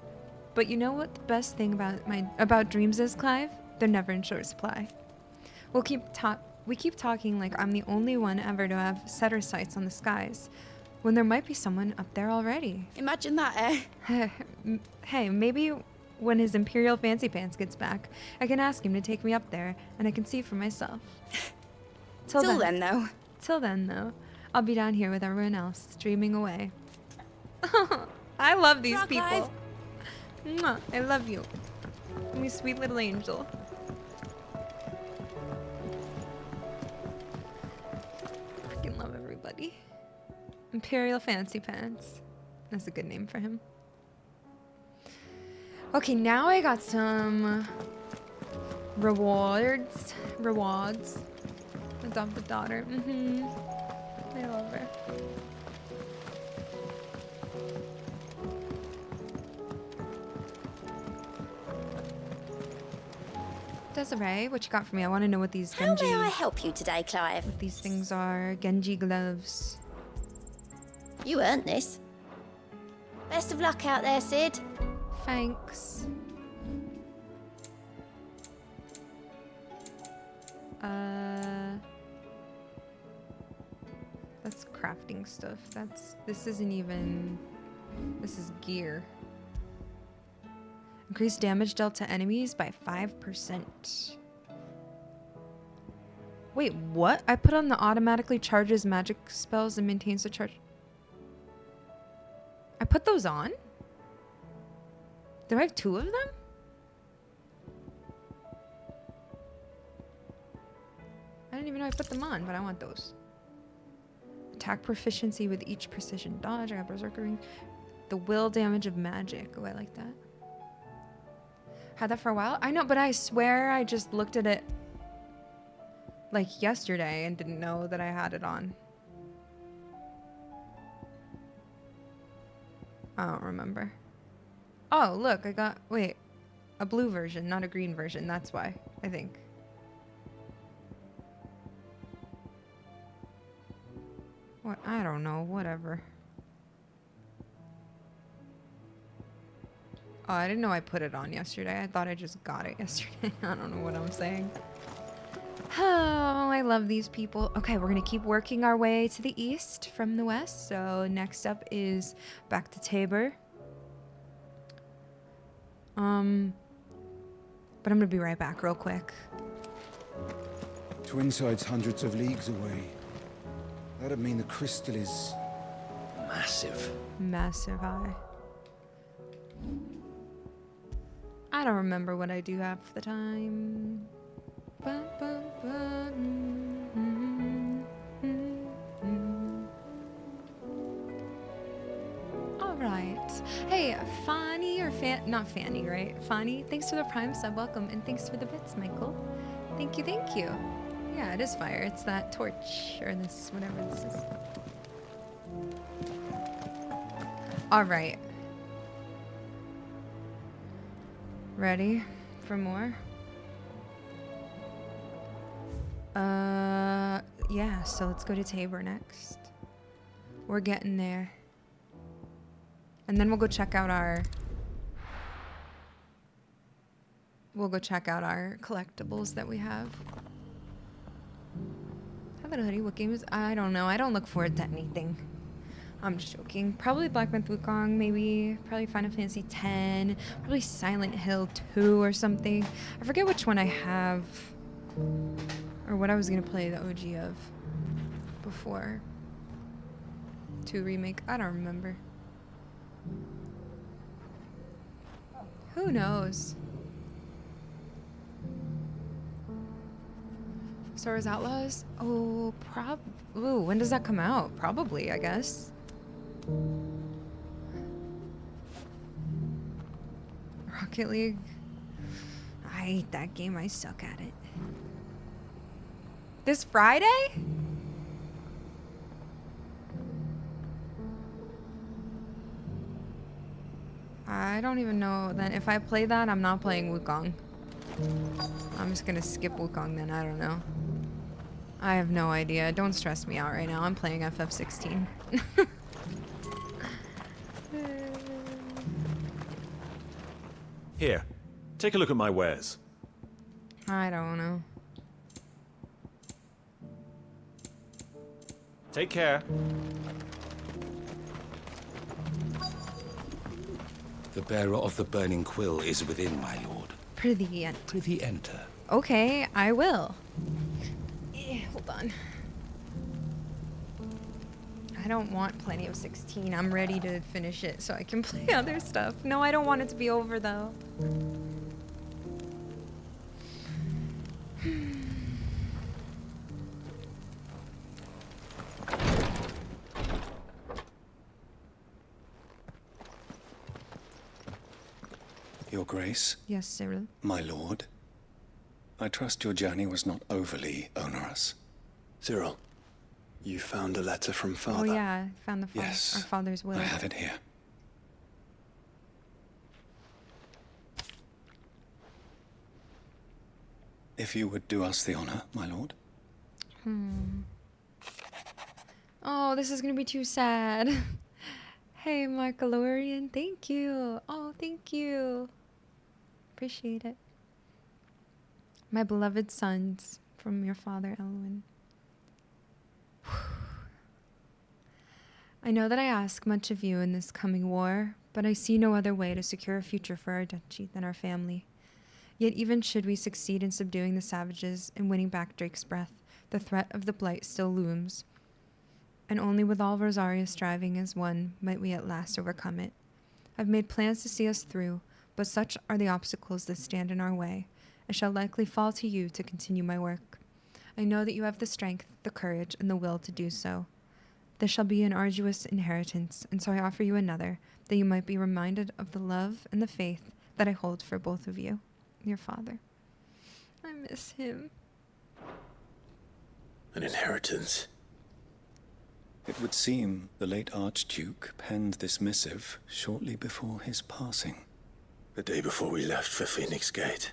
But you know what the best thing about dreams is, Clive? They're never in short supply. We keep talking like I'm the only one ever to have set her sights on the skies, when there might be someone up there already. Imagine that, eh? Hey, maybe when his Imperial Fancy Pants gets back, I can ask him to take me up there, and I can see for myself. Till then, though, I'll be down here with everyone else, dreaming away. I love these people. Clive. Mwah, I love you. My sweet little angel. Freaking love everybody. Imperial Fancy Pants. That's a good name for him. Okay, now I got some rewards. Adopt the daughter. I love her. Desiree, what you got for me? I want to know what these Genji... How may I help you today, Clive? What these things are. Genji gloves. You earned this. Best of luck out there, Sid. Thanks. That's crafting stuff. This isn't even... This is gear. Increase damage dealt to enemies by 5%. Wait, what? I put on the automatically charges magic spells and maintains the charge. I put those on? Do I have 2 of them? I didn't even know I put them on, but I want those. attack proficiency with each precision dodge. I got berserker ring. The will damage of magic. Oh, I like that. Had that for a while. I know, but I swear I just looked at it like yesterday and didn't know that I had it on. I don't remember. Oh, look, I got, wait, a blue version, not a green version. That's why, I think. What? I don't know, whatever. Oh, I didn't know I put it on yesterday. I thought I just got it yesterday. I don't know what I'm saying. Oh, I love these people. Okay, we're gonna keep working our way to the east from the west. So next up is back to Tabor. But I'm gonna be right back real quick. Twinside's hundreds of leagues away. That'd mean the crystal is massive. Massive high. I don't remember what I do have for the time. All right. Hey, Fanny or not Fanny, right? Fanny, thanks for the Prime sub, welcome, and thanks for the bits, Michael. Thank you, thank you. Yeah, it is fire. It's that torch or this, whatever this is. All right. Ready for more? Yeah, so let's go to Tabor next. We're getting there. And then we'll go check out our collectibles that we have. Hello, Hoodie. What game is? I don't know. I don't look forward to anything. I'm just joking. Probably Black Myth Wukong, maybe. Probably Final Fantasy X. Probably Silent Hill 2 or something. I forget which one I have. Or what I was going to play the OG of before. 2 remake. I don't remember. Who knows? Star Wars Outlaws? Oh, ooh, when does that come out? Probably, I guess. Rocket League? I hate that game. I suck at it. This Friday? I don't even know. Then if I play that, I'm not playing Wukong. I'm just gonna skip Wukong then. I don't know. I have no idea. Don't stress me out right now. I'm playing FF16. Here, take a look at my wares. I don't know. Take care. The bearer of the burning quill is within, my lord. Prithee enter. Prithee enter. Okay, I will. Hold on. I don't want plenty of 16. I'm ready to finish it so I can play other stuff. No, I don't want it to be over though. Your Grace? Yes, Cyril. My lord? I trust your journey was not overly onerous. Cyril, you found a letter from Oh Father? yeah, I found our father's will. I have it here. If you would do us the honor, my lord. Oh, this is gonna be too sad. Hey, Markalorian, thank you. Oh, thank you. Appreciate it. My beloved sons from your father, Elwyn. I know that I ask much of you in this coming war, but I see no other way to secure a future for our duchy than our family. Yet even should we succeed in subduing the savages and winning back Drake's breath, the threat of the Blight still looms. And only with all Rosaria striving as one might we at last overcome it. I've made plans to see us through, but such are the obstacles that stand in our way. It shall likely fall to you to continue my work. I know that you have the strength, the courage, and the will to do so. This shall be an arduous inheritance, and so I offer you another, that you might be reminded of the love and the faith that I hold for both of you, your father. I miss him. An inheritance? It would seem the late Archduke penned this missive shortly before his passing. The day before we left for Phoenix Gate.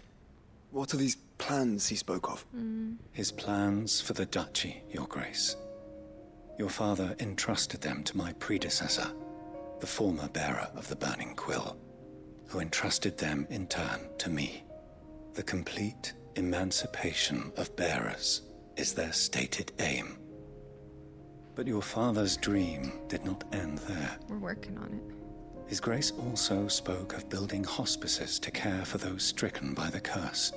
What are these plans he spoke of? His plans for the duchy, Your Grace. Your father entrusted them to my predecessor, the former bearer of the Burning Quill, who entrusted them in turn to me. The complete emancipation of bearers is their stated aim. But your father's dream did not end there. We're working on it. His Grace also spoke of building hospices to care for those stricken by the curse,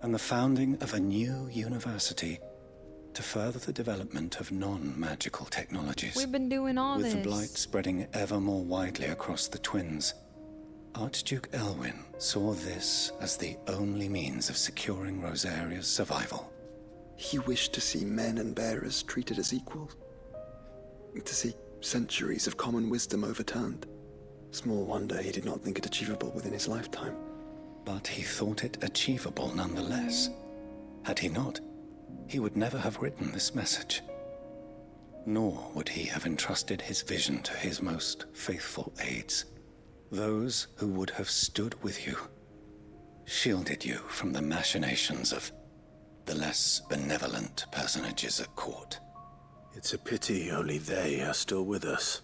and the founding of a new university to further the development of non-magical technologies. We've been doing all With this. the blight spreading ever more widely across the twins, Archduke Elwyn saw this as the only means of securing Rosaria's survival. He wished to see men and bearers treated as equals. To see centuries of common wisdom overturned. Small wonder he did not think it achievable within his lifetime. But he thought it achievable nonetheless. Had he not, he would never have written this message. Nor would he have entrusted his vision to his most faithful aides, those who would have stood with you, shielded you from the machinations of the less benevolent personages at court. It's a pity only they are still with us.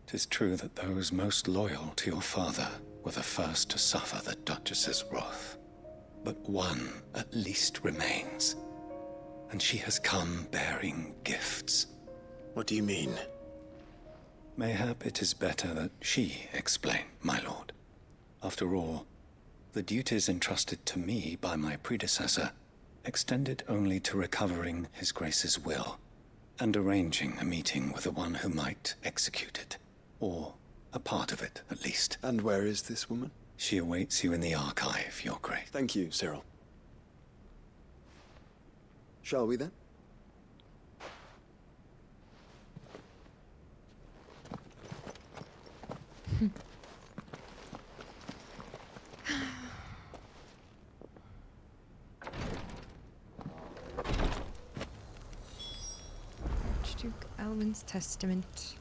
'Tis true that those most loyal to your father were the first to suffer the Duchess's wrath. But one at least remains, and she has come bearing gifts. What do you mean? Mayhap it is better that she explain, my lord. After all, the duties entrusted to me by my predecessor extended only to recovering His Grace's will and arranging a meeting with the one who might execute it, or a part of it, at least. And where is this woman? She awaits you in the archive, Your Grace. Thank you, Cyril. Shall we then? Archduke Elwyn's testament.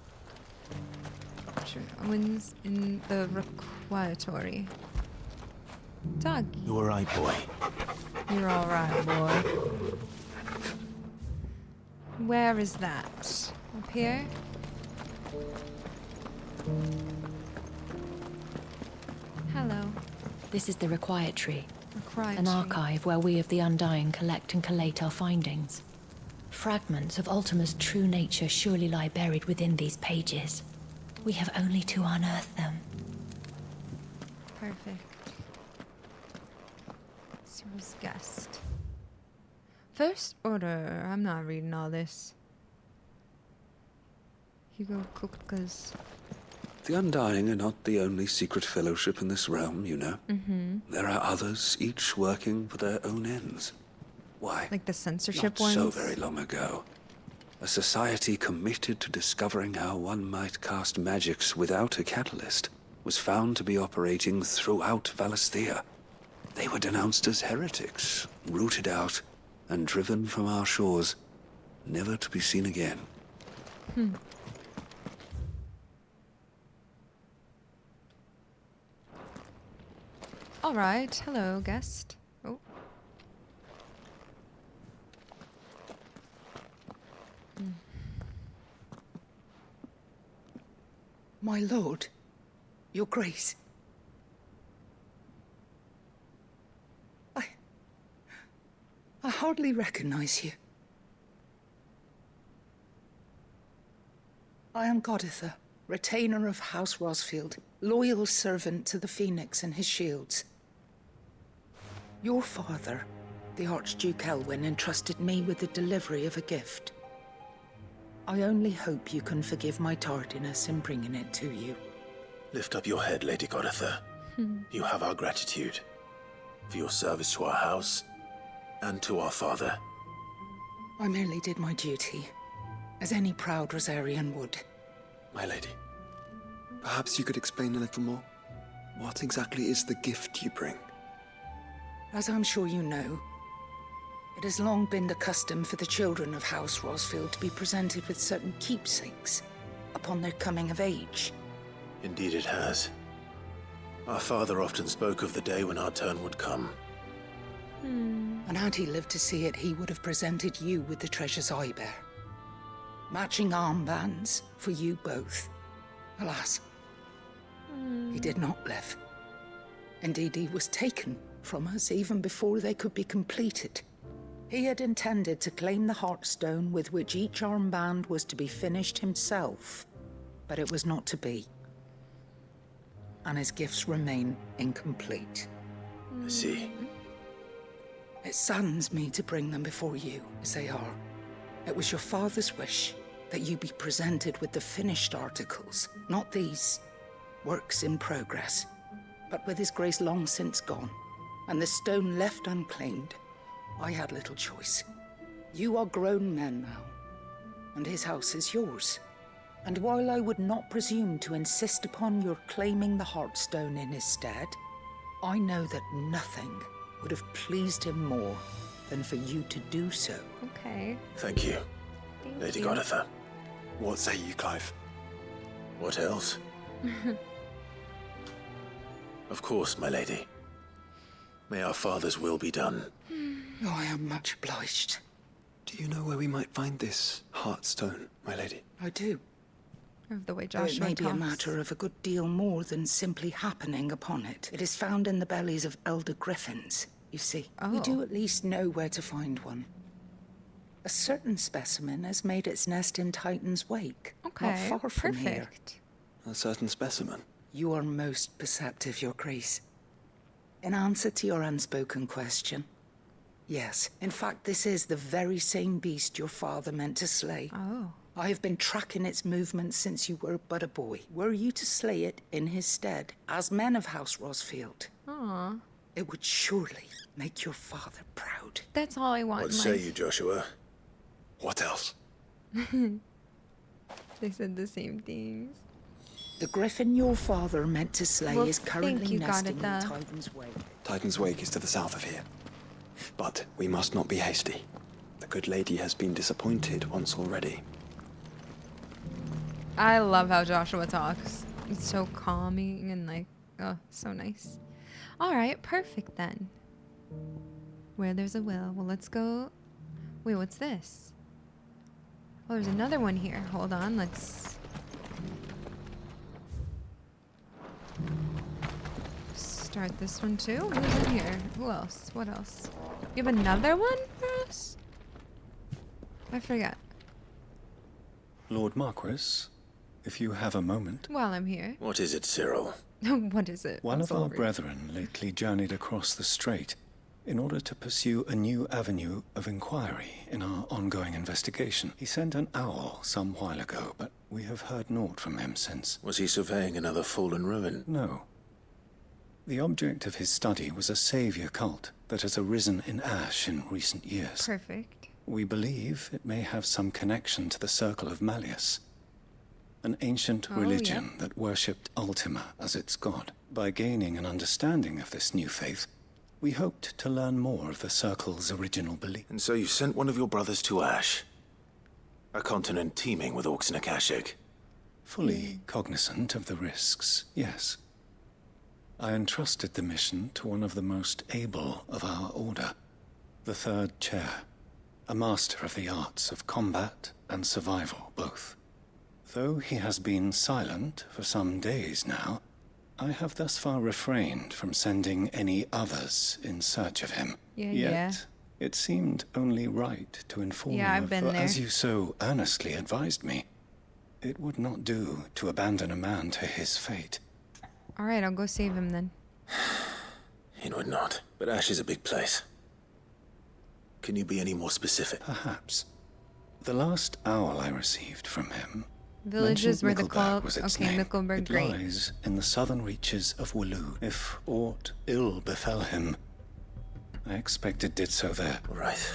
Archduke Elwyn's in the requiratory. Doggy. You alright, boy? You're alright, boy. Where is that? Up here? Hello. This is the Requiratory, Requiratory. an archive where we of the Undying collect and collate our findings. Fragments of Ultima's true nature surely lie buried within these pages. We have only to unearth them. Perfect. Cyril's guest. First Order. I'm not reading all this. Hugo Kuka's. The Undying are not the only secret fellowship in this realm, you know. Mm-hmm. There are others, each working for their own ends. Why? Like the censorship Not ones? so very long ago. A society committed to discovering how one might cast magics without a catalyst was found to be operating throughout Valisthea. They were denounced as heretics, rooted out, and driven from our shores, never to be seen again. All right. Hello, guest. Oh. My lord, your grace. I hardly recognize you. I am Goditha, retainer of House Rosfield, loyal servant to the Phoenix and his shields. Your father, the Archduke Elwyn, entrusted me with the delivery of a gift. I only hope you can forgive my tardiness in bringing it to you. Lift up your head, Lady Goditha. You have our gratitude for your service to our house and to our father. I merely did my duty, as any proud Rosarian would. My lady, perhaps you could explain a little more? What exactly is the gift you bring? As I'm sure you know, it has long been the custom for the children of House Rosfield to be presented with certain keepsakes upon their coming of age. Indeed it has. Our father often spoke of the day when our turn would come. And had he lived to see it, he would have presented you with the treasures I bear. Matching armbands for you both. Alas, he did not live. Indeed, he was taken from us even before they could be completed. He had intended to claim the heartstone with which each armband was to be finished himself, but it was not to be. And his gifts remain incomplete. I see. It saddens me to bring them before you, as they are. It was your father's wish that you be presented with the finished articles, not these works in progress. But with his grace long since gone, and the stone left unclaimed, I had little choice. You are grown men now, and his house is yours. And while I would not presume to insist upon your claiming the heartstone in his stead, I know that nothing would have pleased him more than for you to do so. Okay. Thank you, Lady Goditha. What say you, Clive? What else? Of course, my lady. May our father's will be done. Oh, I am much obliged. Do you know where we might find this heartstone, my lady? I do. Of the way Though Joshua it may be a talks. matter of a good deal more than simply happening upon it. It is found in the bellies of elder griffins, you see. We do at least know where to find one. A certain specimen has made its nest in Titan's Wake, Okay, not far from here. perfect. A certain specimen? You are most perceptive, Your Grace. In answer to your unspoken question, yes, in fact, this is the very same beast your father meant to slay. Oh. I have been tracking its movements since you were but a boy. Were you to slay it in his stead, as men of House Rosfield, Aw. it would surely make your father proud. That's all I want What in say life. you, Joshua? What else? They said the same things. The griffin your father meant to slay Well, is currently thank you, nesting in Goditha. Titan's Wake. Titan's Wake is to the south of here. But we must not be hasty. The good lady has been disappointed once already. I love how Joshua talks. It's so calming and like, oh, so nice. All right, perfect then. Where there's a will. Well, let's go. Wait, what's this? Oh, there's another one here. Hold on, let's... start this one too? Who's in here? Who else? What else? You have another one for us? I forgot. Lord Marquis, if you have a moment. While I'm here. What is it, Cyril? What is it? One I'm of so our hungry. brethren lately journeyed across the strait in order to pursue a new avenue of inquiry in our ongoing investigation. He sent an owl some while ago, but we have heard naught from him since. Was he surveying another fallen ruin? No. The object of his study was a savior cult that has arisen in Ash in recent years. Perfect. We believe it may have some connection to the Circle of Malleus, an ancient religion that worshipped Ultima as its god. By gaining an understanding of this new faith, we hoped to learn more of the Circle's original belief. And so you sent one of your brothers to Ash? A continent teeming with orcs and Akashic? Fully cognizant of the risks, yes. I entrusted the mission to one of the most able of our order, the Third Chair, a master of the arts of combat and survival both. Though he has been silent for some days now, I have thus far refrained from sending any others in search of him. Yet, it seemed only right to inform you I've been for there. as you so earnestly advised me, it would not do to abandon a man to his fate. All right, I'll go save him then. It would not. But Ash is a big place. Can you be any more specific? Perhaps. The last owl I received from him Villages where the Mickleburg cult. was its Okay, name. Mickleburg, It great. lies in the southern reaches of Waloed. If aught ill befell him, I expect it did so there. Right.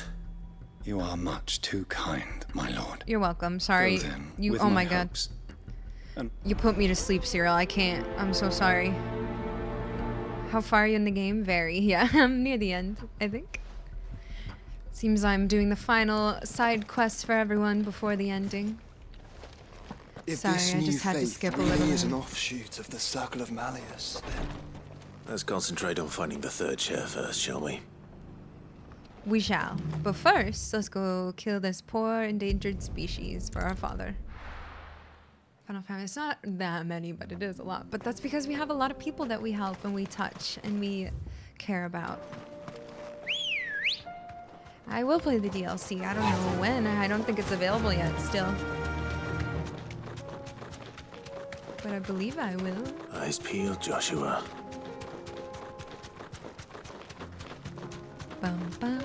You are much too kind, my lord. You're welcome. Sorry. Go then, You. with Oh my my god. hopes. And You put me to sleep, Cyril. I can't. I'm so sorry. How far are you in the game? Very. Yeah, I'm near the end, I think. Seems I'm doing the final side quest for everyone before the ending. If Sorry, this I new just had to faith skip a really little is bit. an offshoot of the Circle of Malleus, then Let's concentrate on finding the third chair first, shall we? We shall. But first, let's go kill this poor endangered species for our father. Final Family, it's not that many, but it is a lot. But that's because we have a lot of people that we help and we touch and we care about. I will play the DLC. I don't know when. I don't think it's available yet still. But I believe I will. Eyes peeled, Joshua. Bum, bum,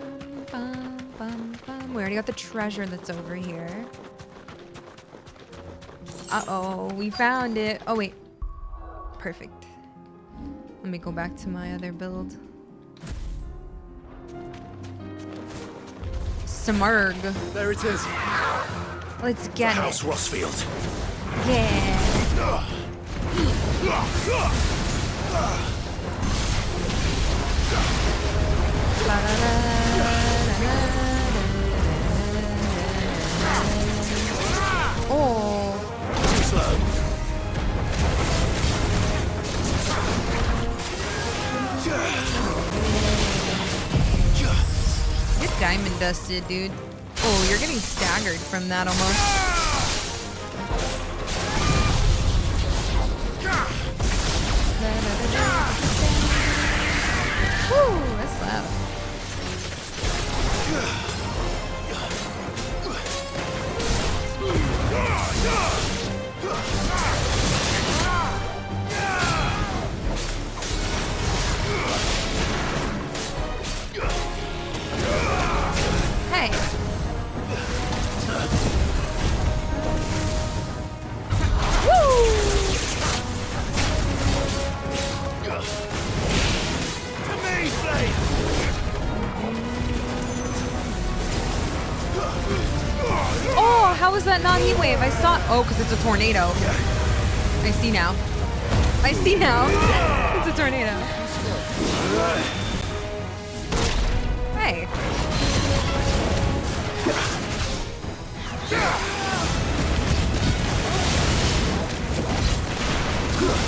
bum, bum, bum. We already got the treasure that's over here. Uh-oh, we found it. Oh, wait. Perfect. Let me go back to my other build. Smurg. There it is. Let's get it. House Rossfield. Yeah. Oh. Too slow. Get diamond dusted, dude. Oh, you're getting staggered from that almost. Woo, that's loud. Hey. Oh, how is that not heat wave? I saw. Oh, because it's a tornado. I see now. I see now. It's a tornado. Hey.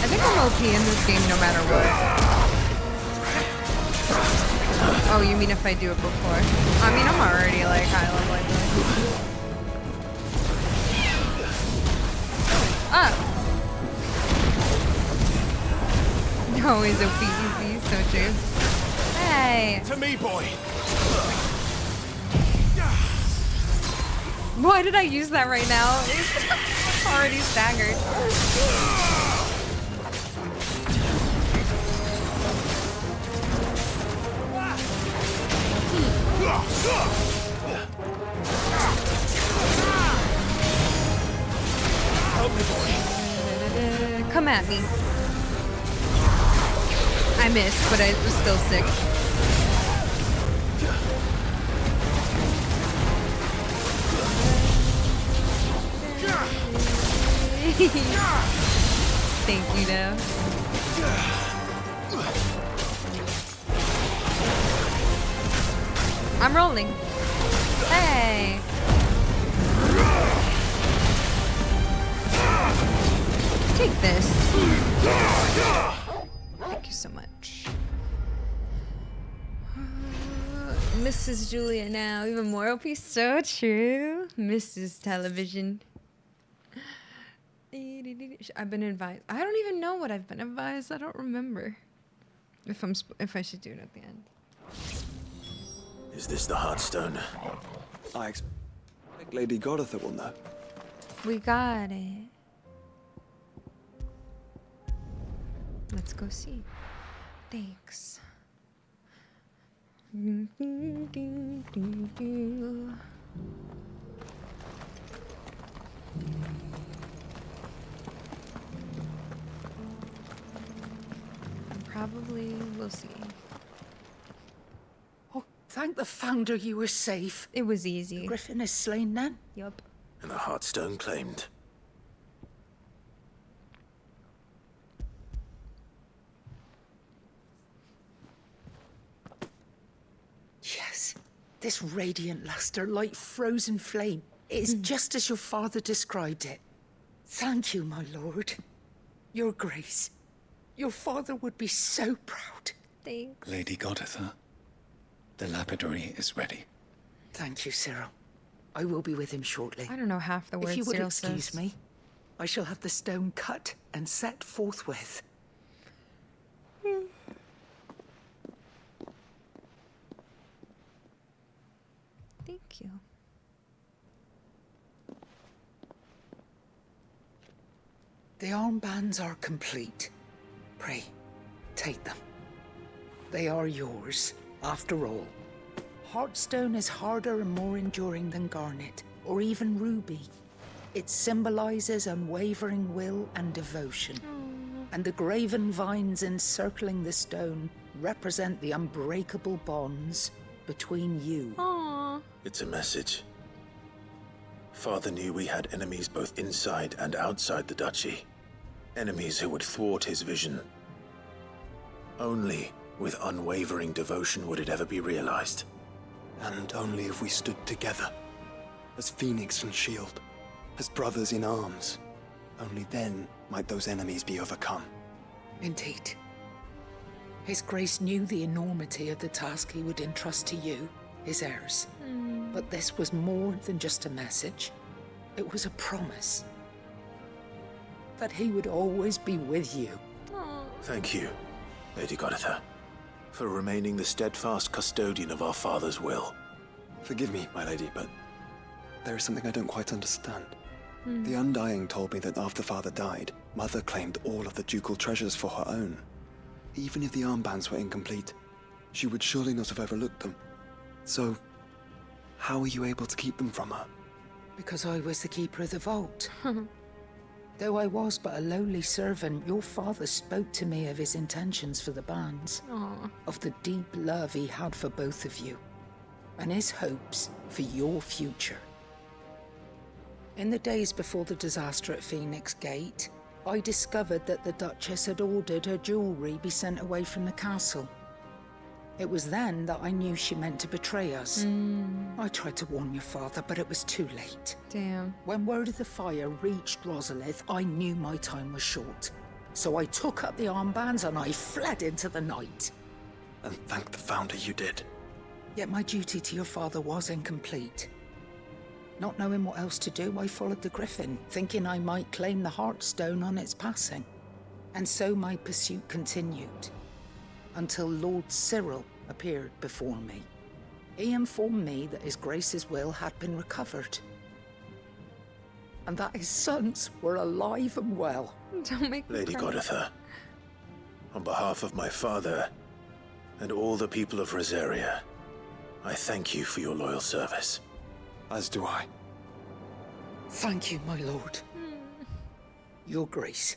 I think I'm OP in this game no matter what. Oh, you mean if I do it before? I mean, I'm already like high level, I think. Up. Always OP easy, so true. Hey. To me, boy. Why did I use that right now? It's already staggered. Come at me. I missed, but I was still sick. Thank you, though. I'm rolling. Hey. Take this. Thank you so much. Mrs. Julia now, even more OP. So true. Mrs. Television. I've been advised. I don't even know what I've been advised. I don't remember. If I should do it at the end. Is this the heartstone? I expect Lady Godotha will know. We got it. Let's go see. Thanks. Probably we'll see. Oh, Thank the Founder you were safe. It was easy. The griffin is slain then? Yup. And the heartstone claimed. Yes. This radiant luster, like frozen flame. It is just as your father described it. Thank you, my lord. Your grace. Your father would be so proud. Thanks. Lady Goditha, the lapidary is ready. Thank you, Cyril. I will be with him shortly. I don't know half the words If you would Cyril excuse says. me, I shall have the stone cut and set forthwith. Thank you. The armbands are complete. Pray, take them. They are yours, after all. Heartstone is harder and more enduring than garnet, or even ruby. It symbolizes unwavering will and devotion. And the graven vines encircling the stone represent the unbreakable bonds between you. Aww. It's a message. Father knew we had enemies both inside and outside the duchy. Enemies who would thwart his vision. Only with unwavering devotion would it ever be realized. And only if we stood together, as Phoenix and Shield, as brothers in arms, only then might those enemies be overcome. Indeed. His Grace knew the enormity of the task he would entrust to you, his heirs. But this was more than just a message. It was a promise. That he would always be with you. Thank you, Lady Goditha, for remaining the steadfast custodian of our father's will. Forgive me, my lady, but there is something I don't quite understand. The Undying told me that after Father died, Mother claimed all of the ducal treasures for her own. Even if the armbands were incomplete, she would surely not have overlooked them. So, how were you able to keep them from her? Because I was the keeper of the vault. Though I was but a lowly servant, your father spoke to me of his intentions for the bands. Aww. Of the deep love he had for both of you. And his hopes for your future. In the days before the disaster at Phoenix Gate, I discovered that the Duchess had ordered her jewelry be sent away from the castle. It was then that I knew she meant to betray us. I tried to warn your father, but it was too late. Damn. When word of the fire reached Rosalith, I knew my time was short. So I took up the armbands and I fled into the night. And thank the Founder you did. Yet my duty to your father was incomplete. Not knowing what else to do, I followed the griffin, thinking I might claim the heartstone on its passing. And so my pursuit continued. Until Lord Cyril appeared before me. He informed me that his Grace's will had been recovered. And that his sons were alive and well. Don't make me Lady cry. Goditha, on behalf of my father and all the people of Rosaria, I thank you for your loyal service. As do I. Thank you, my lord. Your Grace,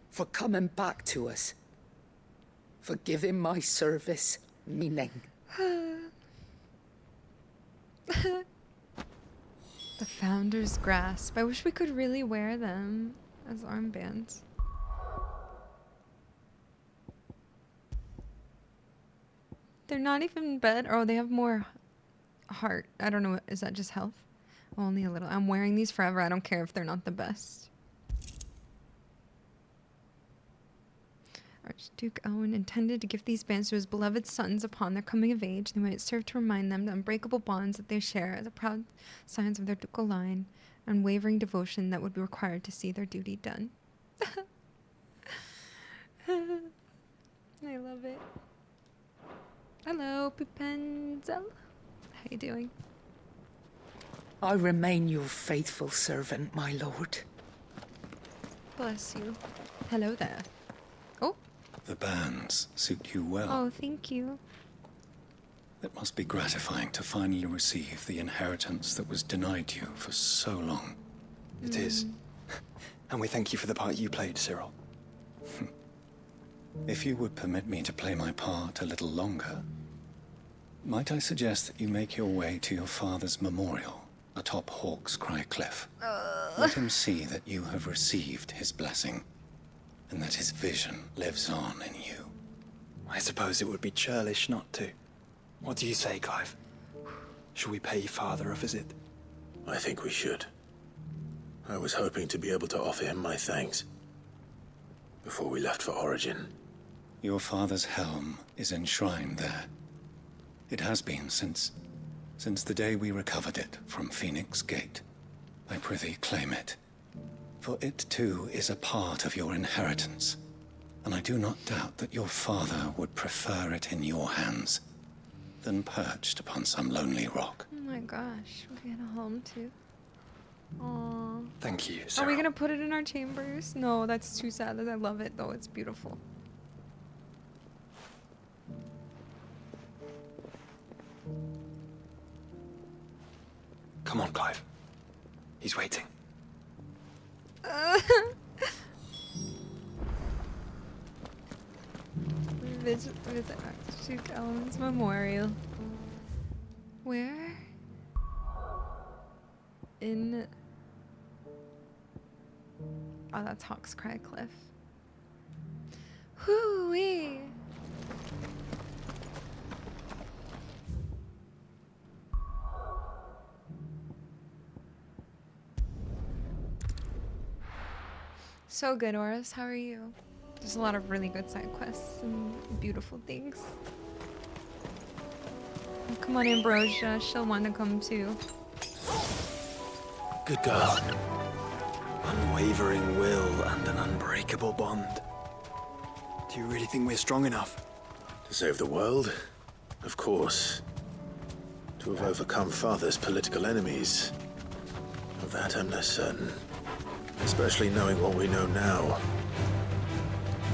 for coming back to us. For giving my service meaning. The Founder's Grasp. I wish we could really wear them as armbands. They're not even better. Oh, they have more heart. I don't know. Is that just health? Only a little. I'm wearing these forever. I don't care if they're not the best. Archduke Owen intended to give these bands to his beloved sons upon their coming of age. They might serve to remind them the unbreakable bonds that they share as a proud signs of their ducal line, unwavering devotion that would be required to see their duty done. I love it. Hello, Pupenzel. How you doing? I remain your faithful servant, my lord. Bless you. Hello there. Oh. The bands suit you well. Oh, thank you. It must be gratifying to finally receive the inheritance that was denied you for so long. It is. And we thank you for the part you played, Cyril. If you would permit me to play my part a little longer, Might I suggest that you make your way to your father's memorial atop Hawk's Cry Cliff? Let him see that you have received his blessing, and that his vision lives on in you. I suppose it would be churlish not to. What do you say, Clive? Shall we pay father a visit? I think we should. I was hoping to be able to offer him my thanks before we left for Origin. Your father's helm is enshrined there. It has been since the day we recovered it from Phoenix Gate. I prithee claim it. For it too is a part of your inheritance, and I do not doubt that your father would prefer it in your hands than perched upon some lonely rock. Oh my gosh, we get a home too. Aww. Thank you, Are Sarah. we gonna put it in our chambers? No, that's too sad. I love it though, it's beautiful. Come on, Clive. He's waiting. Visit Archduke Ellen's memorial. Where? In... Oh, that's Hawk's Cry Cliff. Hoo-wee! So good, Oris. How are you? There's a lot of really good side quests and beautiful things. Oh, come on, Ambrosia. She'll want to come too. Good girl. Unwavering will and an unbreakable bond. Do you really think we're strong enough? To save the world? Of course. To have overcome Father's political enemies? Of that I'm less certain. Especially knowing what we know now.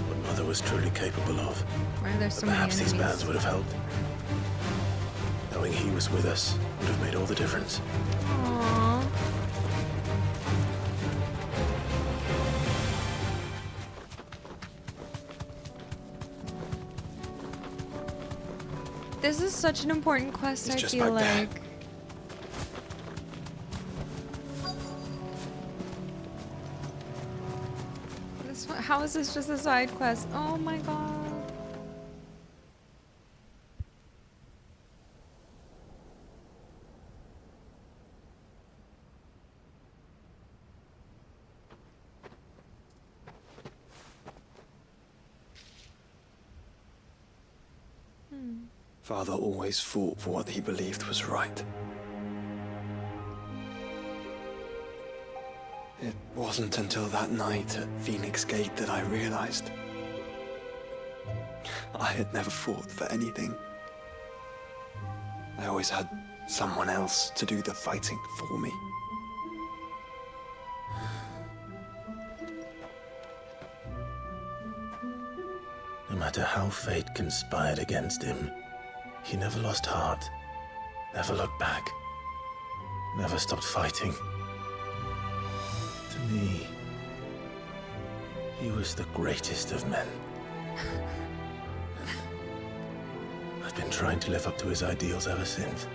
What Mother was truly capable of. Why are there so many Perhaps these enemies? bands would have helped. Knowing he was with us would have made all the difference. Aww. This is such an important quest, I feel like. This one, how is this just a side quest? Oh my god. Father always fought for what he believed was right. It wasn't until that night at Phoenix Gate that I realized I had never fought for anything. I always had someone else to do the fighting for me. No matter how fate conspired against him, he never lost heart, never looked back, never stopped fighting. To me, he was the greatest of men. I've been trying to live up to his ideals ever since.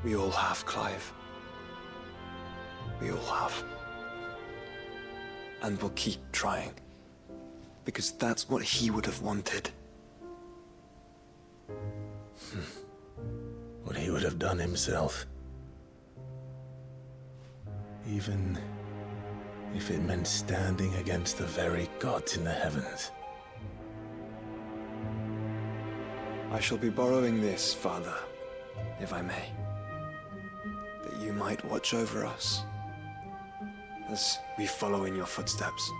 We all have, Clive. We all have. And we'll keep trying. Because that's what he would have wanted. What he would have done himself. Even if it meant standing against the very gods in the heavens. I shall be borrowing this, Father, if I may. That you might watch over us as we follow in your footsteps.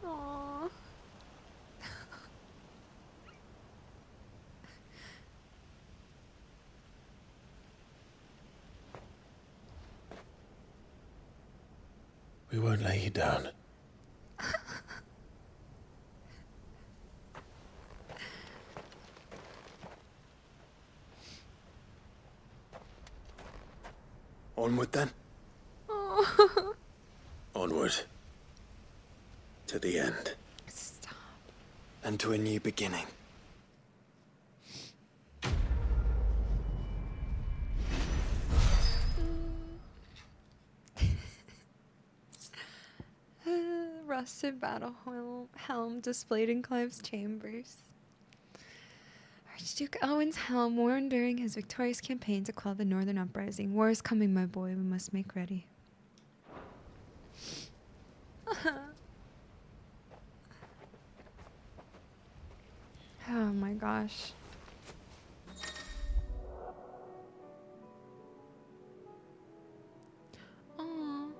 Aww. We won't lay you down. Onward then? Oh. Onward. To the end. Stop. And to a new beginning. Rusted battle helm displayed in Clive's chambers. Archduke Elwin's helm worn during his victorious campaign to quell the Northern Uprising. War is coming, my boy. We must make ready. Oh my gosh. Aww.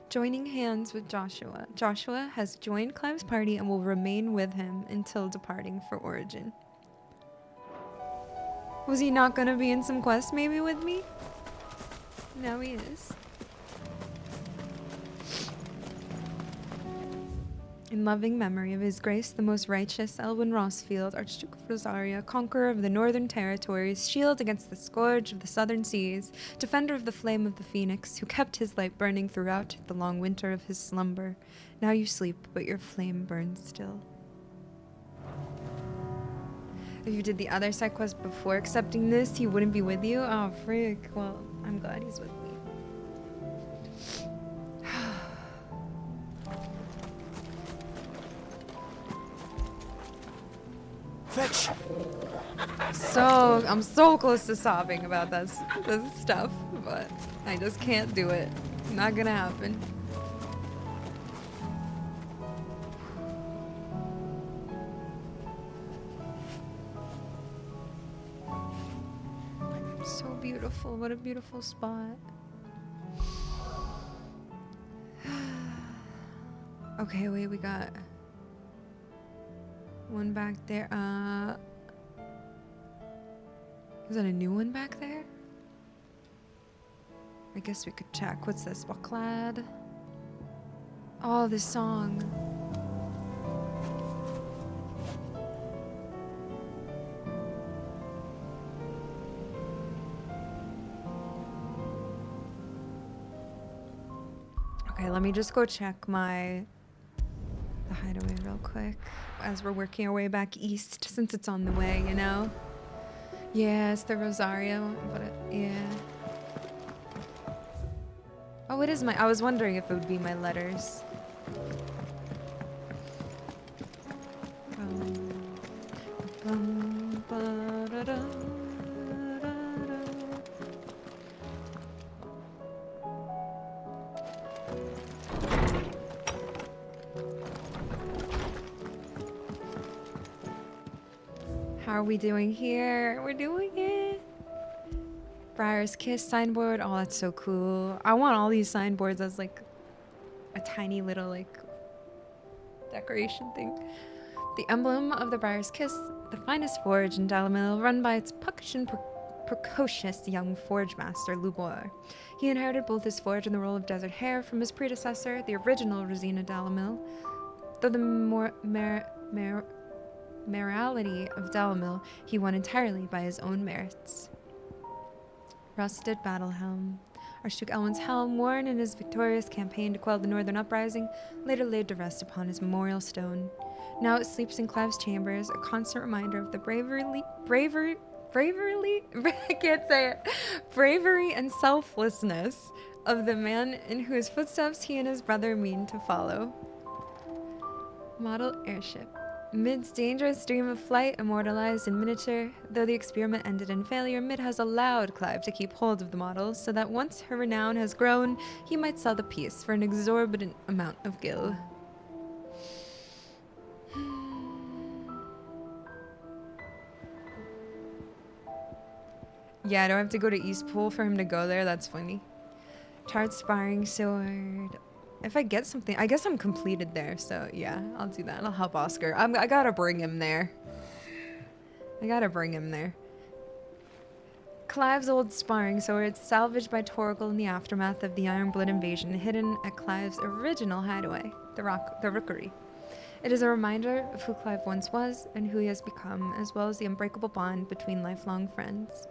Joining hands with Joshua. Joshua has joined Clive's party and will remain with him until departing for Origin. Was he not gonna be in some quest maybe with me? Now he is. In loving memory of His Grace, the Most Righteous Elwin Rossfield, Archduke of Rosaria, conqueror of the Northern Territories, shield against the scourge of the Southern Seas, defender of the flame of the Phoenix, who kept his light burning throughout the long winter of his slumber. Now you sleep, but your flame burns still. If you did the other side quest before accepting this, he wouldn't be with you? Oh, frick. Well, I'm glad he's with me. Fetch! So, I'm so close to sobbing about this stuff, but I just can't do it. Not gonna happen. So beautiful. What a beautiful spot. Okay, wait, we got one back there. Is that a new one back there? I guess we could check. What's this? Waklad? Oh, this song. Okay, let me just go check the hideaway real quick as we're working our way back east, since it's on the way, you know? Yeah, it's the Rosario, but yeah. Oh, it is I was wondering if it would be my letters. How are we doing here? We're doing it. Briar's Kiss signboard. Oh, that's so cool. I want all these signboards as like a tiny little like decoration thing. The emblem of the Briar's Kiss, the finest forge in Dalamil, run by its puckish and precocious young forge master, Lubor. He inherited both his forge and the role of Desert Hare from his predecessor, the original Rosina Dalamil, though the morality of Dalamil he won entirely by his own merits. Rusted battle helm. Archduke Elwin's helm, worn in his victorious campaign to quell the Northern Uprising, later laid to rest upon his memorial stone. Now it sleeps in Clive's chambers, a constant reminder of the bravery I can't say it, bravery and selflessness of the man in whose footsteps he and his brother mean to follow. Model airship. Mid's dangerous dream of flight immortalized in miniature, though the experiment ended in failure, Mid has allowed Clive to keep hold of the model so that once her renown has grown, he might sell the piece for an exorbitant amount of gil. Yeah, I don't have to go to Eastpool for him to go there. That's funny. Charred sparring sword. If I get something, I guess I'm completed there. So yeah, I'll do that. I'll help Oscar. I gotta bring him there. I gotta bring him there. Clive's old sparring sword, salvaged by Torgal in the aftermath of the Ironblood invasion, hidden at Clive's original hideaway, the Rookery. It is a reminder of who Clive once was and who he has become, as well as the unbreakable bond between lifelong friends.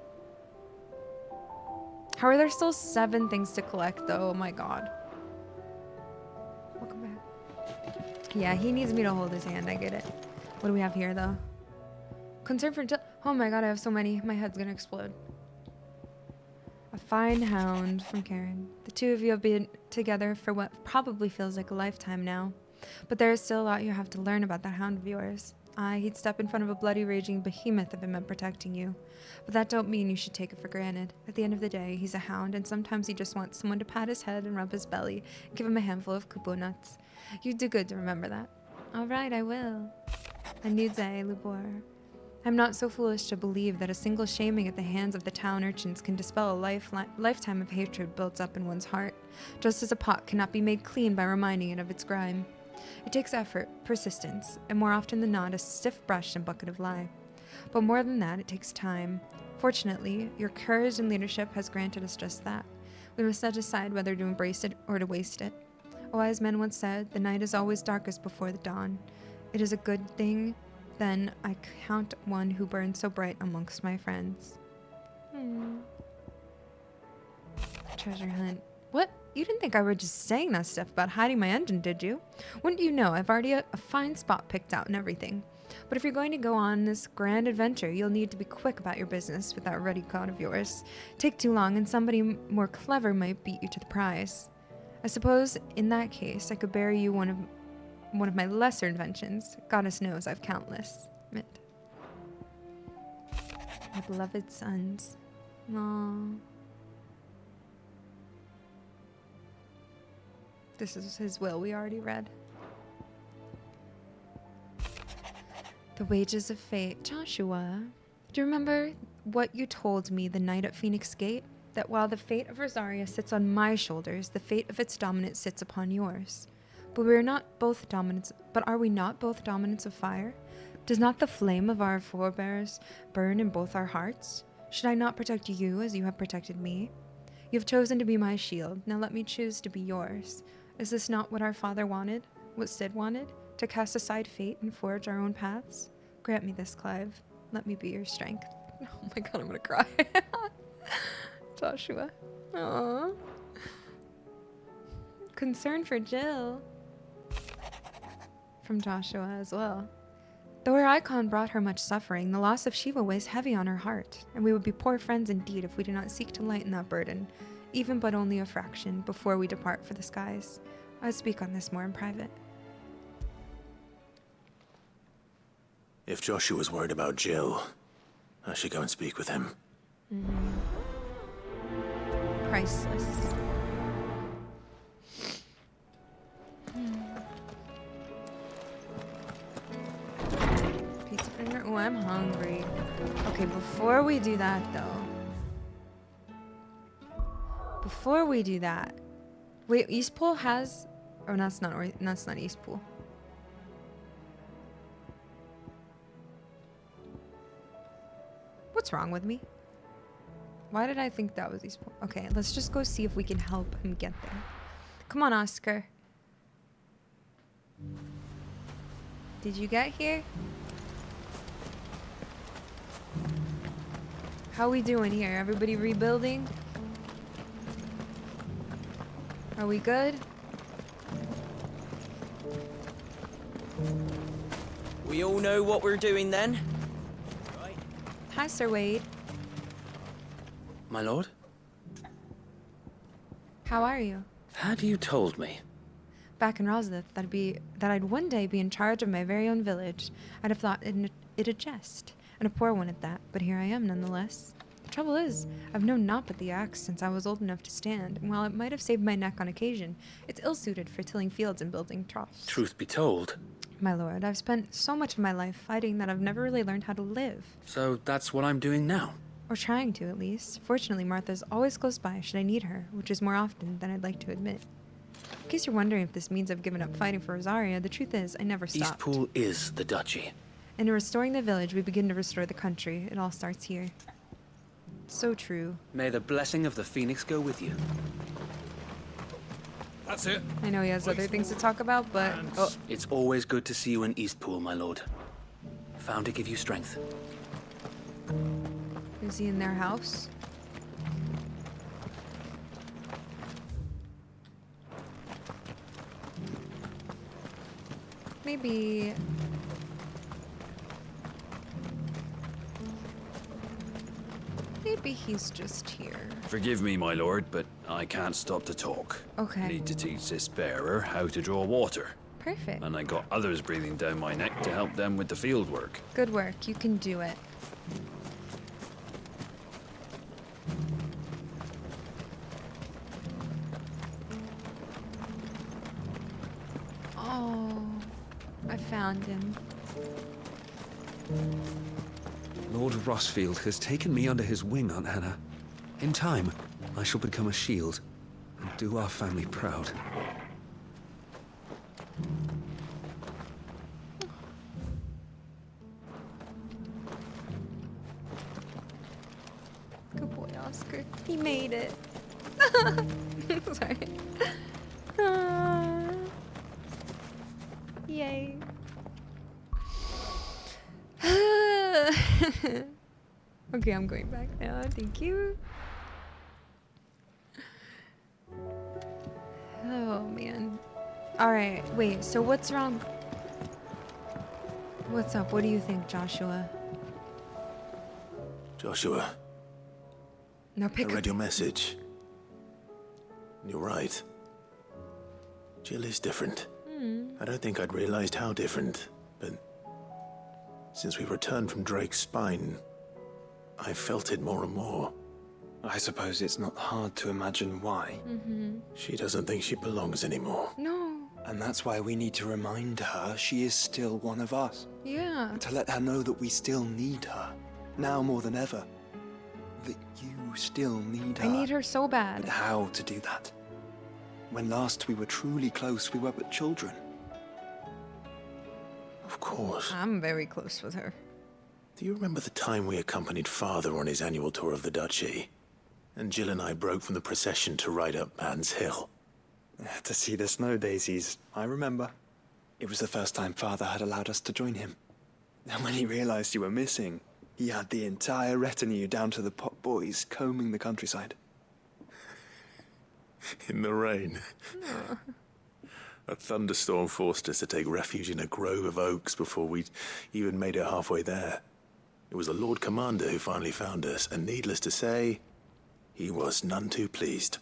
How are there still 7 things to collect, though? Oh my god. Welcome back. Yeah, he needs me to hold his hand, I get it. What do we have here, though? Concern for... Oh my god, I have so many. My head's gonna explode. A fine hound from Karen. The two of you have been together for what probably feels like a lifetime now. But there is still a lot you have to learn about that hound of yours. He'd step in front of a bloody raging behemoth if it meant protecting you. But that don't mean you should take it for granted. At the end of the day, he's a hound, and sometimes he just wants someone to pat his head and rub his belly and give him a handful of kupo nuts. You'd do good to remember that. Alright, I will. Anudze, Lubor. I'm not so foolish to believe that a single shaming at the hands of the town urchins can dispel a lifetime of hatred built up in one's heart, just as a pot cannot be made clean by reminding it of its grime. It takes effort, persistence, and more often than not, a stiff brush and bucket of lye. But more than that, it takes time. Fortunately, your courage and leadership has granted us just that. We must now decide whether to embrace it or to waste it. A wise man once said, the night is always darkest before the dawn. It is a good thing, then I count one who burns so bright amongst my friends. Treasure hunt. What? You didn't think I were just saying that stuff about hiding my engine, did you? Wouldn't you know, I've already a fine spot picked out and everything. But if you're going to go on this grand adventure, you'll need to be quick about your business with that ruddy god of yours. Take too long and somebody more clever might beat you to the prize. I suppose, in that case, I could bury you one of my lesser inventions. Goddess knows I've countless. My beloved sons. Aww. This is his will we already read. The wages of fate. Joshua, do you remember what you told me the night at Phoenix Gate? That while the fate of Rosaria sits on my shoulders, the fate of its dominant sits upon yours. But we are not both dominants. But are we not both dominants of fire? Does not the flame of our forebears burn in both our hearts? Should I not protect you as you have protected me? You have chosen to be my shield. Now let me choose to be yours. Is this not what our father wanted? What Sid wanted? To cast aside fate and forge our own paths? Grant me this, Clive. Let me be your strength. Oh my god, I'm gonna cry. Joshua. Aww. Concern for Jill. From Joshua as well. Though her icon brought her much suffering, the loss of Shiva weighs heavy on her heart, and we would be poor friends indeed if we did not seek to lighten that burden, even but only a fraction, before we depart for the skies. I'll speak on this more in private. If Joshua's worried about Jill, I should go and speak with him. Priceless. Pizza finger? Oh, I'm hungry. Okay, before we do that, though. Before we do that. Wait, Eastpool has... Oh, that's not Eastpool. What's wrong with me? Why did I think that was Eastpool? Okay, let's just go see if we can help him get there. Come on, Oscar. Did you get here? How we doing here? Everybody rebuilding? Are we good? We all know what we're doing then? Hi, Sir Wade. My lord? How are you? Had you told me? Back in Roslith, that I'd one day be in charge of my very own village, I'd have thought it a jest, and a poor one at that, but here I am nonetheless. The trouble is, I've known naught but the axe since I was old enough to stand, and while it might have saved my neck on occasion, it's ill-suited for tilling fields and building troughs. Truth be told. My lord, I've spent so much of my life fighting that I've never really learned how to live. So that's what I'm doing now? Or trying to, at least. Fortunately, Martha's always close by should I need her, which is more often than I'd like to admit. In case you're wondering if this means I've given up fighting for Rosaria, the truth is, I never stopped. Eastpool is the duchy. And in restoring the village, we begin to restore the country. It all starts here. So true. May the blessing of the Phoenix go with you. That's it. I know he has other things to talk about, but... Oh, It's always good to see you in Eastpool, my lord. Found to give you strength. is he in their house? Maybe... Maybe he's just here. Forgive me, my lord, but I can't stop to talk. Okay. Need to teach this bearer how to draw water. Perfect. And I got others breathing down my neck to help them with the field work. Good work. You can do it. Oh, I found him. Lord Rossfield has taken me under his wing, Aunt Hannah. In time, I shall become a shield and do our family proud. Good boy, Oscar. He made it. Sorry. Yay. Okay, I'm going back now. Thank you. Oh, man. Alright, wait, so what's wrong? What's up? What do you think, Joshua? Joshua. No, pick I read your message. You're right. Jill is different. I don't think I'd realized how different, but since we returned from Drake's spine, I felt it more and more. I suppose it's not hard to imagine why. She doesn't think she belongs anymore. No. And that's why we need to remind her she is still one of us. Yeah. To let her know that we still need her, now more than ever. That you still need her. I need her so bad. But how to do that? When last we were truly close, we were but children. Of course. I'm very close with her. Do you remember the time we accompanied Father on his annual tour of the Duchy? And Jill and I broke from the procession to ride up Man's Hill. To see the snow daisies, I remember. It was the first time Father had allowed us to join him. And when he realized you were missing, he had the entire retinue down to the pot boys combing the countryside. In the rain. A thunderstorm forced us to take refuge in a grove of oaks before we'd even made it halfway there. It was the Lord Commander who finally found us, and needless to say, he was none too pleased.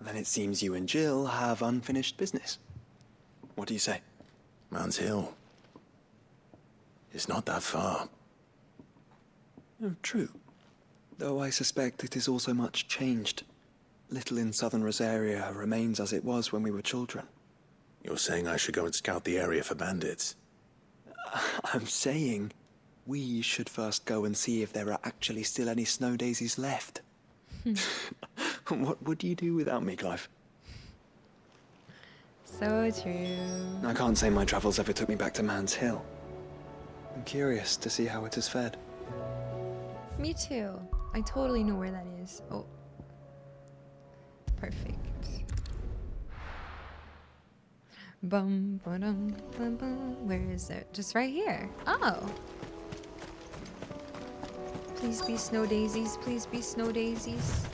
Then it seems you and Jill have unfinished business. What do you say? Man's Hill. It's not that far. Oh, true. Though I suspect it is also much changed. Little in southern Rosaria remains as it was when we were children. You're saying I should go and scout the area for bandits? I'm saying we should first go and see if there are actually still any snow daisies left. What would you do without me, Clive? So true. I can't say my travels ever took me back to Man's Hill. I'm curious to see how it is fed. Me too. I totally know where that is. Oh. Perfect. Bum, ba-dum, bum, bum. Where is it? Just right here. Oh. Please be snow daisies. Please be snow daisies.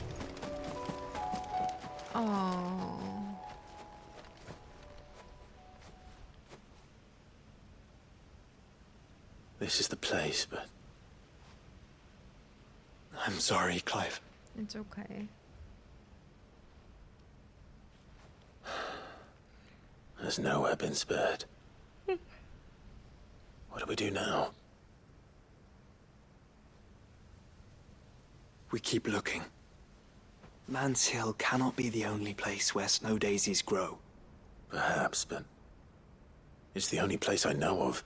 Oh. This is the place, but... I'm sorry, Clive. It's okay. There's nowhere been spared. What do we do now? We keep looking. Man's Hill cannot be the only place where snow daisies grow. Perhaps, but it's the only place I know of.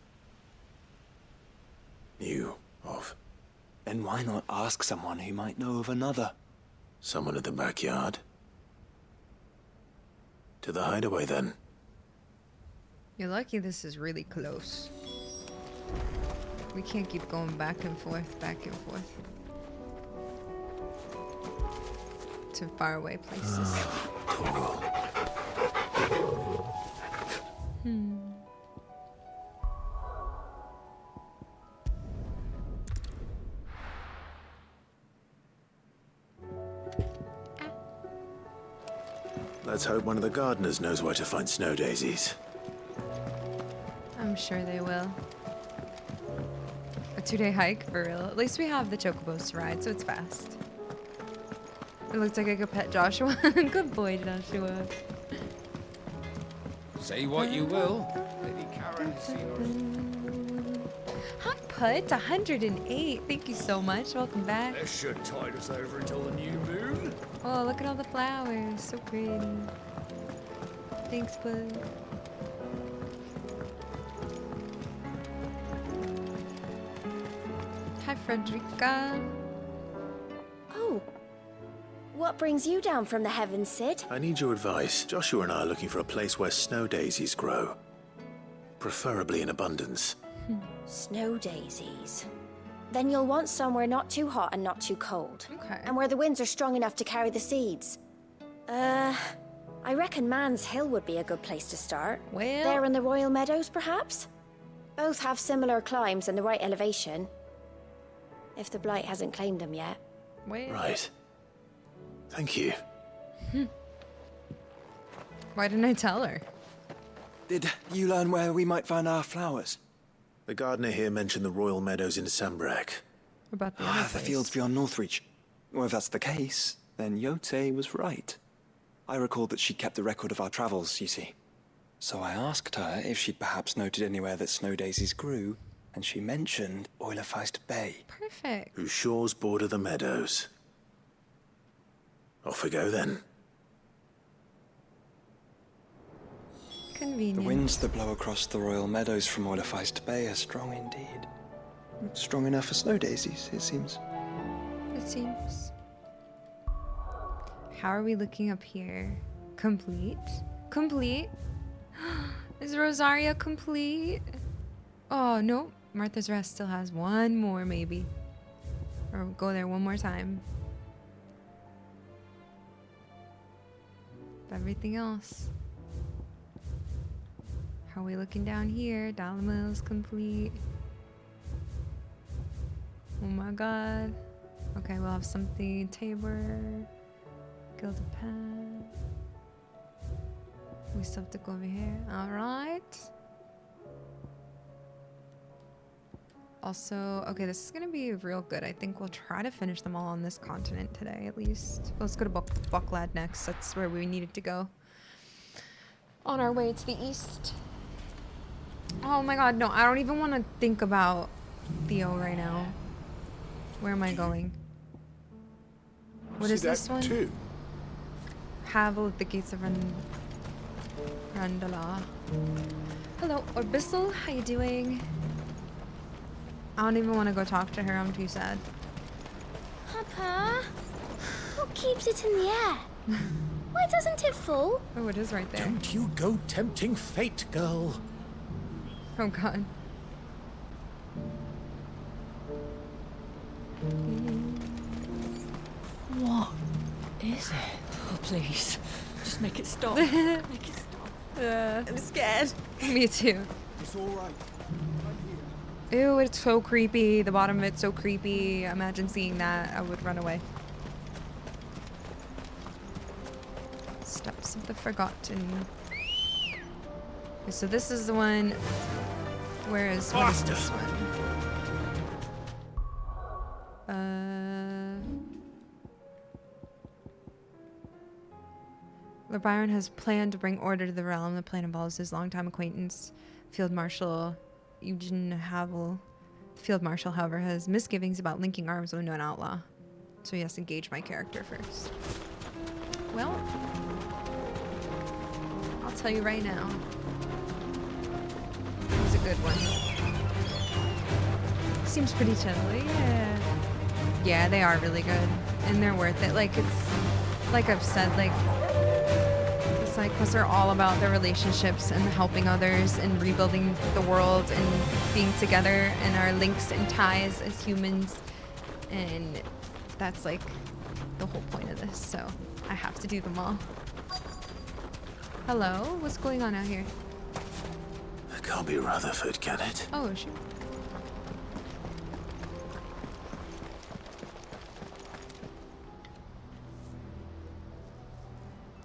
Knew of. Then why not ask someone who might know of another? Someone in the backyard? To the hideaway, then. You're lucky this is really close. We can't keep going back and forth, back and forth. to faraway places. Torgal. Let's hope one of the gardeners knows where to find snow daisies. I'm sure they will. A 2-day hike, for real. At least we have the chocobos to ride, so it's fast. It looks like I could pet Joshua. Good boy, Joshua. Say what you will. Lady Karen has seen Hi, Put. 108. Thank you so much. Welcome back. This should tide us over until the new moon. Oh, look at all the flowers. So pretty. Thanks, Put. Hi, Frederica. Oh. What brings you down from the heavens, Sid? I need your advice. Joshua and I are looking for a place where snow daisies grow. Preferably in abundance. Snow daisies. Then you'll want somewhere not too hot and not too cold. Okay. And where the winds are strong enough to carry the seeds. I reckon Man's Hill would be a good place to start. Well... There in the Royal Meadows, perhaps? Both have similar climbs and the right elevation. If the Blight hasn't claimed them yet. Well... Right. Thank you. Why didn't I tell her? Did you learn where we might find our flowers? The gardener here mentioned the Royal Meadows in Sambrak. About the The fields beyond Northreach. Well, if that's the case, then Yote was right. I recalled that she kept a record of our travels, you see. So I asked her if she'd perhaps noted anywhere that snow daisies grew, and she mentioned Oilefeist Bay. Perfect. Whose shores border the meadows. Off we go then. Convenient. The winds that blow across the Royal Meadows from Oilefeist Bay are strong indeed. Strong enough for snow daisies, it seems. It seems. How are we looking up here? Complete? Complete? Is Rosaria complete? Oh, no. Martha's Rest still has one more, maybe. Or go there one more time. Everything else. How are we looking down here? Dalamil's complete. Oh my god. Okay, we'll have something. Tabor. Gilded Path. We still have to go over here. Alright. Also, okay, this is gonna be real good. I think we'll try to finish them all on this continent today, at least. Let's go to Bucklad next. That's where we needed to go. On our way to the east. Oh my god, no, I don't even want to think about Theo right now. Where am I going? What is this one? Too. Havel at the gates of Randala. Hello, Orbisal, how you doing? I don't even want to go talk to her, I'm too sad. Papa, what keeps it in the air? Why doesn't it fall? Oh, it is right there. Don't you go tempting fate, girl. Oh god. What is it? Oh, please. Just make it stop. Make it stop. I'm scared. Me too. It's all right. Ew, it's so creepy. The bottom of it's so creepy. Imagine seeing that. I would run away. Steps of the Forgotten. Okay, so this is the one. What is this one? Lord Byron has planned to bring order to the realm. The plan involves his longtime acquaintance, Field Marshal Eugen Havel. The Field Marshal, however, has misgivings about linking arms with a known outlaw. So he has to engage my character first. Well, I'll tell you right now. It was a good one. Seems pretty chill, yeah. Yeah, they are really good. And they're worth it. Like, it's... Like I've said, like... The side quests are all about the relationships and helping others and rebuilding the world and being together and our links and ties as humans. And that's, like, the whole point of this, so... I have to do them all. Hello? What's going on out here? That can't be Rutherford, can it? Oh, shoot.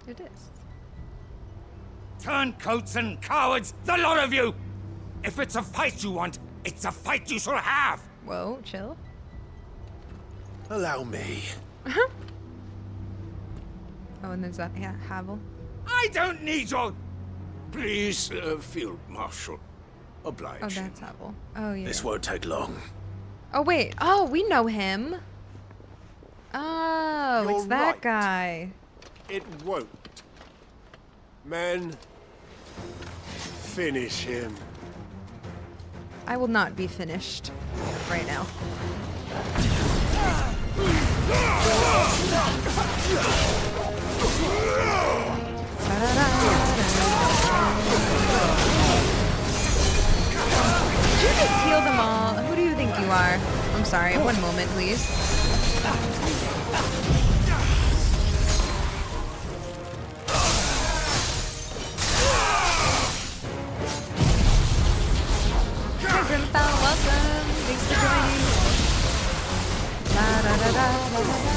It is. Turncoats and cowards, the lot of you! If it's a fight you want, it's a fight you shall have! Whoa, chill. Allow me. Oh, and there's that, yeah, Havel. I don't need your... Please, Field Marshal. Oblige. Oh, that's Havel. Oh, yeah. This won't take long. Oh, wait. Oh, we know him. Oh, You're it's that right. guy. It won't. Men, finish him. I will not be finished right now. Did you just heal them all? Who do you think you are? I'm sorry, 1 moment, please. Hi, Griffin, welcome. Thanks for joining. La da da da da da da.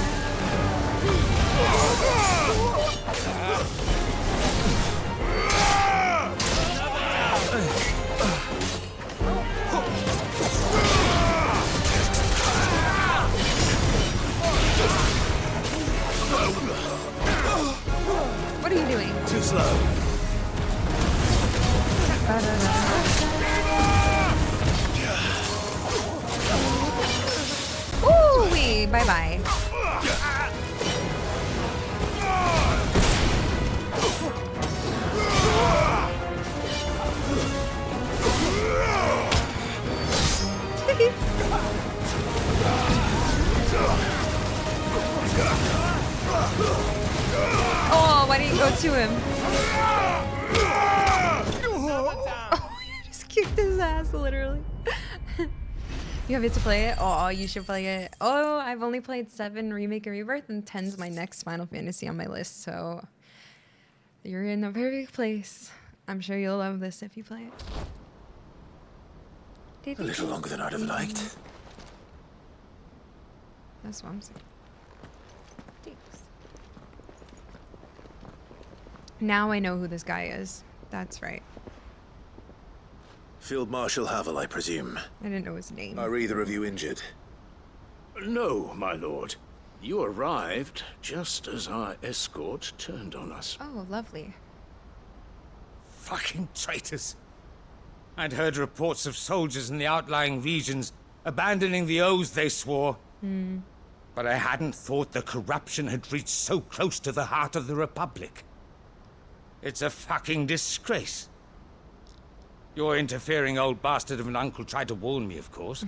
What are you doing? Too slow. Ooh-wee, bye-bye. Oh, why didn't you go to him? Oh, you just kicked his ass, literally. You have it to play it? Oh, you should play it. Oh, I've only played 7 Remake and Rebirth, and 10's my next Final Fantasy on my list, so you're in a very good place. I'm sure you'll love this if you play it. A little longer than I'd have liked. That's what I'm saying. Thanks. Now I know who this guy is. That's right. Field Marshal Havel, I presume. I didn't know his name. Are either of you injured? No, my lord. You arrived just as our escort turned on us. Oh, lovely. Fucking traitors. I'd heard reports of soldiers in the outlying regions abandoning the oaths they swore. But I hadn't thought the corruption had reached so close to the heart of the Republic. It's a fucking disgrace. Your interfering old bastard of an uncle tried to warn me, of course.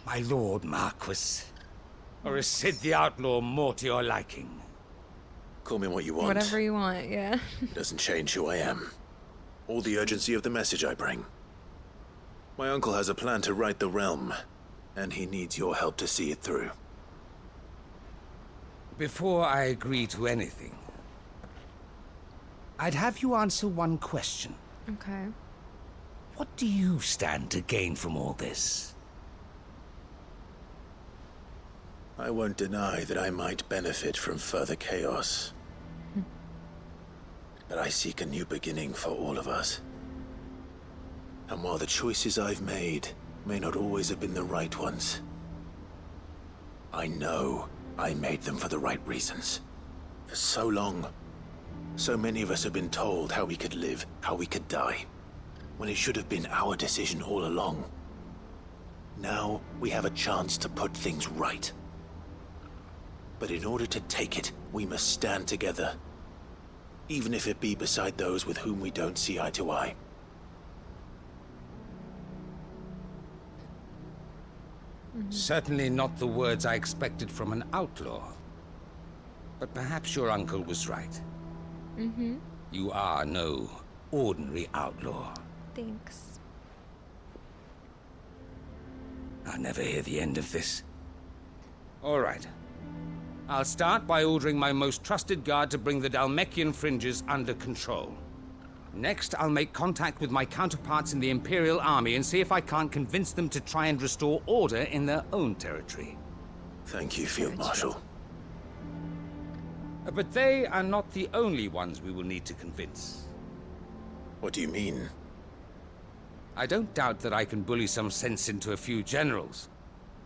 My lord Marquis. Or is Sid the Outlaw more to your liking? Call me what you want. Whatever you want, yeah. It doesn't change who I am. Or the urgency of the message I bring. My uncle has a plan to right the realm, and he needs your help to see it through. Before I agree to anything, I'd have you answer one question. Okay. What do you stand to gain from all this? I won't deny that I might benefit from further chaos. But I seek a new beginning for all of us. And while the choices I've made may not always have been the right ones, I know I made them for the right reasons. For so long, so many of us have been told how we could live, how we could die, when it should have been our decision all along. Now we have a chance to put things right. But in order to take it, we must stand together, even if it be beside those with whom we don't see eye to eye. Certainly not the words I expected from an outlaw. But perhaps your uncle was right. You are no ordinary outlaw. Thanks. I'll never hear the end of this. All right. I'll start by ordering my most trusted guard to bring the Dalmekian fringes under control. Next, I'll make contact with my counterparts in the Imperial Army and see if I can't convince them to try and restore order in their own territory. Thank you, Field Marshal. But they are not the only ones we will need to convince. What do you mean? I don't doubt that I can bully some sense into a few generals,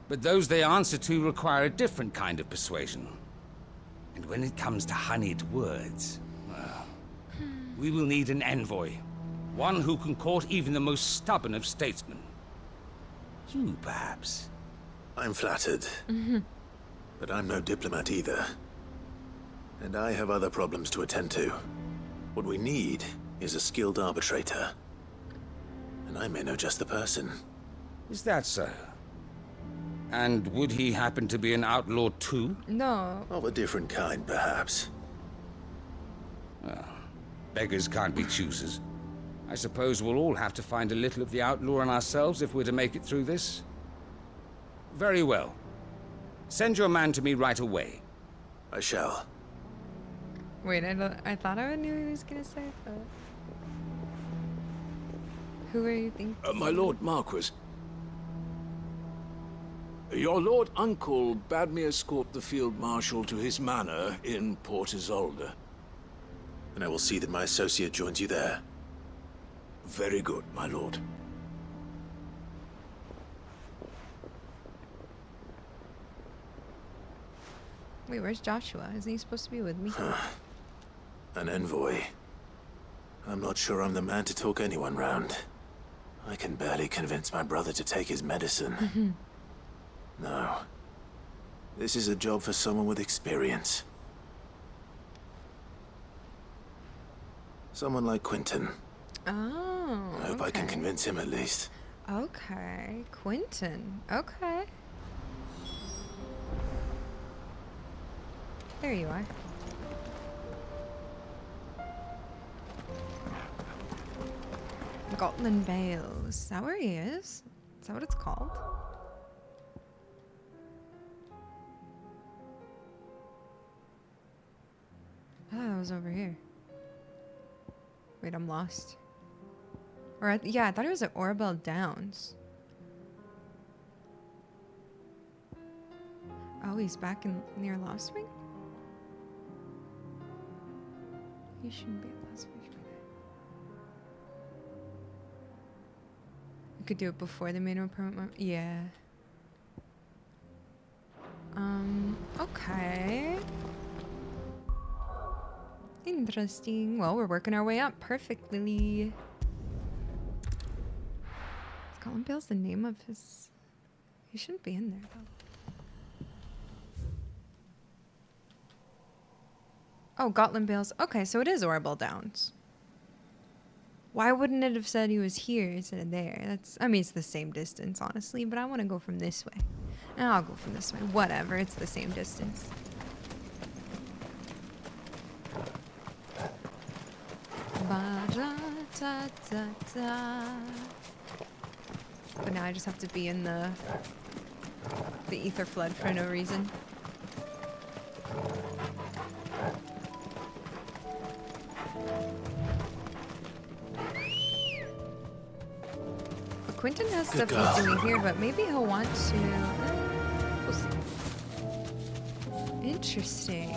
but those they answer to require a different kind of persuasion. And when it comes to honeyed words, well, we will need an envoy. One who can court even the most stubborn of statesmen. You, perhaps. I'm flattered. But I'm no diplomat either. And I have other problems to attend to. What we need is a skilled arbitrator. And I may know just the person. Is that so? And would he happen to be an outlaw too? No. Of a different kind, perhaps. Well, beggars can't be choosers. I suppose we'll all have to find a little of the outlaw in ourselves if we're to make it through this. Very well. Send your man to me right away. I shall. Wait, I thought I knew what he was gonna say, but... Who are you thinking? My Lord Marquis. Your Lord Uncle bade me escort the Field Marshal to his manor in Port Isolde. And I will see that my associate joins you there. Very good, my lord. Wait, where's Joshua? Isn't he supposed to be with me? An envoy. I'm not sure I'm the man to talk anyone round. I can barely convince my brother to take his medicine. No. This is a job for someone with experience. Someone like Quentin. Oh, I hope I can convince him at least. Okay, Quentin. Okay. There you are. Gotland Bales. Is that where he is? Is that what it's called? I thought that was over here. Wait, I'm lost. Or yeah, I thought it was at Orbel Downs. Oh, he's back in near Lost Wing? He shouldn't be at Lost Wing. We could do it before the main appointment. Yeah. Okay. Interesting. Well, we're working our way up perfectly. Scotland Bale's the name of his... He shouldn't be in there, though. Oh, Gotland Bales. Okay, so it is Orbel Downs. Why wouldn't it have said he was here instead of there? That's... I mean, it's the same distance, honestly, but I want to go from this way. I'll go from this way. Whatever, it's the same distance. But now I just have to be in the ether flood for no reason. But Quentin has stuff he's doing here, but maybe he'll want to... we'll see. Interesting.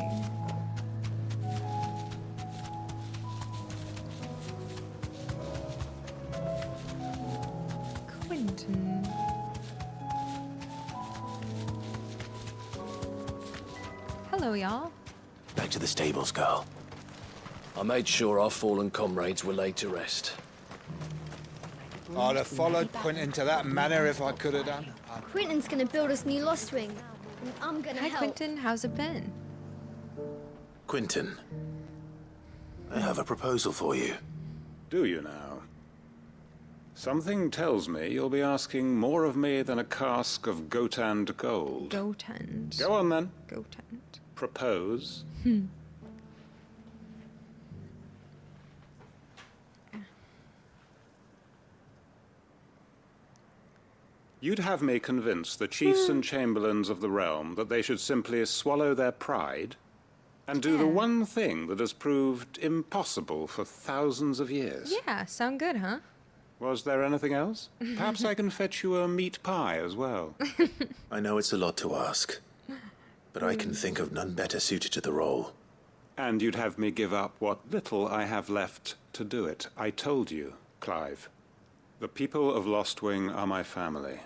Quentin. Hello, y'all. Back to the stables, girl. I made sure our fallen comrades were laid to rest. I'd have followed Quentin to that manor if I could have done. Quentin's gonna build us new Lost Wing, and I'm gonna help. Hi, Quentin. How's it been? Quentin, I have a proposal for you. Do you now? Something tells me you'll be asking more of me than a cask of Gotand gold. Gotand. Go on then. Gotand. Propose. You'd have me convince the chiefs and chamberlains of the realm that they should simply swallow their pride and do the one thing that has proved impossible for thousands of years. Yeah, sound good, huh? Was there anything else? Perhaps I can fetch you a meat pie as well. I know it's a lot to ask, but I can think of none better suited to the role. And you'd have me give up what little I have left to do it. I told you, Clive. The people of Lostwing are my family,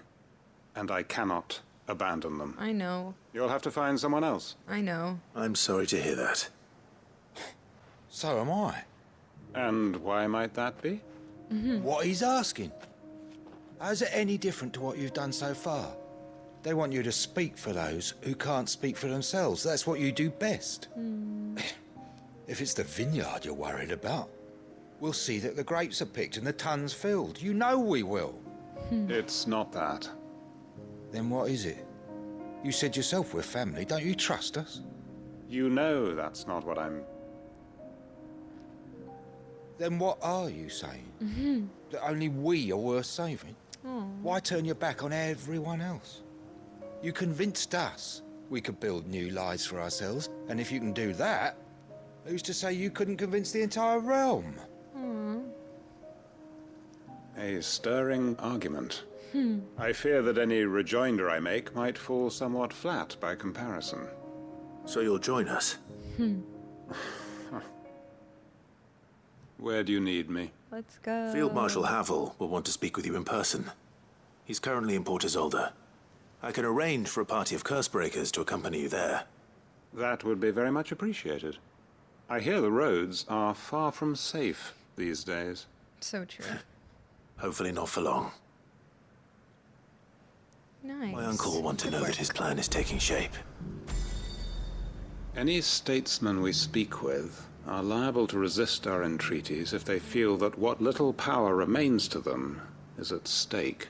and I cannot abandon them. I know. You'll have to find someone else. I know. I'm sorry to hear that. So am I. And why might that be? What he's asking. How's it any different to what you've done so far? They want you to speak for those who can't speak for themselves. That's what you do best. If it's the vineyard you're worried about, we'll see that the grapes are picked and the tons filled. You know we will. It's not that. Then what is it? You said yourself we're family. Don't you trust us? You know that's not what I'm... Then what are you saying? That only we are worth saving? Why turn your back on everyone else? You convinced us we could build new lives for ourselves, and if you can do that, who's to say you couldn't convince the entire realm? A stirring argument. I fear that any rejoinder I make might fall somewhat flat by comparison. So you'll join us? Where do you need me? Let's go. Field Marshal Havel will want to speak with you in person. He's currently in Port Isolde. I can arrange for a party of Cursebreakers to accompany you there. That would be very much appreciated. I hear the roads are far from safe these days. So true. Hopefully not for long. Nice. My uncle will want to know that his plan is taking shape. Any statesmen we speak with are liable to resist our entreaties if they feel that what little power remains to them is at stake.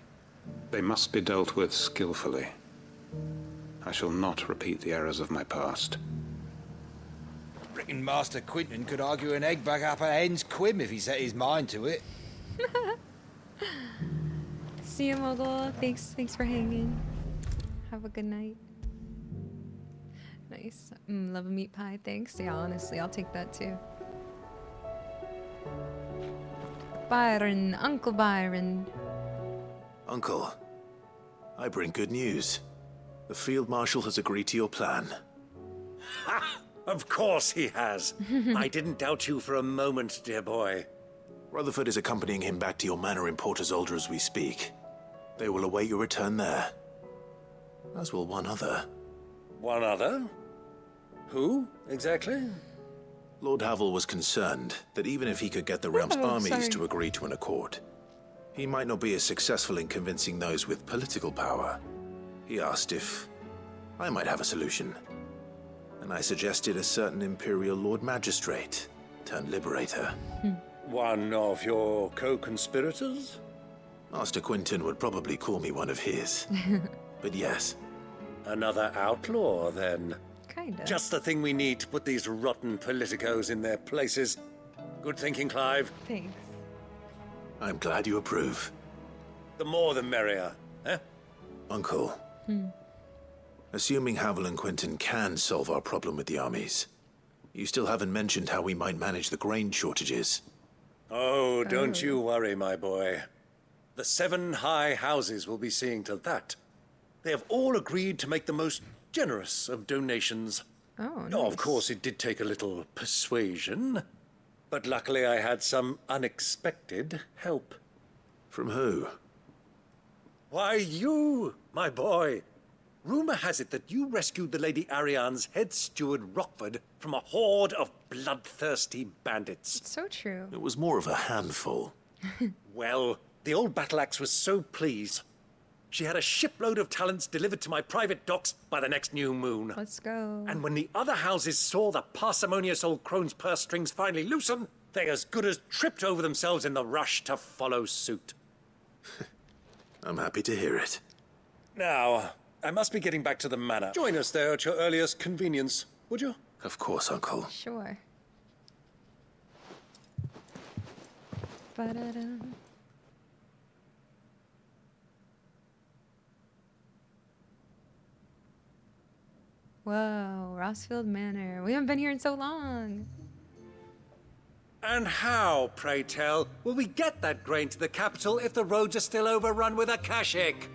They must be dealt with skillfully. I shall not repeat the errors of my past. Reckon Master Quinton could argue an egg back up a hen's quim if he set his mind to it. See you, Mogul. Thanks for hanging. Have a good night. Nice. Love a meat pie. Thanks. Yeah, honestly, I'll take that too. Byron, Uncle Byron. Uncle, I bring good news. The Field Marshal has agreed to your plan. Ha! Of course he has. I didn't doubt you for a moment, dear boy. Rutherford is accompanying him back to your manor in Port Isolde as we speak. They will await your return there. As will one other. One other? Who, exactly? Lord Havel was concerned that even if he could get the realm's armies to agree to an accord, he might not be as successful in convincing those with political power. He asked if I might have a solution, and I suggested a certain Imperial Lord Magistrate turned Liberator. One of your co-conspirators? Master Quinton would probably call me one of his. But yes. Another outlaw, then? Kinda. Just the thing we need to put these rotten politicos in their places. Good thinking, Clive. Thanks. I'm glad you approve. The more the merrier, eh? Uncle. Assuming Havel and Quinton can solve our problem with the armies, you still haven't mentioned how we might manage the grain shortages. Oh, don't you worry, my boy. The 7 high houses will be seeing to that. They have all agreed to make the most generous of donations. Oh, nice. Of course, it did take a little persuasion, but luckily I had some unexpected help. From who? Why, you, my boy. Rumor has it that you rescued the Lady Ariane's head steward Rockford from a horde of bloodthirsty bandits. It's so true. It was more of a handful. Well, the old battle axe was so pleased. She had a shipload of talents delivered to my private docks by the next new moon. Let's go. And when the other houses saw the parsimonious old crone's purse strings finally loosen, they as good as tripped over themselves in the rush to follow suit. I'm happy to hear it. Now, I must be getting back to the manor. Join us there at your earliest convenience, would you? Of course, Uncle. Sure. Ba-da-da. Whoa, Rossfield Manor. We haven't been here in so long. And how, pray tell, will we get that grain to the capital if the roads are still overrun with Akashic?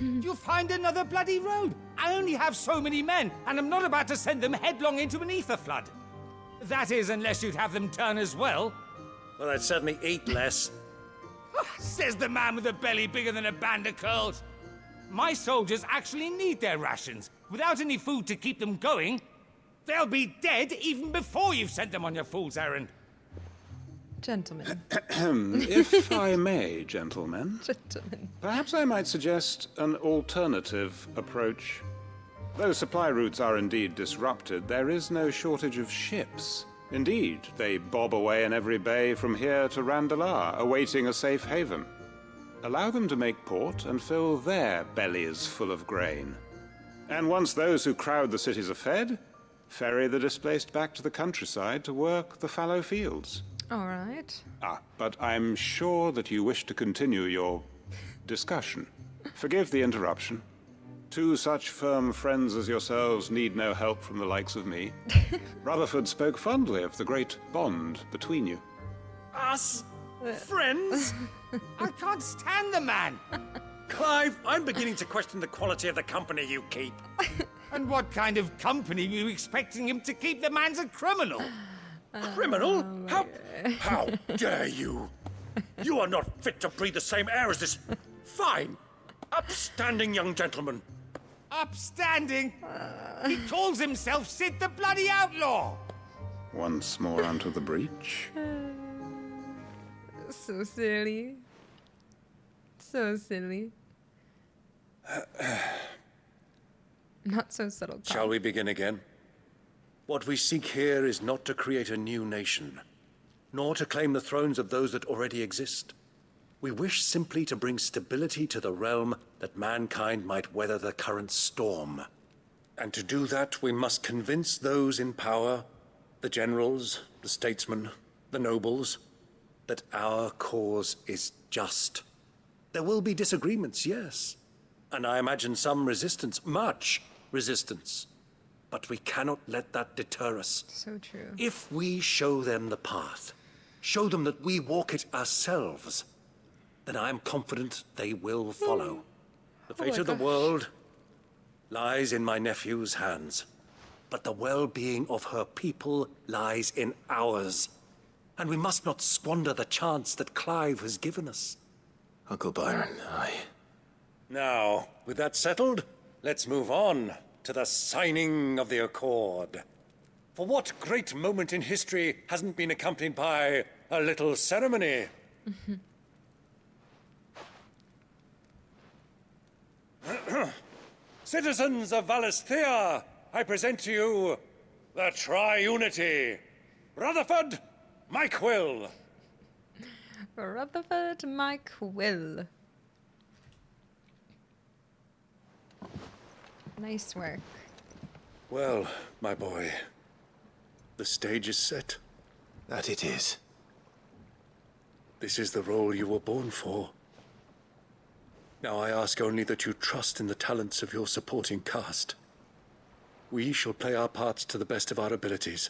You'll find another bloody road. I only have so many men, and I'm not about to send them headlong into an ether flood. That is, unless you'd have them turn as well. Well, I'd certainly eat less. Says the man with a belly bigger than a band of curls. My soldiers actually need their rations. Without any food to keep them going, they'll be dead even before you've sent them on your fool's errand. Gentlemen. If I may, gentlemen. Gentlemen. Perhaps I might suggest an alternative approach. Though supply routes are indeed disrupted, there is no shortage of ships. Indeed, they bob away in every bay from here to Randalar, awaiting a safe haven. Allow them to make port and fill their bellies full of grain. And once those who crowd the cities are fed, ferry the displaced back to the countryside to work the fallow fields. All right. But I'm sure that you wish to continue your discussion. Forgive the interruption. Two such firm friends as yourselves need no help from the likes of me. Rutherford spoke fondly of the great bond between you. Us? Friends? I can't stand the man. Clive, I'm beginning to question the quality of the company you keep. And what kind of company were you expecting him to keep? The man's a criminal. Criminal? How dare you? You are not fit to breathe the same air as this fine, upstanding young gentleman. Upstanding? He calls himself Sid the Bloody Outlaw. Once more onto the breach. So silly. So silly. Not so subtle. Shall we begin again? What we seek here is not to create a new nation, nor to claim the thrones of those that already exist. We wish simply to bring stability to the realm that mankind might weather the current storm. And to do that, we must convince those in power, the generals, the statesmen, the nobles, that our cause is just. There will be disagreements, yes, and I imagine some resistance, much resistance. But we cannot let that deter us. So true. If we show them the path, show them that we walk it ourselves, then I am confident they will follow. The fate of the world lies in my nephew's hands, but the well-being of her people lies in ours. And we must not squander the chance that Clive has given us. Uncle Byron, Now, with that settled, let's move on to the signing of the Accord. For what great moment in history hasn't been accompanied by a little ceremony? Citizens of Valisthea, I present to you the Triunity. Rutherford, Mike Will. Rutherford, Mike Will. Nice work. Well, my boy, the stage is set. That it is. This is the role you were born for. Now I ask only that you trust in the talents of your supporting cast. We shall play our parts to the best of our abilities,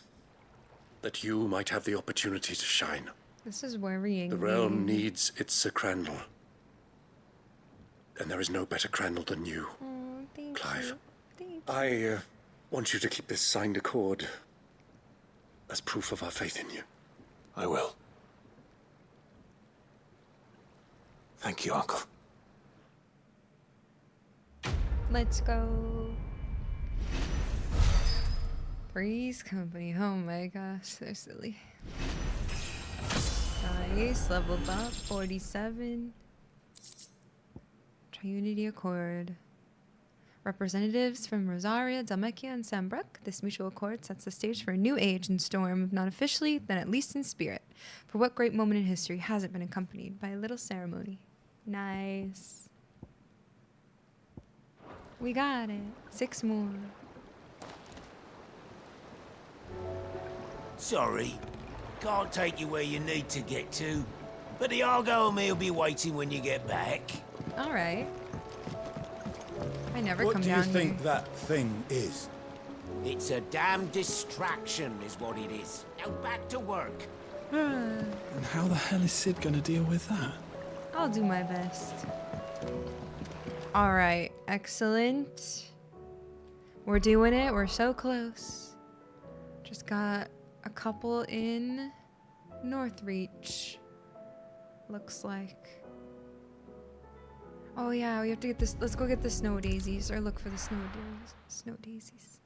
that you might have the opportunity to shine. This is worrying. The realm needs its Sir Crandall. And there is no better Crandall than you, Clive. I want you to keep this signed accord as proof of our faith in you. I will. Thank you, Uncle. Let's go. Three's Company. Oh my gosh, they're silly. Nice, leveled up, 47. Triunity Accord. Representatives from Rosaria, Dalmekia, and Sambrook, this mutual accord sets the stage for a new age in Storm, if not officially, then at least in spirit. For what great moment in history hasn't been accompanied by a little ceremony? Nice. We got it. 6 more. Sorry, can't take you where you need to get to, but the Argo and me will be waiting when you get back. All right. I never what come do you down think here. that thing is? It's a damn distraction, is what it is. Now back to work. And how the hell is Sid gonna deal with that? I'll do my best. All right, excellent. We're doing it. We're so close. Just got a couple in Northreach. Looks like. Oh yeah, we have to get this. Let's go get the snow daisies, or look for the snow daisies.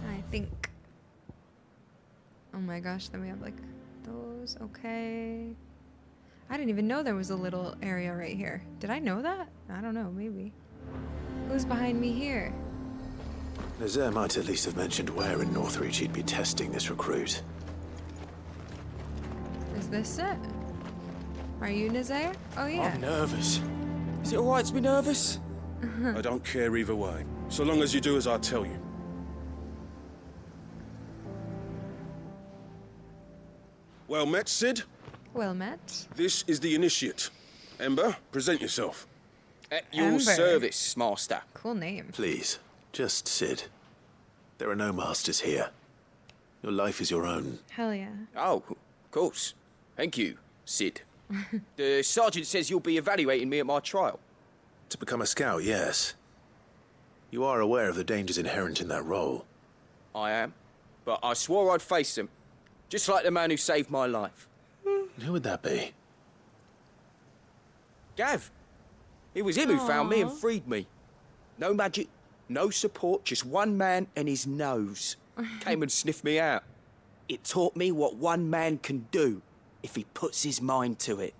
I think. Oh my gosh, then we have like those. Okay. I didn't even know there was a little area right here. Did I know that? I don't know, maybe. Who's behind me here? Nazaire might at least have mentioned where in Northreach he'd be testing this recruit. Is this it? Are you Nazaire? Oh yeah. I'm nervous. Is it alright to be nervous? I don't care either way, so long as you do as I tell you. Well met, Sid. Well met. This is the initiate. Ember, present yourself. At your Ember. service, master. Cool name. Please, just Sid. There are no masters here. Your life is your own. Hell yeah. Oh, of course. Thank you, Sid. The sergeant says you'll be evaluating me at my trial. To become a scout, yes. You are aware of the dangers inherent in that role. I am. But I swore I'd face them. Just like the man who saved my life. Who would that be? Gav. It was him who found me and freed me. No magic, no support, just one man and his nose. Came and sniffed me out. It taught me what one man can do if he puts his mind to it.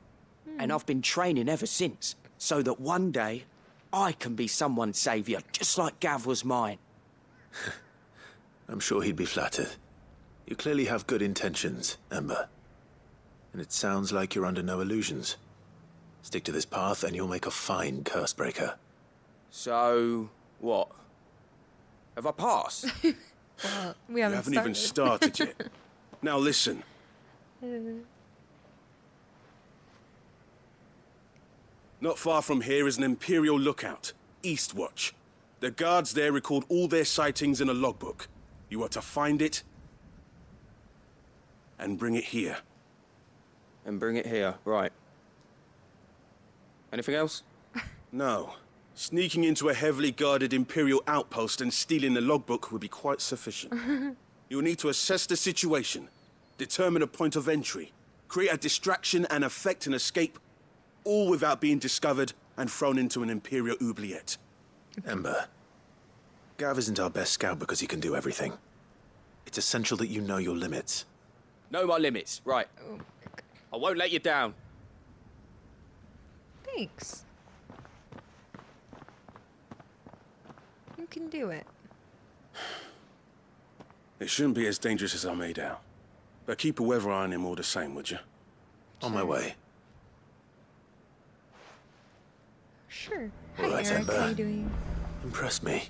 And I've been training ever since, so that one day I can be someone's saviour, just like Gav was mine. I'm sure he'd be flattered. You clearly have good intentions, Ember. And it sounds like you're under no illusions. Stick to this path and you'll make a fine curse breaker. So, what? Have I passed? Well, we haven't even started yet. Now listen. Not far from here is an Imperial lookout, Eastwatch. The guards there record all their sightings in a logbook. You are to find it and bring it here. And bring it here, right. Anything else? No. Sneaking into a heavily guarded Imperial outpost and stealing the logbook would be quite sufficient. You'll need to assess the situation, determine a point of entry, create a distraction and effect an escape, all without being discovered and thrown into an Imperial oubliette. Ember, Gav isn't our best scout because he can do everything. It's essential that you know your limits. Know my limits, right. I won't let you down. Thanks. You can do it. It shouldn't be as dangerous as I made out. But keep a weather eye on him all the same, would you? On my way. Sure. All Hi, right, Eric. Ember. How you doing? Impress me.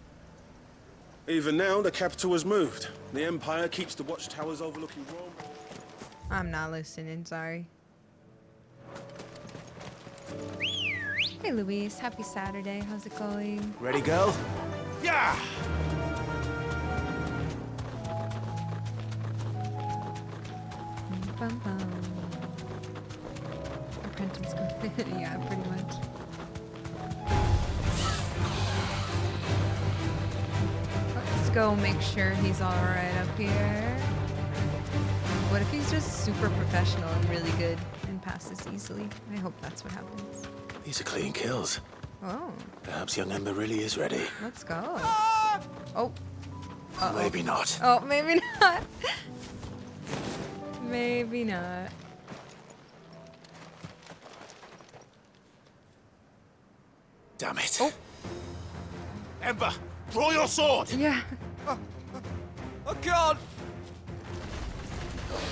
Even now, the capital has moved. The Empire keeps the watchtowers overlooking Rome. I'm not listening, sorry. Hey, Luis. Happy Saturday. How's it going? Ready, go? Yeah! Bum, bum. Apprentice. Yeah, pretty much. Let's go make sure he's all right up here. What if he's just super professional and really good and passes easily? I hope that's what happens. These are clean kills. Oh, Perhaps young Ember really is ready. let's go. Oh. Uh-oh. Maybe not. Oh, maybe not. Maybe not. Damn it. Oh. Ember, draw your sword! Yeah. I can't!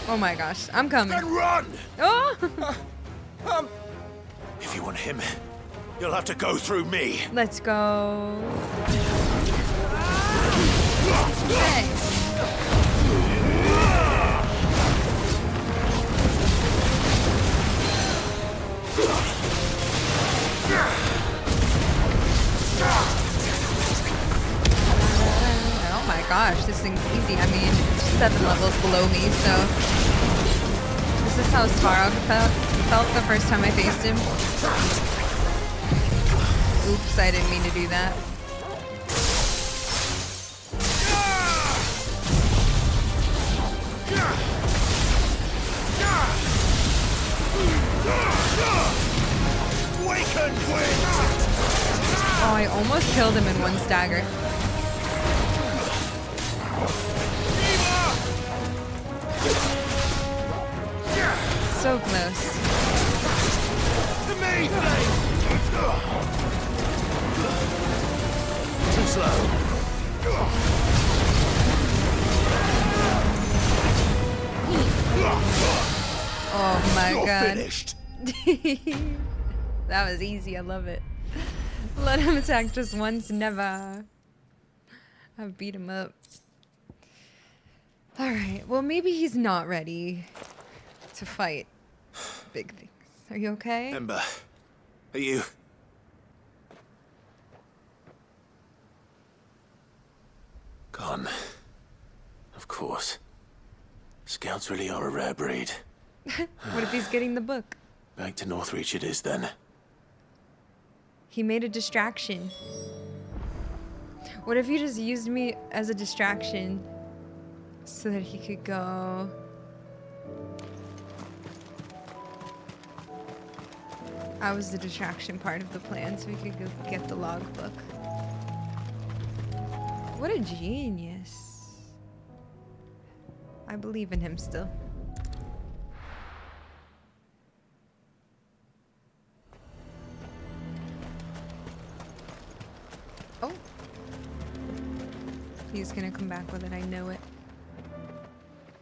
Oh my gosh, I'm coming. Then run! Oh! If you want him, you'll have to go through me. Let's go. Hey. this thing's easy. I mean, it's 7 levels below me, so this is how Svarog felt the first time I faced him. Oops, I didn't mean to do that. Oh, I almost killed him in 1 stagger. So close. Too slow. Oh my god. Finished. That was easy, I love it. Let him attack just once, never. I beat him up. Alright, well maybe he's not ready to fight big things. Are you okay? Ember, are you... Gone. Of course. Scouts really are a rare breed. What if he's getting the book? Back to Northreach it is then. He made a distraction. What if he just used me as a distraction so that he could go... I was the distraction part of the plan so he could go get the logbook. What a genius. I believe in him still. Oh. He's gonna come back with it, I know it.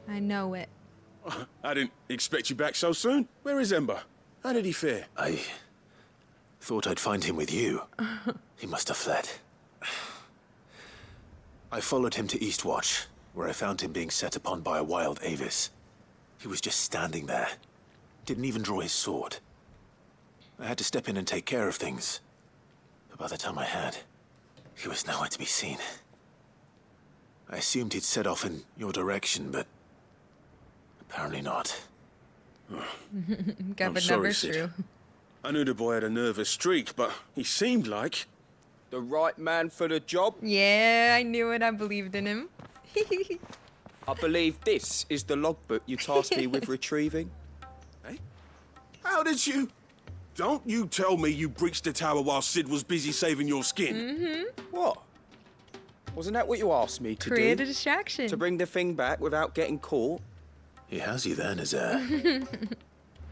I know it. I didn't expect you back so soon. Where is Ember? How did he fare? I thought I'd find him with you. He must have fled. I followed him to Eastwatch, where I found him being set upon by a wild Avis. He was just standing there. Didn't even draw his sword. I had to step in and take care of things. But by the time I had, he was nowhere to be seen. I assumed he'd set off in your direction, but apparently not. I'm sorry, Sid. I knew the boy had a nervous streak, but he seemed like... The right man for the job? Yeah, I knew it. I believed in him. I believe this is the logbook you tasked me with retrieving. Hey? How did you... Don't you tell me you breached the tower while Sid was busy saving your skin. Mm-hmm. What? Wasn't that what you asked me to Create do? a distraction. To bring the thing back without getting caught? He has you there, Nazaire.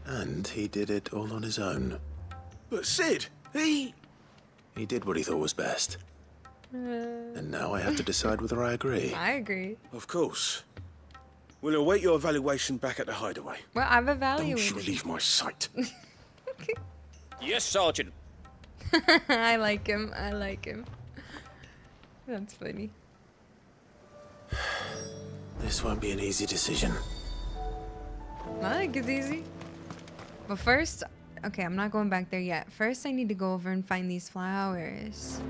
And he did it all on his own. But Sid, he did what he thought was best. And now I have to decide whether I agree. I agree. Of course. We'll await your evaluation back at the Hideaway. Well, I've evaluated. Don't you leave my sight. Yes, Sergeant. I like him. I like him. That's funny. This won't be an easy decision. I think it's easy. But first, okay, I'm not going back there yet. First, I need to go over and find these flowers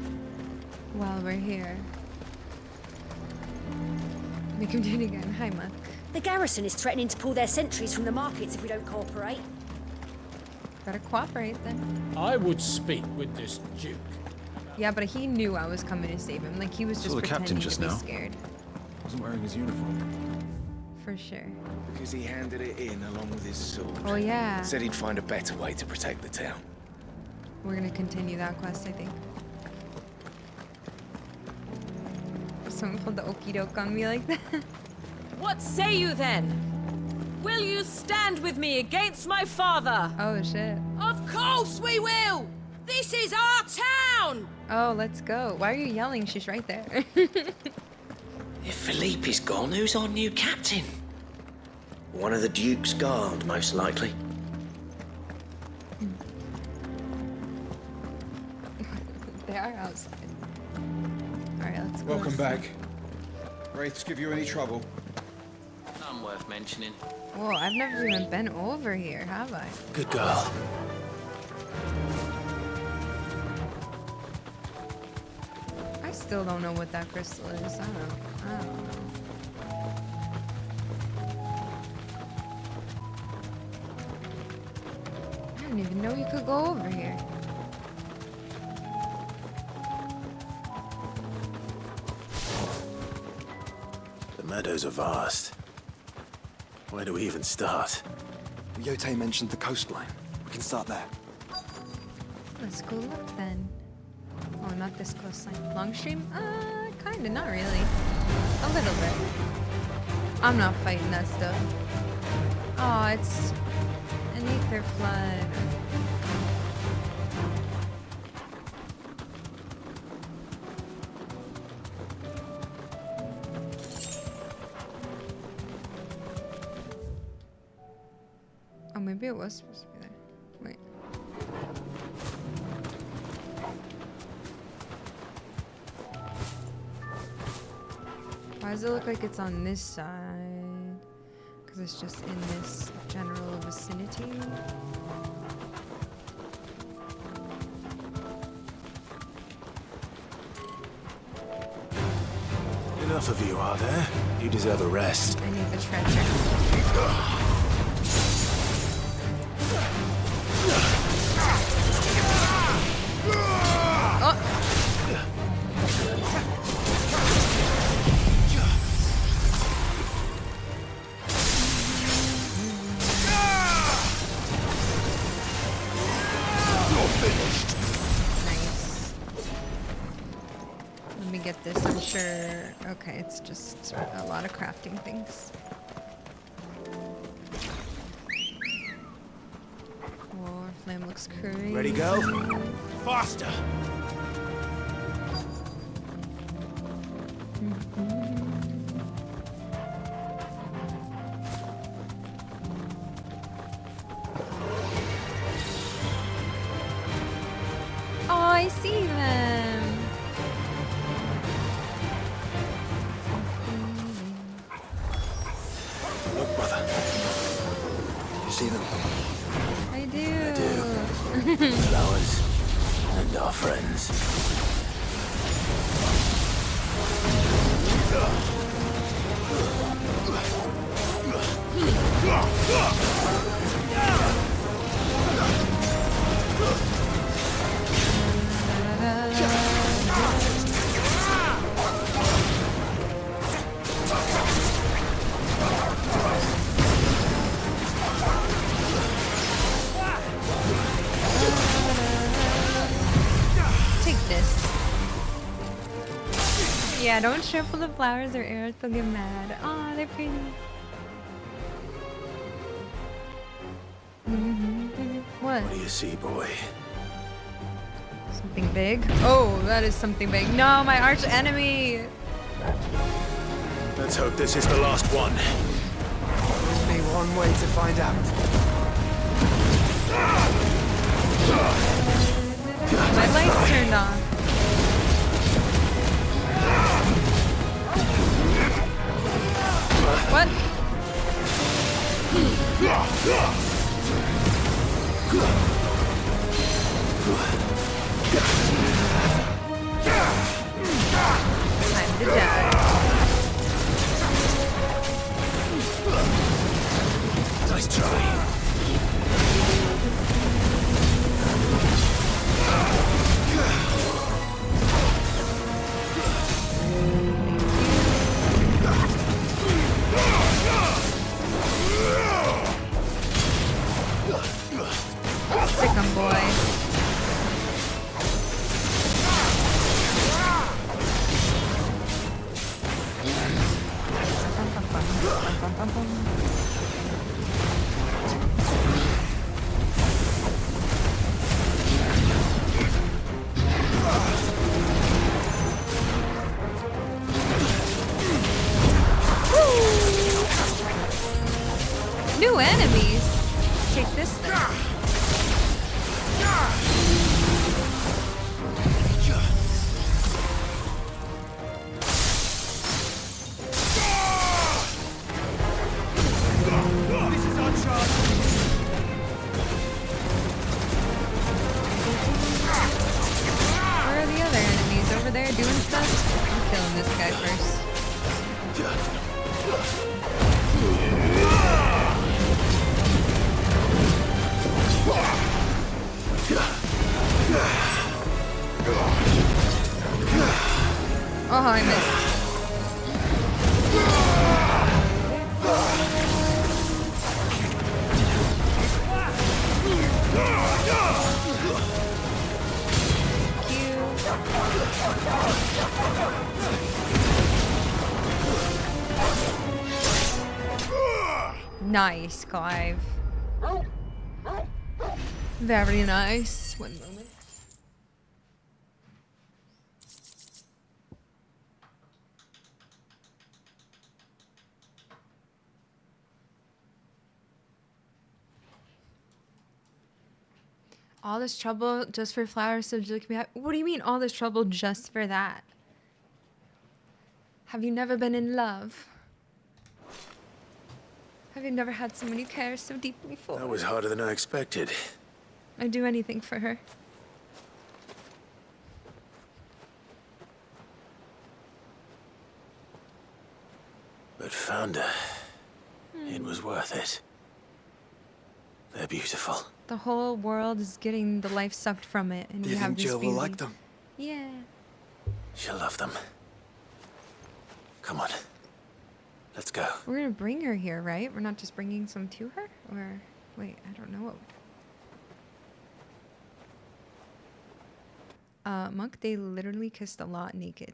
while we're here. Make him do it again. Hi, Muck. The garrison is threatening to pull their sentries from the markets if we don't cooperate. Better cooperate then. I would speak with this Duke. Yeah, but he knew I was coming to save him. Like, he was just Saw the captain pretending just to be now. scared. Wasn't wearing his uniform. For sure. Because he handed it in along with his sword. Oh, yeah. Said he'd find a better way to protect the town. We're gonna continue that quest, I think. Someone pulled the okie doke on me like that. What say you then? Will you stand with me against my father? Oh, shit. Of course we will! This is our town! Oh, let's go. Why are you yelling? She's right there. If Philippe is gone, who's our new captain? One of the Duke's guard, most likely. They are outside. Alright, let's go. Welcome back. Wraiths give you any trouble? None worth mentioning. Whoa, I've never even been over here, have I? Good girl. still don't know what that crystal is. I don't know. I didn't even know you could go over here. The meadows are vast. Where do we even start? Yote mentioned the coastline. We can start there. Let's go look then. Oh, not this coastline. Longstream? Kinda, not really. A little bit. I'm not fighting that stuff. Oh, it's an ether flood. Oh, maybe it was supposed to be there. Wait. Why does it look like it's on this side? Because it's just in this general vicinity. Enough of you, are there? You deserve a rest. I need the treasure. Get this, I'm sure. Okay, it's just a lot of crafting things. Oh, flame looks crazy. Ready, go? Faster! Oh, I see them. Look, brother. You see them? I do. Flowers and our friends. Take this. Yeah, don't trample the flowers or Aerith will get mad. Aw, they're pretty. What? What do you see, boy? Something big? Oh, that is something big. No, my arch enemy! Let's hope this is the last one. There's only one way to find out. My lights turned on. What? Time to die. Nice try. Sick 'em, boy. New enemies. Take this then. this guy first. Oh, I missed. Nice, Clive. Very nice. One moment. All this trouble just for flowers so Jill can be happy? What do you mean all this trouble just for that? Have you never been in love? Have you never had someone you care so deeply for? That was harder than I expected. I'd do anything for her. But found her. It was worth it. They're beautiful. The whole world is getting the life sucked from it, and Do we you have think this Jill beauty. will like them? Yeah. She'll love them. Come on. Let's go. We're gonna bring her here, right? We're not just bringing some to her? Or, wait, I don't know what. Monk, they literally kissed a lot naked.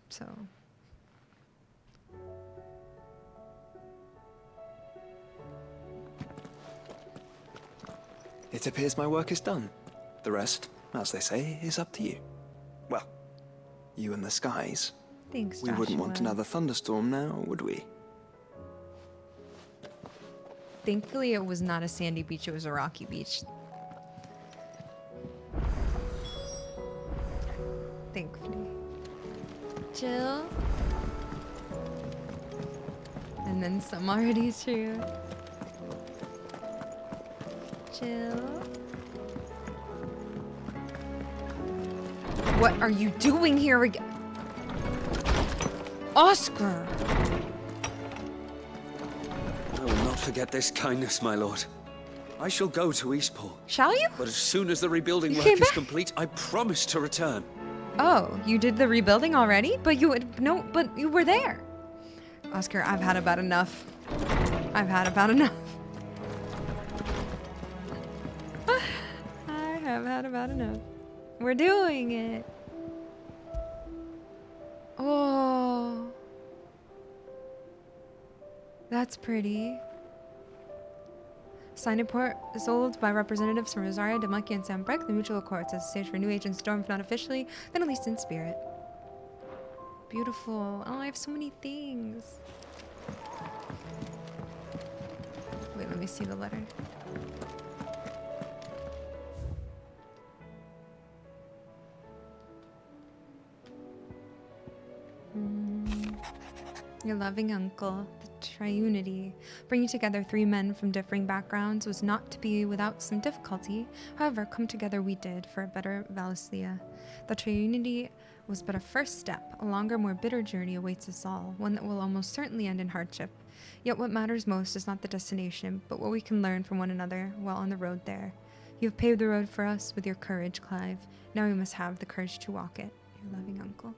So. It appears my work is done. The rest, as they say, is up to you. Well, you and the skies. Thanks, We wouldn't want Joshua. another thunderstorm now, would we? Thankfully, it was not a sandy beach, it was a rocky beach. Thankfully. Jill. And then some already too. Jill. What are you doing here again? Oscar! I will not forget this kindness, my lord. I shall go to Eastport. Shall you? But as soon as the rebuilding You work came is back? complete, I promise to return. Oh, you did the rebuilding already? But you would no, but you were there. Oscar, I've had about enough. I've had about enough. I have had about enough. We're doing it. Oh. That's pretty. Signed report sold by representatives from Rosaria, Demaki, and Sambrek. The mutual accords as a stage for new agent Storm, if not officially, then at least in spirit. Beautiful. Oh, I have so many things. Wait, let me see the letter. Your loving uncle, the triunity, bringing together three men from differing backgrounds was not to be without some difficulty. However, come together we did for a better Valisthea. The triunity was but a first step. A longer, more bitter journey awaits us all, one that will almost certainly end in hardship. Yet what matters most is not the destination, but what we can learn from one another while on the road there. You have paved the road for us with your courage, Clive. Now we must have the courage to walk it. Your loving uncle.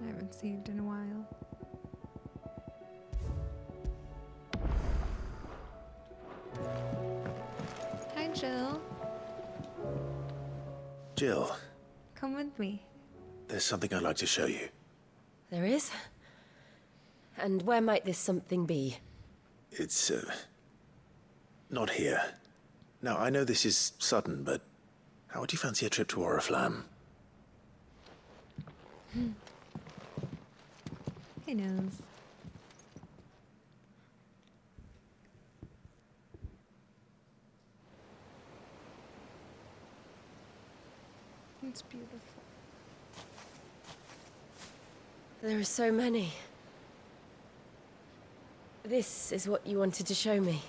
I haven't saved in a while. Hi, Jill. Jill, Come with me. there's something I'd like to show you. There is? And where might this something be? It's, not here. Now, I know this is sudden, but how would you fancy a trip to Oriflamme? He knows. It's beautiful. There are so many. This is what you wanted to show me.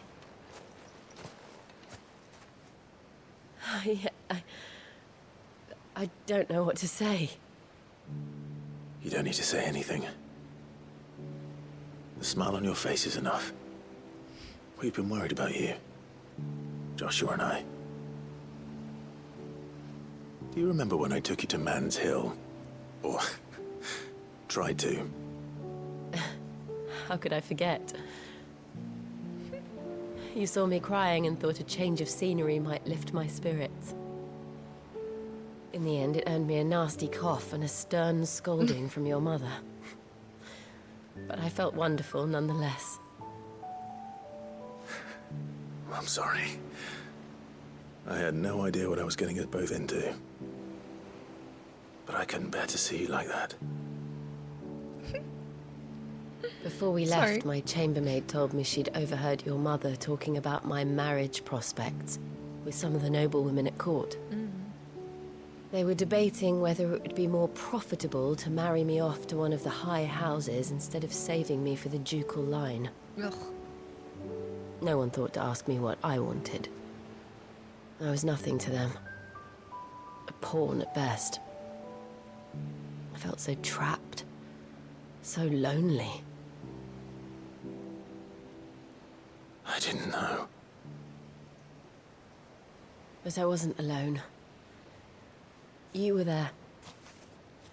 I don't know what to say. You don't need to say anything. The smile on your face is enough. We've been worried about you, Joshua and I. Do you remember when I took you to Man's Hill? Or tried to? How could I forget? You saw me crying and thought a change of scenery might lift my spirits. In the end, it earned me a nasty cough and a stern scolding from your mother. But I felt wonderful nonetheless. I'm sorry. I had no idea what I was getting us both into. But I couldn't bear to see you like that. Before we left, my chambermaid told me she'd overheard your mother talking about my marriage prospects with some of the noblewomen at court. They were debating whether it would be more profitable to marry me off to one of the high houses instead of saving me for the ducal line. Ugh. No one thought to ask me what I wanted. I was nothing to them. A pawn at best. I felt so trapped. So lonely. I didn't know. But I wasn't alone. You were there.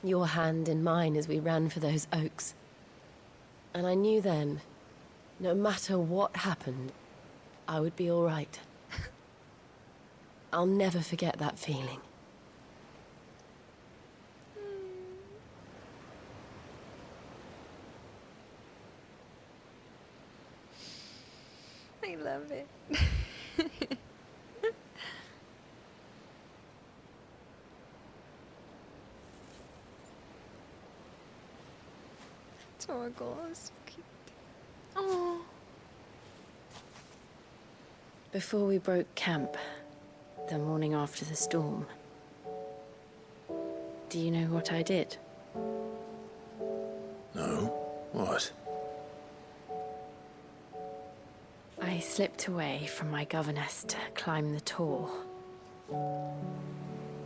Your hand in mine as we ran for those oaks. And I knew then, no matter what happened, I would be all right. I'll never forget that feeling. I love it. Torgal is so cute. Oh. Before we broke camp, the morning after the storm, do you know what I did? No? What? I slipped away from my governess to climb the Tor.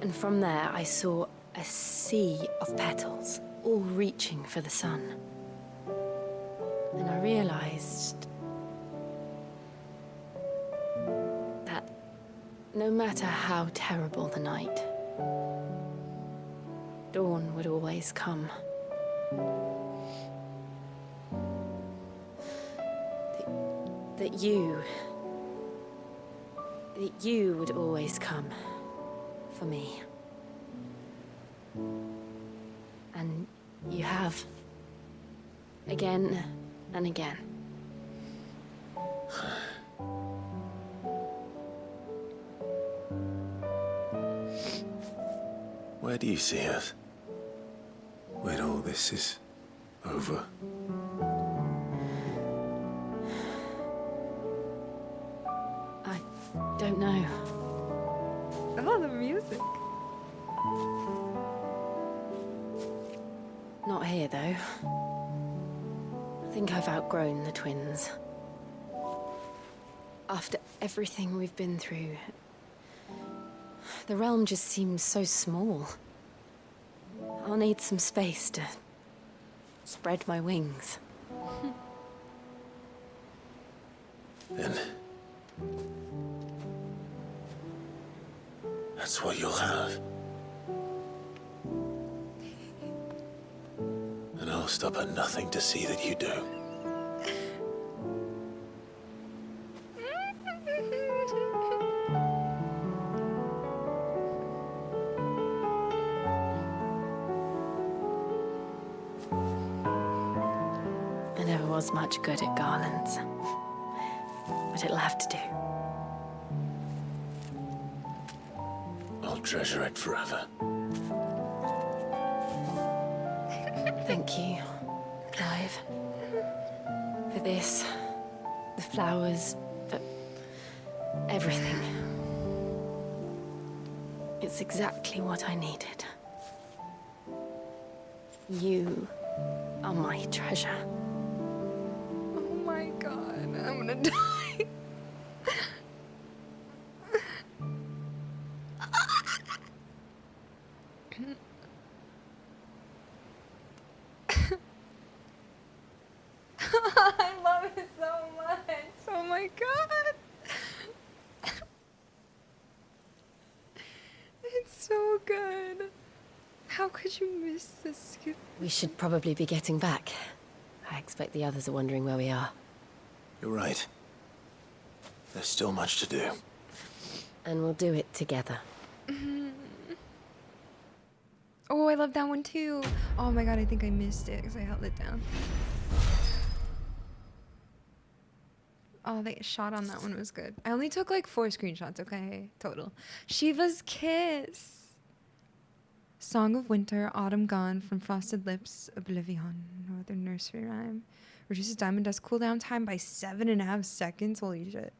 And from there I saw a sea of petals, all reaching for the sun. And I realized that no matter how terrible the night, dawn would always come. That you would always come for me. And you have. Again and again. Where do you see us? When all this is over? I don't know. Oh, the music. Not here, though. I think I've outgrown the twins. After everything we've been through, the realm just seems so small. I'll need some space to spread my wings. Then that's what you'll have. And I'll stop at nothing to see that you do. I never was much good at garlands, but it'll have to do. I'll treasure it forever. Thank you, Clive. For this, the flowers, for everything. It's exactly what I needed. You are my treasure. Oh my god. god, I'm gonna die. I love it so much. Oh my god. It's so good. How could you miss this? We should probably be getting back. I expect the others are wondering where we are. You're right. There's still much to do. And we'll do it together. Oh, I love that one too. Oh my god, I think I missed it because I held it down. Oh, the shot on that one was good. I only took like 4 screenshots, okay? Total. Shiva's Kiss. Song of Winter, Autumn Gone, From Frosted Lips, Oblivion, Northern Nursery Rhyme. Reduces Diamond Dust cooldown time by 7.5 seconds. Holy shit.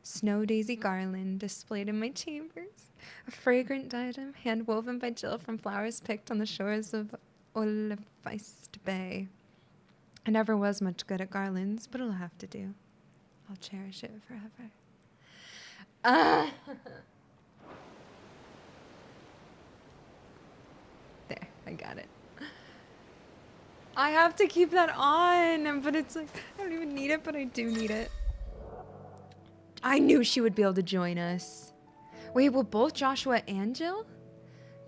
Snow Daisy Garland, displayed in my chambers. A fragrant diadem, hand-woven by Jill from flowers picked on the shores of Olefeist Bay. I never was much good at garlands, but it'll have to do. I'll cherish it forever. There, I got it. I have to keep that on, but it's like, I don't even need it, but I do need it. I knew she would be able to join us. Wait, will both Joshua and Jill?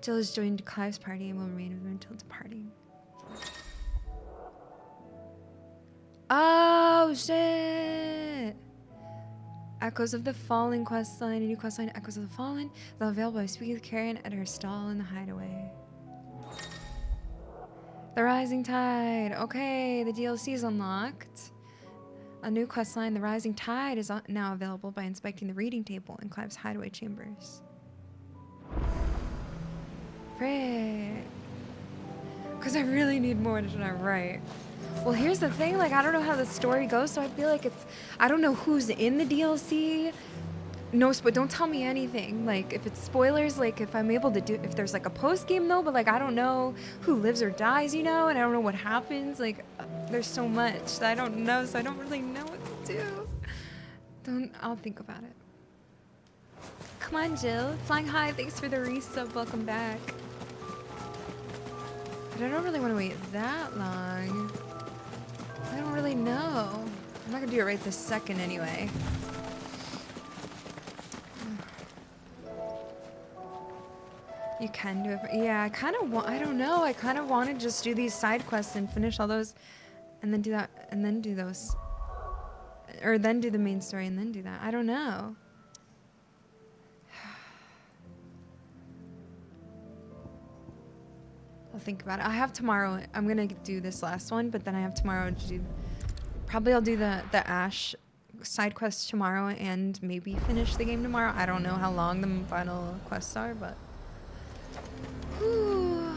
Jill has joined Clive's party and will remain with him until departing. Oh, shit! Echoes of the Fallen questline, a new questline, Echoes of the Fallen, though available by speaking with Karen at her stall in the Hideaway. The Rising Tide. Okay, the DLC is unlocked. A new questline, The Rising Tide, is now available by inspecting the reading table in Clive's Hideaway chambers. Frick. Because I really need more to write. Well, here's the thing, like, I don't know how the story goes, so I feel like it's... I don't know who's in the DLC. No, but don't tell me anything. Like, if it's spoilers, like, if I'm able to do... If there's, like, a post-game, though, but, like, I don't know who lives or dies, you know? And I don't know what happens. Like, there's so much that I don't know, so I don't really know what to do. I'll think about it. Come on, Jill. Flying high, thanks for the resub. Welcome back. But I don't really want to wait that long. I don't really know. I'm not gonna do it right this second anyway. You can do it. Yeah, I kind of want. I don't know. I kind of want to just do these side quests and finish all those, and then do that, and then do those, or then do the main story and then do that. I don't know. I'll think about it. I have tomorrow. I'm gonna do this last one, but then I have tomorrow to do. Probably I'll do the Ash side quest tomorrow and maybe finish the game tomorrow. I don't know how long the final quests are, but. Whew.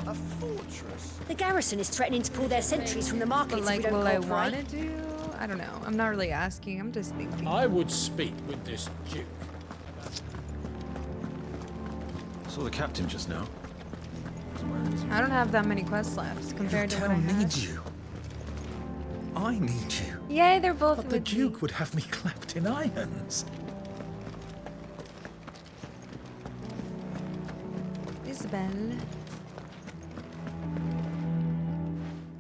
A fortress. The garrison is threatening to pull their sentries from the markets But, like, if we don't will I cooperate. want to do? I don't know. I'm not really asking. I'm just thinking. I would speak with this duke. Saw the captain just now. I don't have that many quests left compared to what I had. needs you. I need you. Yay, they're both But the with Duke me. would have me clapped in irons. Isabel.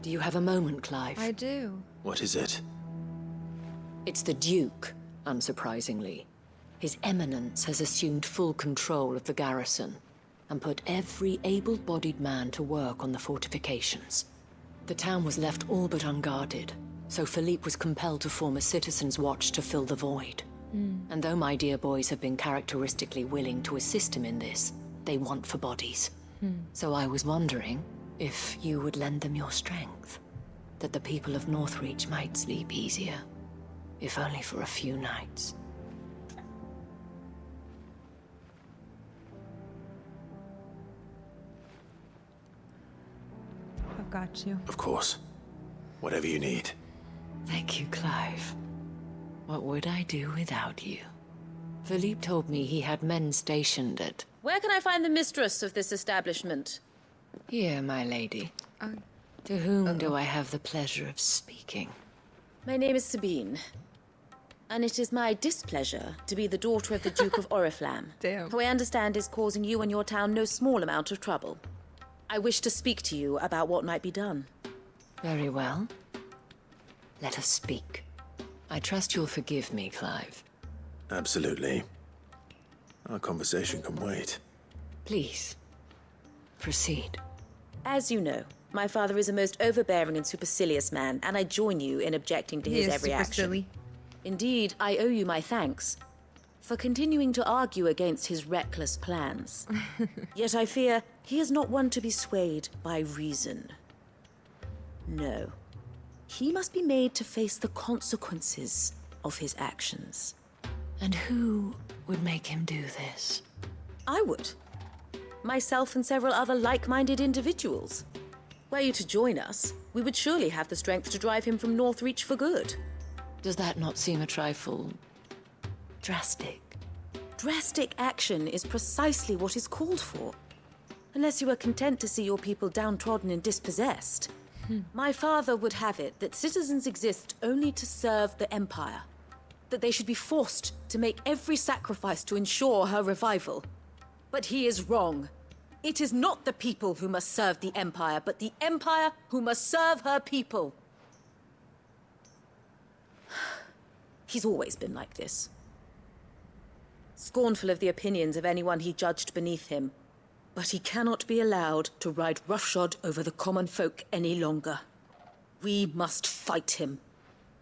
Do you have a moment, Clive? I do. What is it? It's the Duke, unsurprisingly. His Eminence has assumed full control of the garrison and put every able-bodied man to work on the fortifications. The town was left all but unguarded, so Philippe was compelled to form a citizens' watch to fill the void. And though my dear boys have been characteristically willing to assist him in this, they want for bodies. So I was wondering if you would lend them your strength, that the people of Northreach might sleep easier, if only for a few nights. I've got you. Of course. Whatever you need. Thank you, Clive. What would I do without you? Philippe told me he had men stationed at... Where can I find the mistress of this establishment? Here, my lady. To whom do I have the pleasure of speaking? My name is Sabine, and it is my displeasure to be the daughter of the Duke of Oriflamme, who I understand is causing you and your town no small amount of trouble. I wish to speak to you about what might be done. Very well. Let us speak. I trust you'll forgive me, Clive. Absolutely. Our conversation can wait. Please, proceed. As you know, my father is a most overbearing and supercilious man, and I join you in objecting to his every action. Silly. Indeed, I owe you my thanks for continuing to argue against his reckless plans. Yet I fear he is not one to be swayed by reason. No. He must be made to face the consequences of his actions. And who would make him do this? I would. Myself and several other like-minded individuals. Were you to join us, we would surely have the strength to drive him from Northreach for good. Does that not seem a trifle drastic? Drastic action is precisely what is called for. Unless you are content to see your people downtrodden and dispossessed. My father would have it that citizens exist only to serve the Empire. That they should be forced to make every sacrifice to ensure her revival. But he is wrong. It is not the people who must serve the Empire, but the Empire who must serve her people. He's always been like this. Scornful of the opinions of anyone he judged beneath him. But he cannot be allowed to ride roughshod over the common folk any longer. We must fight him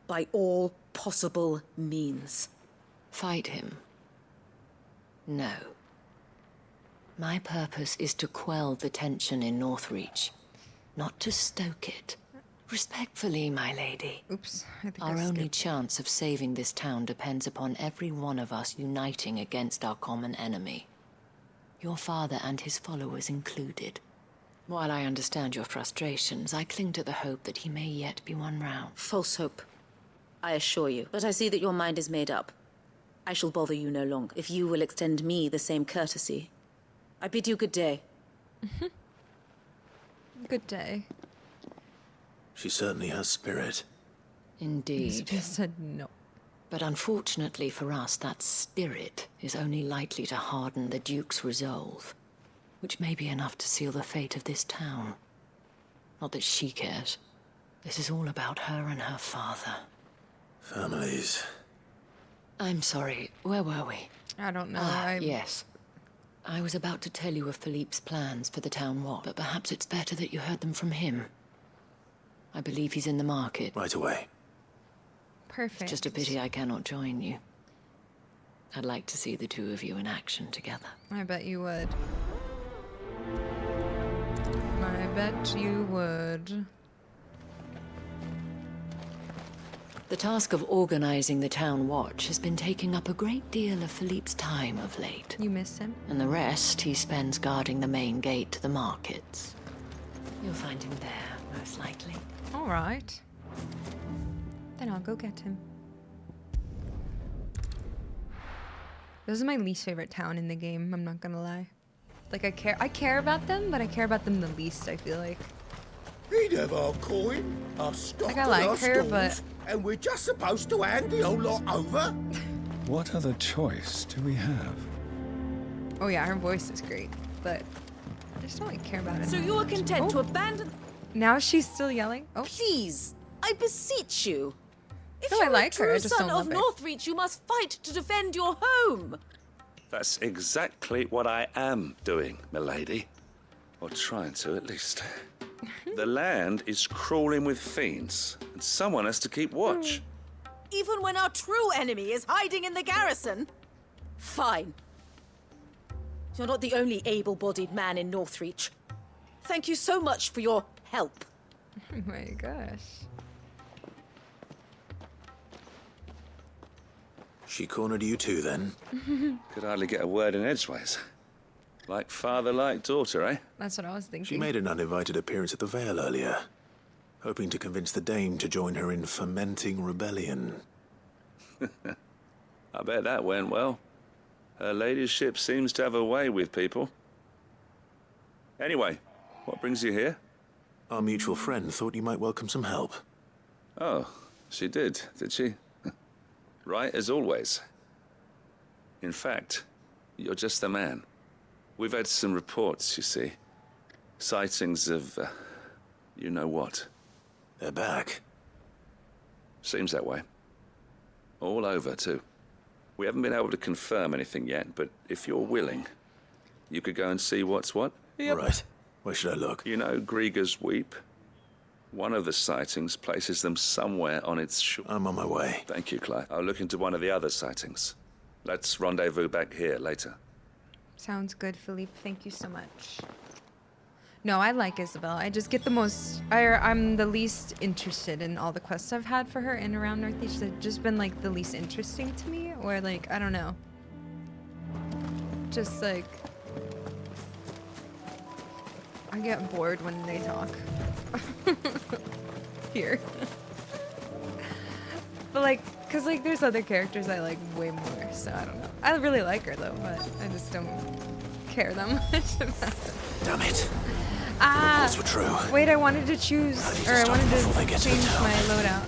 by all possible means. Fight him? No. My purpose is to quell the tension in Northreach, not to stoke it. Respectfully, my lady. Oops, I think Our I only skipped. chance of saving this town depends upon every one of us uniting against our common enemy. Your father and his followers included. While I understand your frustrations, I cling to the hope that he may yet be won round. False hope, I assure you. But I see that your mind is made up. I shall bother you no longer, if you will extend me the same courtesy. I bid you good day. Good day. She certainly has spirit. Indeed. Just said no. But unfortunately for us, that spirit is only likely to harden the Duke's resolve, which may be enough to seal the fate of this town. Not that she cares. This is all about her and her father. Families. I'm sorry, where were we? I don't know. Yes. I was about to tell you of Philippe's plans for the town watch, but perhaps it's better that you heard them from him. I believe he's in the market. Right away. Perfect. It's just a pity I cannot join you. I'd like to see the two of you in action together. I bet you would. I bet you would. The task of organizing the town watch has been taking up a great deal of Philippe's time of late. You miss him? And the rest he spends guarding the main gate to the markets. You'll find him there, most likely. All right. Then I'll go get him. This is my least favorite town in the game, I'm not gonna lie. Like, I care about them, but I care about them the least, I feel like. He'd have our coin, our stock, Like, I like and our her, stores, but... and we're just supposed to hand the whole lot over? What other choice do we have? Oh yeah, her voice is great, but I just don't like care about it. So you are content to abandon... Now she's still yelling? Oh. Please, I beseech you. If No, you're I like a her, I true just son don't of love her. Northreach, you must fight to defend your home. That's exactly what I am doing, milady. Or trying to, at least. The land is crawling with fiends, and someone has to keep watch. Even when our true enemy is hiding in the garrison? Fine. You're not the only able-bodied man in Northreach. Thank you so much for your help. Oh my gosh. She cornered you too, then? Could hardly get a word in edgeways. Like father, like daughter, eh? That's what I was thinking. She made an uninvited appearance at the Vale earlier, hoping to convince the Dame to join her in fomenting rebellion. I bet that went well. Her ladyship seems to have a way with people. Anyway, what brings you here? Our mutual friend thought you might welcome some help. Oh, she did she? Right as always. In fact, you're just the man. We've had some reports, you see. Sightings of, you know what. They're back. Seems that way. All over, too. We haven't been able to confirm anything yet, but if you're willing, you could go and see what's what. Yep. Right. Where should I look? You know Grieger's Weep? One of the sightings places them somewhere on its shore. I'm on my way. Thank you, Clive. I'll look into one of the other sightings. Let's rendezvous back here later. Sounds good, Philippe. Thank you so much. No, I like Isabel. I just get the most... I'm the least interested in all the quests I've had for her in around Northreach. They've just been, like, the least interesting to me. Or, like, I don't know. Just, like... I get bored when they talk. Here. But, like, because, like, there's other characters I like way more. So, I don't know. I really like her, though, but I just don't care that much about her. Damn it. Ah, The reports were true. wait, I wanted to choose, or I wanted to change my loadout.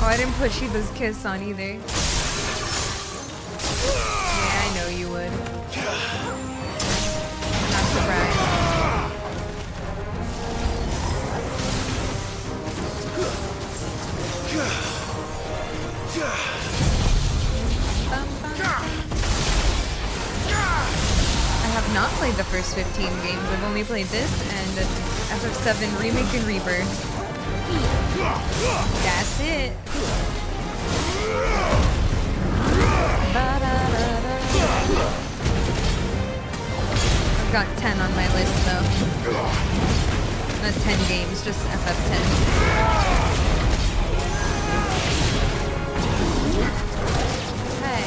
Oh, I didn't put Sheba's Kiss on either. Yeah, I know you would. Not surprised. I have not played the first 15 games. I've only played this and FF7 Remake and Rebirth. That's it. I've got 10 on my list though. Not 10 games, just FF10. Hey.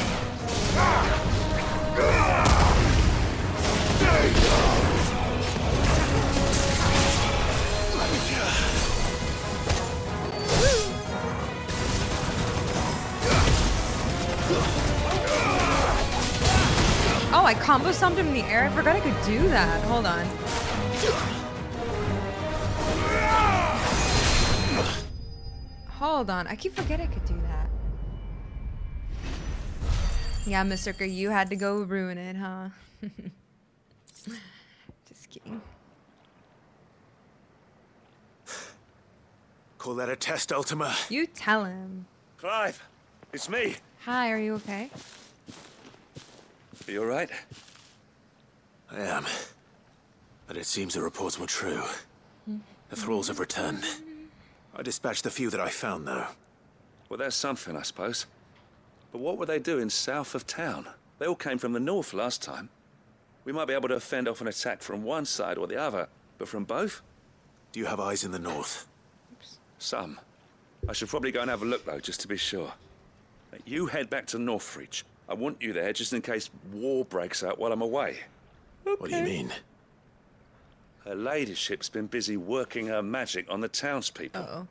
Oh, I combo stomped him in the air? I forgot I could do that. Hold on. Hold on. I keep forgetting I could do that. Yeah, Mr. you had to go ruin it, huh? Just kidding. Call that a test, Ultima? You tell him. Clive, it's me. Hi, are you okay? Are you alright? I am. But it seems the reports were true. The thralls have returned. I dispatched the few that I found, though. Well, that's something, I suppose. But what were they doing south of town? They all came from the north last time. We might be able to fend off an attack from one side or the other, but from both? Do you have eyes in the north? Some. I should probably go and have a look, though, just to be sure. You head back to Northreach. I want you there just in case war breaks out while I'm away. Okay. What do you mean? Her ladyship's been busy working her magic on the townspeople. Uh-oh.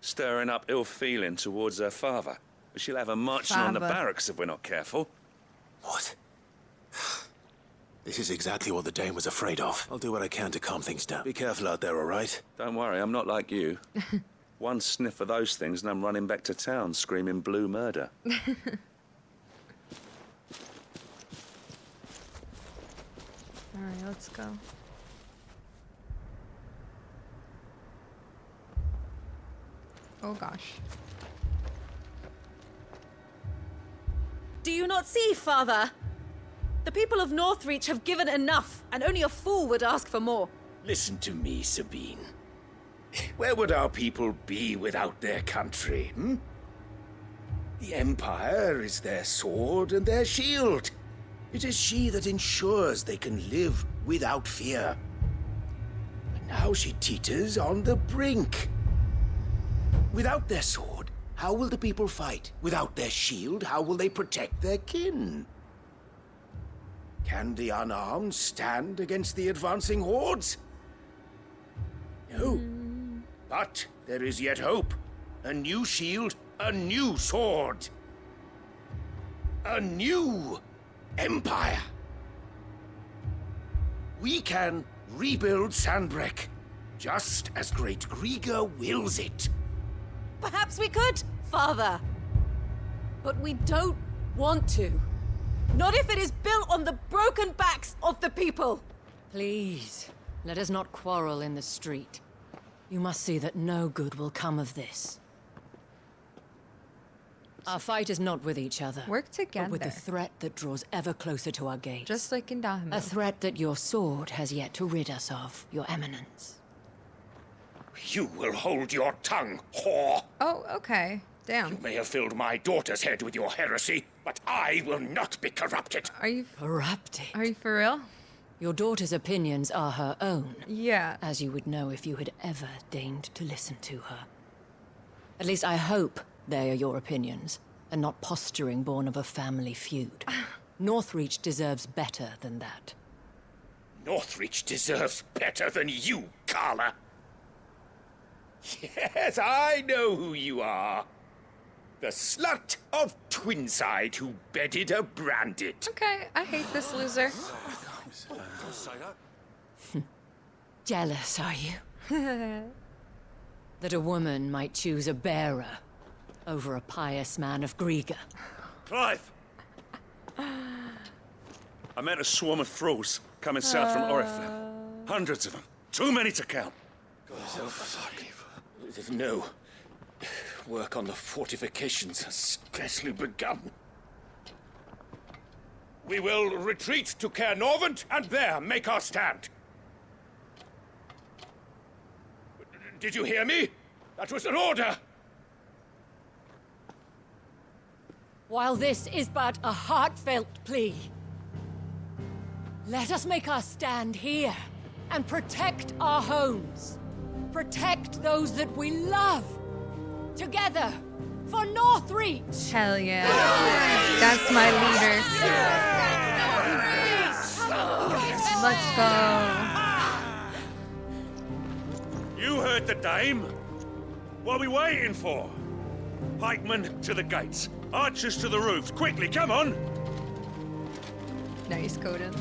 Stirring up ill feeling towards her father. But she'll have her marching on the barracks if we're not careful. What? This is exactly what the Dane was afraid of. I'll do what I can to calm things down. Be careful out there, all right? Don't worry, I'm not like you. One sniff of those things and I'm running back to town screaming blue murder. Alright, let's go. Oh gosh. Do you not see, Father? The people of Northreach have given enough, and only a fool would ask for more. Listen to me, Sabine. Where would our people be without their country, hmm? The Empire is their sword and their shield. It is she that ensures they can live without fear. But now she teeters on the brink. Without their sword, how will the people fight? Without their shield, how will they protect their kin? Can the unarmed stand against the advancing hordes? No. But there is yet hope. A new shield, a new sword. A new empire. We can rebuild Sandbreck, just as Great Grieger wills it. Perhaps we could, Father. But we don't want to. Not if it is built on the broken backs of the people. Please, let us not quarrel in the street. You must see that no good will come of this. Our fight is not with each other. Work together. But with the threat that draws ever closer to our gates. Just like in Dahomey. A threat that your sword has yet to rid us of, Your Eminence. You will hold your tongue, whore. Oh, okay. Damn. You may have filled my daughter's head with your heresy, but I will not be corrupted. Are you corrupted? Are you for real? Your daughter's opinions are her own. Yeah. As you would know if you had ever deigned to listen to her. At least I hope they are your opinions, and not posturing born of a family feud. Northreach deserves better than that. Northreach deserves better than you, Carla. Yes, I know who you are. The slut of Twinside who bedded a Brandit. Okay, I hate this loser. Jealous, are you? That a woman might choose a bearer over a pious man of Grieger. Clive! I met a swarm of thralls coming south from Oriflame. Hundreds of them. Too many to count. No. Work on the fortifications has scarcely begun. We will retreat to Caer Norvent and there make our stand. Did you hear me? That was an order. While this is but a heartfelt plea, let us make our stand here and protect our homes. Protect those that we love. Together, for Northreach! Hell yeah. That's my leader. Let's go. You heard the dame. What are we waiting for? Pikemen to the gates. Archers to the roofs. Quickly, come on! Nice, Coden.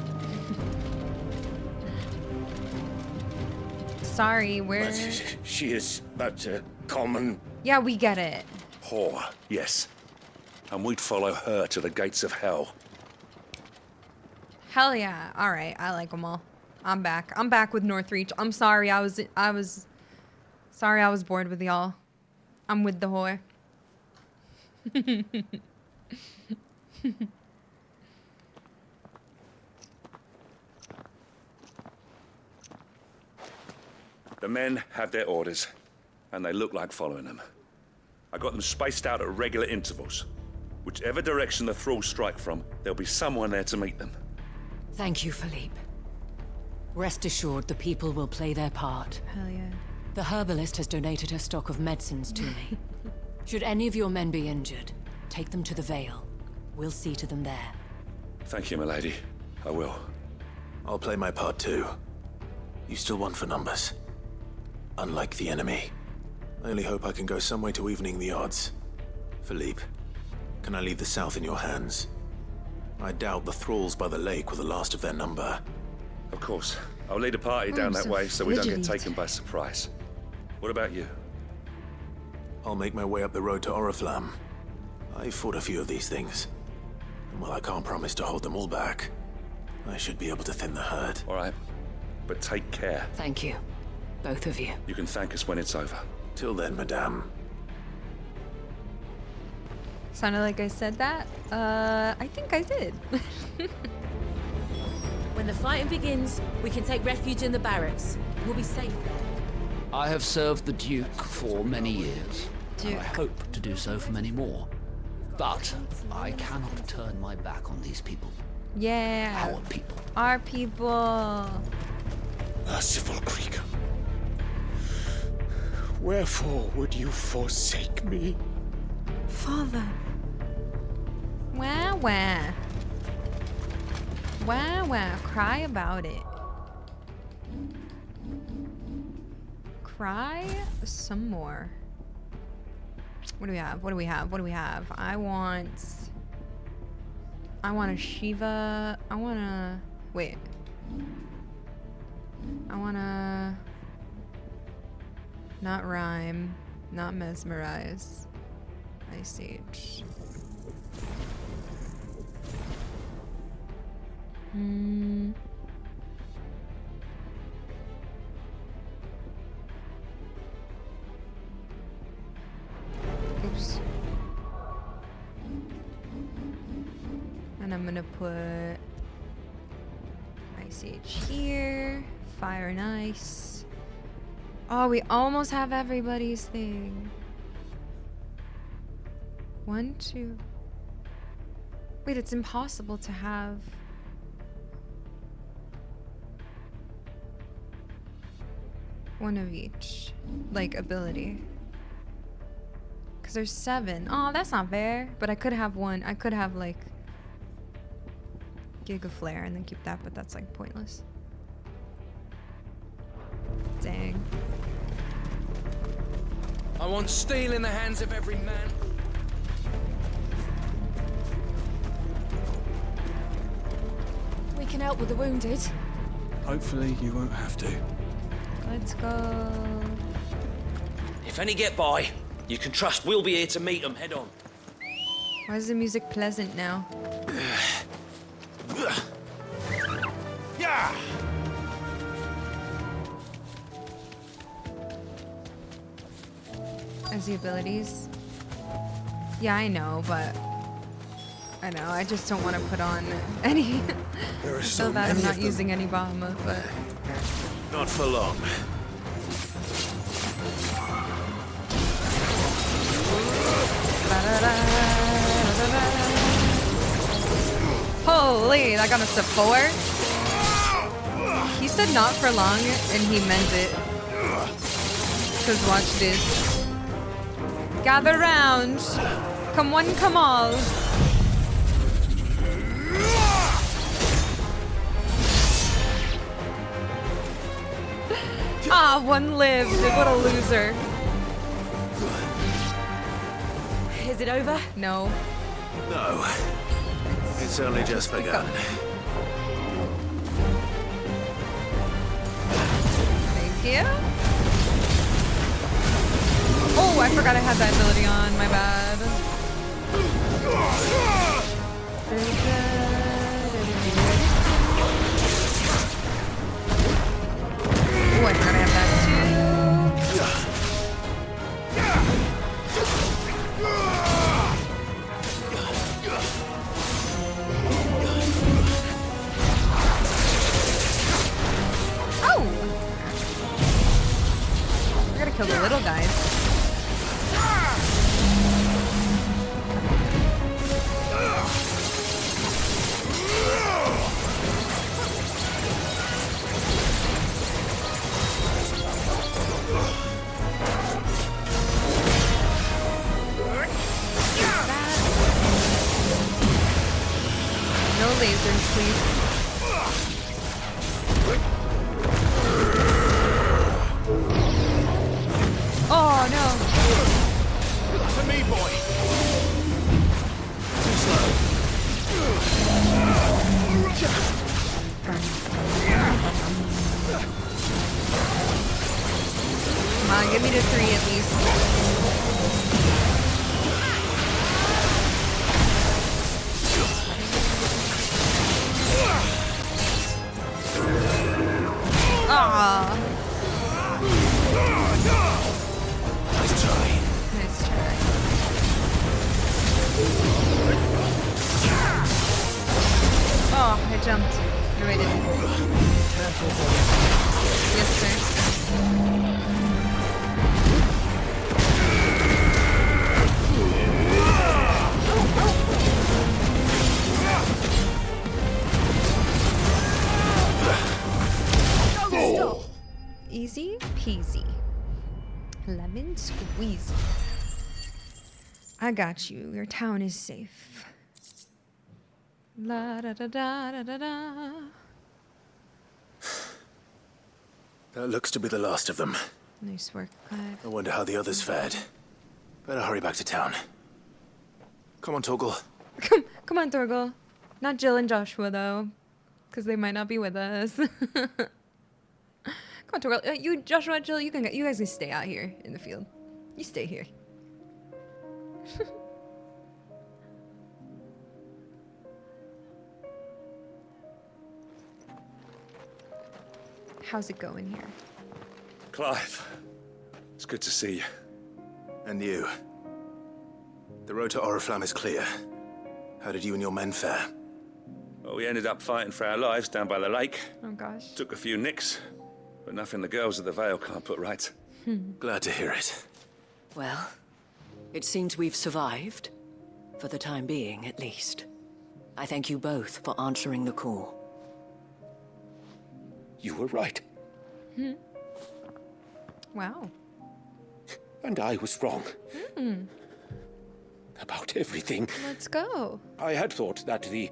Sorry, we're... But she is but a common... Yeah, we get it. Whore, yes. And we'd follow her to the gates of hell. Hell yeah. All right, I like them all. I'm back. I'm back with Northreach. I'm sorry. I was sorry I was bored with y'all. I'm with the whore. The men have their orders, and they look like following them. I got them spaced out at regular intervals. Whichever direction the thralls strike from, there'll be someone there to meet them. Thank you, Philippe. Rest assured the people will play their part. Hell yeah. The herbalist has donated her stock of medicines to me. Should any of your men be injured, take them to the Vale. We'll see to them there. Thank you, milady. I will. I'll play my part too. You still want for numbers. Unlike the enemy. I only hope I can go some way to evening the odds. Philippe, can I leave the south in your hands? I doubt the thralls by the lake were the last of their number. Of course. I'll lead a party down that way so we don't get taken by surprise. What about you? I'll make my way up the road to Oriflamme. I've fought a few of these things. And while I can't promise to hold them all back, I should be able to thin the herd. All right. But take care. Thank you. Both of you. You can thank us when it's over. Till then, madame. Sounded like I said that. I think I did. When the fighting begins, we can take refuge in the barracks. We'll be safe there. I have served the Duke for many years. Duke. And I hope to do so for many more. But I cannot turn my back on these people. Yeah. Our people. Our people. Merciful Krieger. Wherefore would you forsake me? Father. Wah wah. Wah wah. Cry about it. Cry some more. What do we have? What do we have? What do we have? I want I want a Shiva. I want to... Wait. I want to... Not rhyme. Not mesmerize. Ice Age. Oops. And I'm gonna put Ice Age here. Fire and Ice. Oh, we almost have everybody's thing. 1, 2. Wait, it's impossible to have. One of each, like, ability. Because there's 7. Oh, that's not fair. But I could have one. I could have, like, Giga Flare and then keep that, but that's, like, pointless. Dang. I want steel in the hands of every man. We can help with the wounded. Hopefully you won't have to. Let's go. If any get by, you can trust we'll be here to meet them head on. Why is the music pleasant now? Yeah. As the abilities? Yeah, I know, but I know, I just don't want to put on any. There are so bad I'm not using any Bahama, but Not for long. Holy, that got us to 4. He said not for long, and he meant it. Cause watch this. Gather round. Come one, come all. Ah, one lived. What a loser. Is it over? No. No. It's only just begun. Thank you. Oh, I forgot I had that ability on. My bad. Oh, I forgot I have that too. Oh! I gotta kill the little guys. No lasers, please. Oh no! To me, boy. Too slow. Come on, give me to 3 at least. Ah. Nice try. Nice try. Oh, I jumped. No, I didn't. Yes, sir. Easy peasy. Lemon squeezy. I got you. Your town is safe. La da da da da da da. That looks to be the last of them. Nice work, Clive. I wonder how the others fared. Better hurry back to town. Come on, Torgal. Come on, Torgal. Not Jill and Joshua, though, because they might not be with us. Come on, Torgal. You, Joshua, Jill, you guys can stay out here in the field. You stay here. How's it going here? Clive, it's good to see you. And you. The road to Oriflamme is clear. How did you and your men fare? Well, we ended up fighting for our lives down by the lake. Oh, gosh. Took a few nicks, but nothing the girls of the Vale can't put right. Glad to hear it. Well, it seems we've survived. For the time being, at least. I thank you both for answering the call. You were right. Wow. And I was wrong. About everything. Let's go. I had thought that the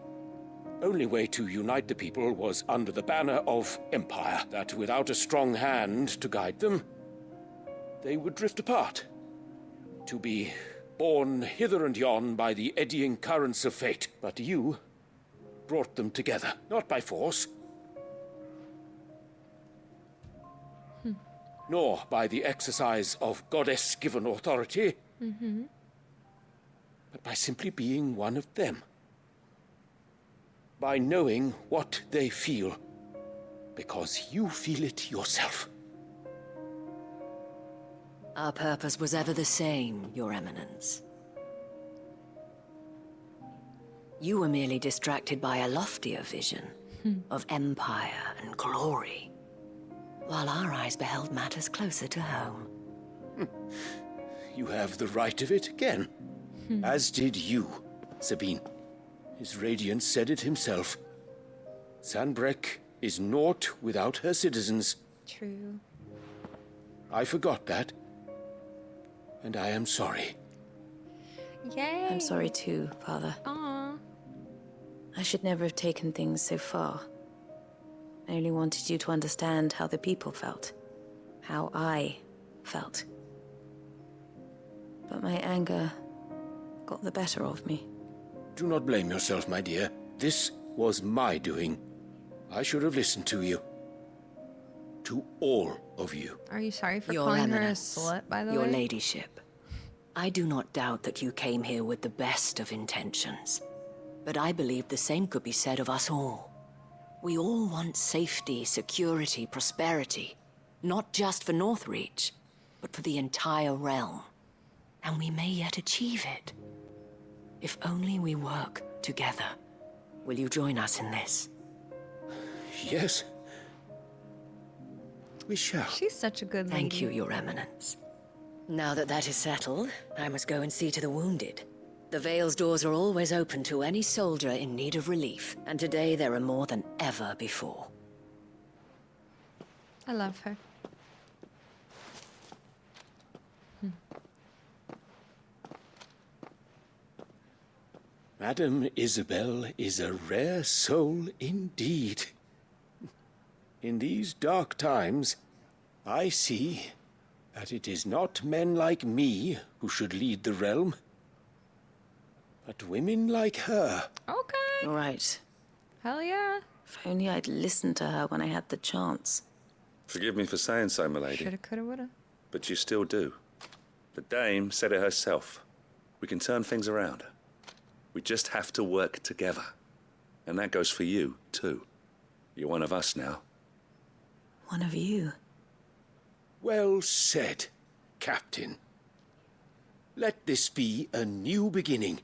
only way to unite the people was under the banner of Empire, that without a strong hand to guide them, they would drift apart. To be borne hither and yon by the eddying currents of fate. But you brought them together, not by force, nor by the exercise of goddess-given authority, but by simply being one of them. By knowing what they feel, because you feel it yourself. Our purpose was ever the same, Your Eminence. You were merely distracted by a loftier vision of empire and glory, while our eyes beheld matters closer to home. You have the right of it again. As did you, Sabine. His radiance said it himself. Sanbreque is naught without her citizens. True. I forgot that. And I am sorry. Yay! I'm sorry too, Father. Aww. I should never have taken things so far. I only wanted you to understand how the people felt. How I felt. But my anger got the better of me. Do not blame yourself, my dear. This was my doing. I should have listened to you. To all of you. Are you sorry for Your calling Eminence, her a slut, by the Your way? Ladyship, I do not doubt that you came here with the best of intentions. But I believe the same could be said of us all. We all want safety, security, prosperity. Not just for Northreach, but for the entire realm. And we may yet achieve it. If only we work together. Will you join us in this? Yes. We shall. She's such a good lady. Thank you, Your Eminence. Now that that is settled, I must go and see to the wounded. The Vale's doors are always open to any soldier in need of relief, and today there are more than ever before. I love her. Madame Isabel is a rare soul indeed. In these dark times, I see that it is not men like me who should lead the realm, but women like her. Okay. You're right. Hell yeah. If only I'd listened to her when I had the chance. Forgive me for saying so, my lady. Shoulda, coulda, woulda. But you still do. The dame said it herself. We can turn things around. We just have to work together. And that goes for you, too. You're one of us now. One of you. Well said, Captain. Let this be a new beginning.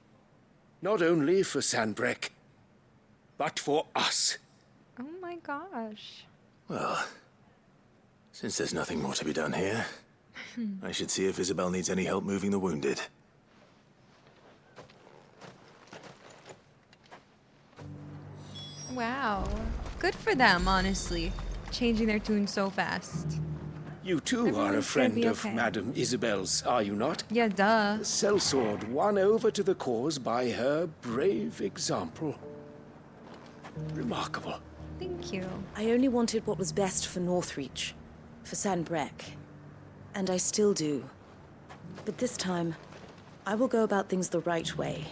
Not only for Sanbreque, but for us. Oh my gosh. Well, since there's nothing more to be done here, I should see if Isabel needs any help moving the wounded. Wow. Good for them, honestly. Changing their tune so fast. You too are a Everyone's gonna friend be of okay. Madame Isabel's, are you not? Yeah, duh. The sellsword won over to the cause by her brave example. Remarkable. Thank you. I only wanted what was best for Northreach, for Sanbreque. And I still do. But this time, I will go about things the right way.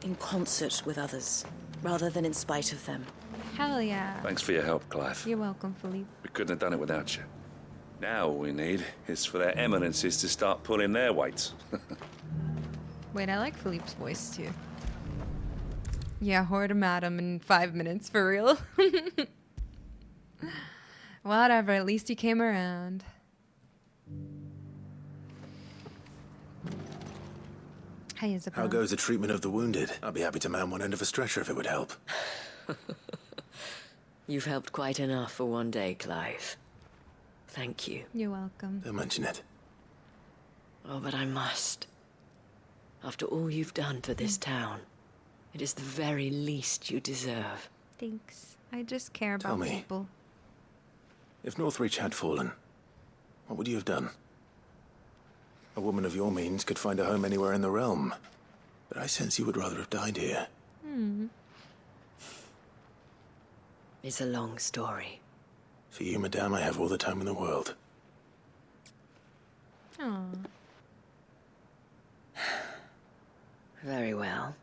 in concert with others, rather than in spite of them. Hell yeah. Thanks for your help, Clive. You're welcome, Philippe. We couldn't have done it without you. Now all we need is for their eminences to start pulling their weights. Wait, I like Philippe's voice too. Yeah, hoard him at him in 5 minutes, for real. Whatever, at least he came around. Hey, Isabel. How goes the treatment of the wounded? I'd be happy to man one end of a stretcher if it would help. You've helped quite enough for one day, Clive. Thank you. You're welcome. Don't mention it. Oh, but I must. After all you've done for this town, it is the very least you deserve. Thanks. I just care Tell about me. people. If Northreach had fallen, what would you have done? A woman of your means could find a home anywhere in the realm, but I sense you would rather have died here. It's a long story. For you, madame, I have all the time in the world. Aww. Very well.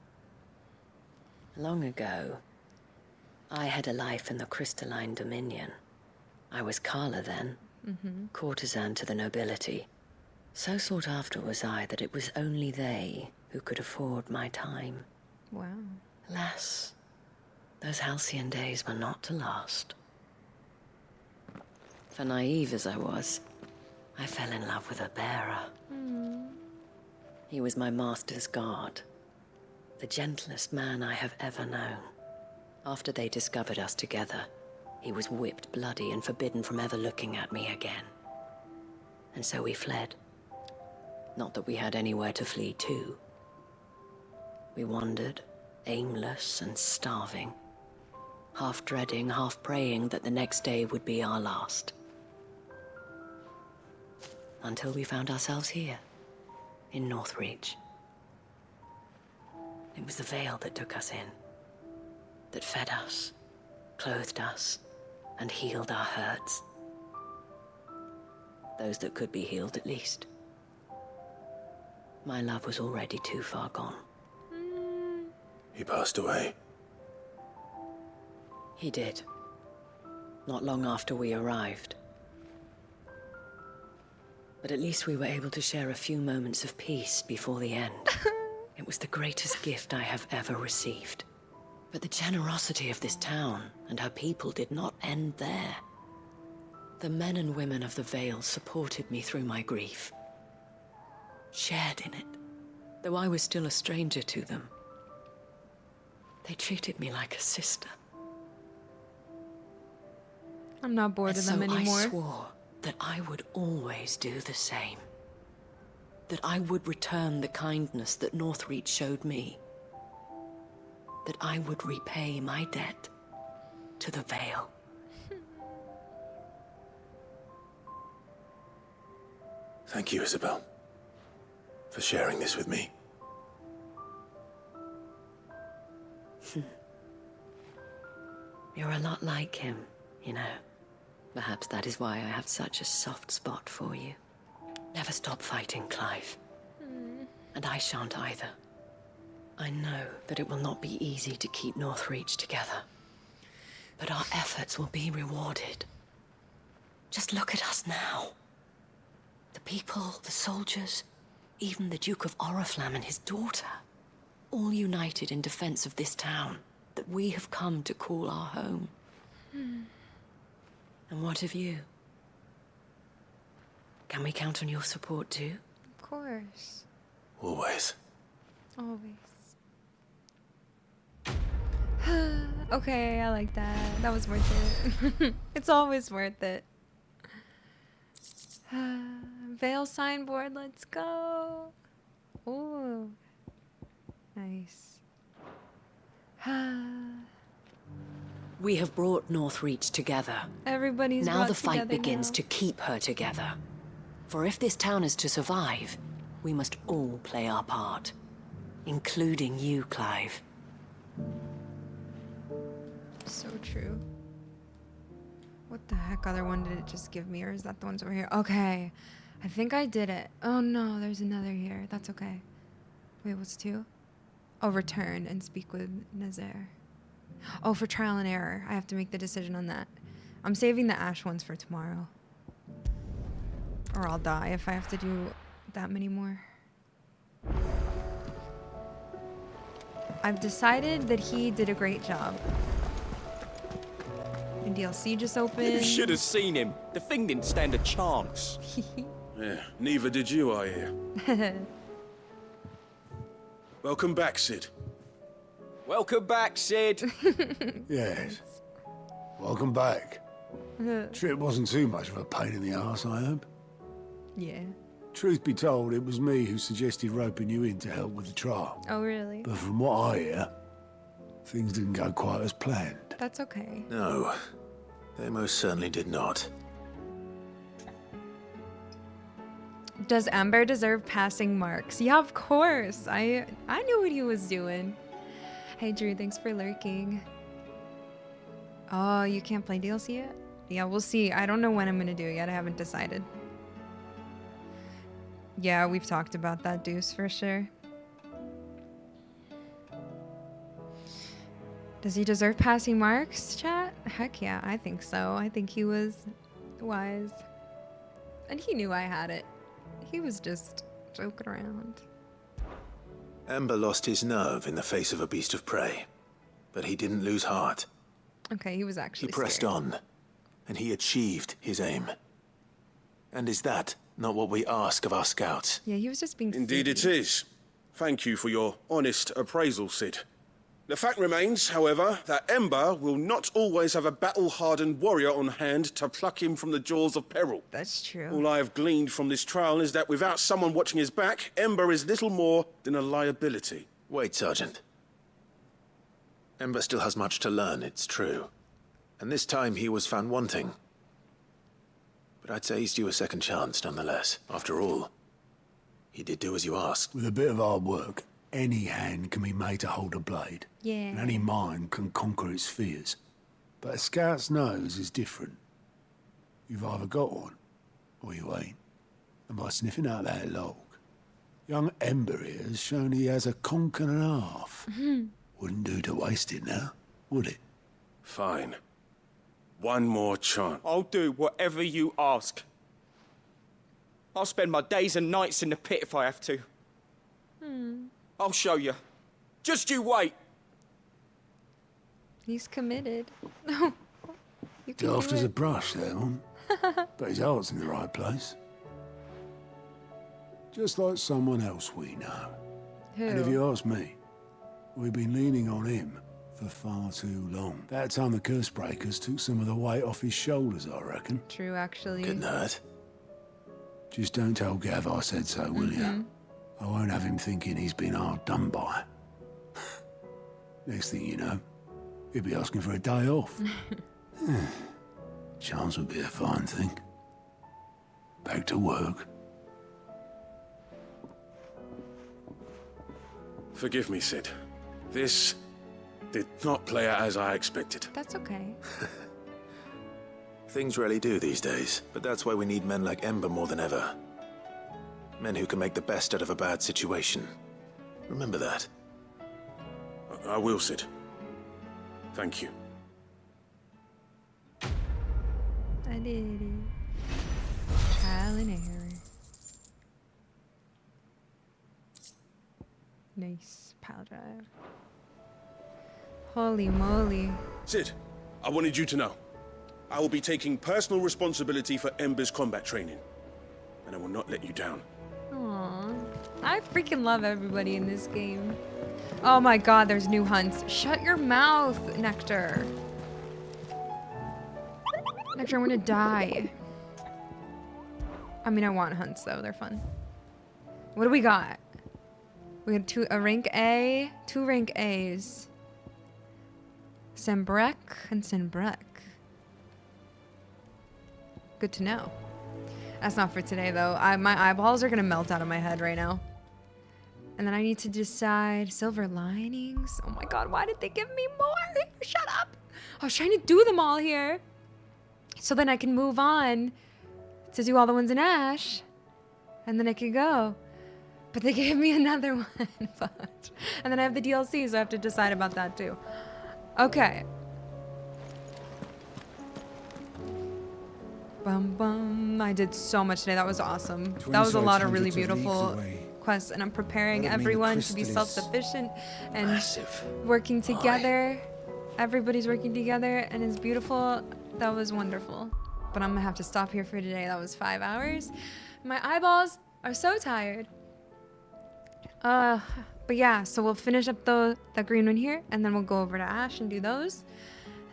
Long ago, I had a life in the crystalline dominion. I was Carla then, courtesan to the nobility. So sought after was I that it was only they who could afford my time. Wow. Alas, those halcyon days were not to last. For naive as I was, I fell in love with a bearer. He was my master's guard, the gentlest man I have ever known. After they discovered us together, he was whipped bloody and forbidden from ever looking at me again. And so we fled. Not that we had anywhere to flee to. We wandered, aimless and starving, half dreading, half praying that the next day would be our last. Until we found ourselves here, in Northreach. It was the veil that took us in, that fed us, clothed us, and healed our hurts. Those that could be healed, at least. My love was already too far gone. He passed away. He did. Not long after we arrived. But at least we were able to share a few moments of peace before the end. It was the greatest gift I have ever received. But the generosity of this town and her people did not end there. The men and women of the Vale supported me through my grief. Shared in it, though I was still a stranger to them. They treated me like a sister. I'm not bored of them anymore. I swore that I would always do the same. That I would return the kindness that Northreach showed me. That I would repay my debt to the Vale. Thank you, Isabel, for sharing this with me. You're a lot like him, you know. Perhaps that is why I have such a soft spot for you. Never stop fighting, Clive. And I shan't either. I know that it will not be easy to keep Northreach together. But our efforts will be rewarded. Just look at us now. The people, the soldiers, even the Duke of Oriflamme and his daughter. All united in defense of this town that we have come to call our home. And what of you? Can we count on your support too? Of course. Always. Always. Okay, I like that. That was worth it. It's always worth it. Veil signboard, let's go. Ooh. Nice. We have brought Northreach together. Everybody's now brought the fight together begins now. to keep her together. For if this town is to survive, we must all play our part. Including you, Clive. So true. What the heck other one did it just give me, or is that the ones over here? Okay. I think I did it. Oh no, there's another here. That's okay. Wait, what's two? Oh, return and speak with Nazaire. Oh, for trial and error. I have to make the decision on that. I'm saving the ash ones for tomorrow. Or I'll die if I have to do that many more. I've decided that he did a great job. And DLC just opened. You should have seen him. The thing didn't stand a chance. Yeah, neither did you, I hear. Welcome back, Sid. Welcome back, Sid. Yes. Welcome back. Trip wasn't too much of a pain in the arse, I hope. Yeah. Truth be told, it was me who suggested roping you in to help with the trial. Oh, really? But from what I hear, things didn't go quite as planned. That's okay. No, they most certainly did not. Does Ember deserve passing marks? Yeah, of course. I knew what he was doing. Hey, Drew, thanks for lurking. Oh, you can't play DLC yet? Yeah, we'll see. I don't know when I'm gonna do it yet. I haven't decided. Yeah, we've talked about that, Deuce, for sure. Does he deserve passing marks, chat? Heck yeah, I think so. I think he was wise. And he knew I had it. He was just joking around. Ember lost his nerve in the face of a beast of prey, but he didn't lose heart. Okay, he was actually He pressed scared. on, and he achieved his aim. And is that not what we ask of our scouts? Yeah, he was just being Indeed it is. Thank you for your honest appraisal, Sid. The fact remains, however, that Ember will not always have a battle-hardened warrior on hand to pluck him from the jaws of peril. That's true. All I have gleaned from this trial is that without someone watching his back, Ember is little more than a liability. Wait, Sergeant. Ember still has much to learn, it's true. And this time he was found wanting. But I'd say he's due a second chance, nonetheless. After all, he did do as you asked. With a bit of hard work, any hand can be made to hold a blade. Yeah. And any mind can conquer its fears. But a scout's nose is different. You've either got one, or you ain't. And by sniffing out that log, young Ember here has shown he has a conk and a half. Wouldn't do to waste it now, would it? Fine. One more chance. I'll do whatever you ask. I'll spend my days and nights in the pit if I have to. I'll show you. Just you wait. He's committed. You can Daft do as a it. brush there, one. But his heart's in the right place. Just like someone else we know. And if Who? you ask me, we've been leaning on him for far too long. That time the curse breakers took some of the weight off his shoulders, I reckon. True, actually. Good nerd. Just don't tell Gav I said so, will you? I won't have him thinking he's been hard done by. Next thing you know, he'll be asking for a day off. Chance would be a fine thing. Back to work. Forgive me, Sid. This did not play out as I expected. That's okay. Things really do these days, but that's why we need men like Ember more than ever. Men who can make the best out of a bad situation. Remember that. I will, Sid. Thank you. I did it. Trial and error. Nice. Pile drive. Holy moly. Sid, I wanted you to know. I will be taking personal responsibility for Ember's combat training. And I will not let you down. Aww. I freaking love everybody in this game. Oh my god, there's new hunts. Shut your mouth, Nectar. Nectar, I'm gonna die. I mean, I want hunts though, they're fun. What do we got? We got a rank A, 2 rank A's. Sembrek and Sembrek. Good to know. That's not for today, though. My eyeballs are gonna melt out of my head right now. And then I need to decide silver linings. Oh my god, why did they give me more? Shut up! I was trying to do them all here. So then I can move on to do all the ones in Ash. And then I can go. But they gave me another one. But, and then I have the DLC, so I have to decide about that too. Okay. Bum bum. I did so much today. That was awesome. That was a lot of really beautiful quests, and I'm preparing everyone to be self-sufficient and working together. Everybody's working together, and it's beautiful. That was wonderful. But I'm gonna have to stop here for today. That was 5 hours. My eyeballs are so tired. But yeah, so we'll finish up the green one here, and then we'll go over to Ash and do those,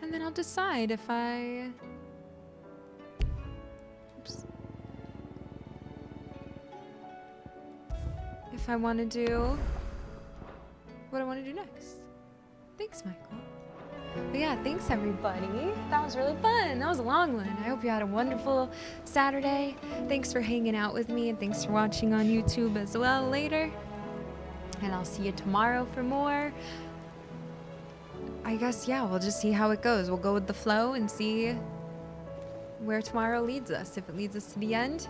and then I'll decide if I. Oops. If I want to do what I want to do next. Thanks, Michael. But yeah, thanks everybody. That was really fun. That was a long one. I hope you had a wonderful Saturday. Thanks for hanging out with me, and thanks for watching on YouTube as well later. And I'll see you tomorrow for more. I guess, yeah, we'll just see how it goes. We'll go with the flow and see where tomorrow leads us. If it leads us to the end,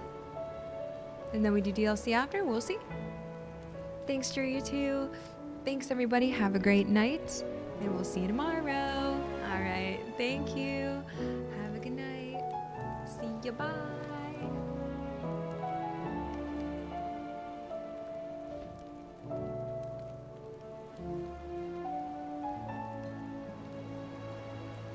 and then we do DLC after, we'll see. Thanks, Drew, you too. Thanks, everybody. Have a great night, and we'll see you tomorrow. All right. Thank you. Have a good night. See you. Bye.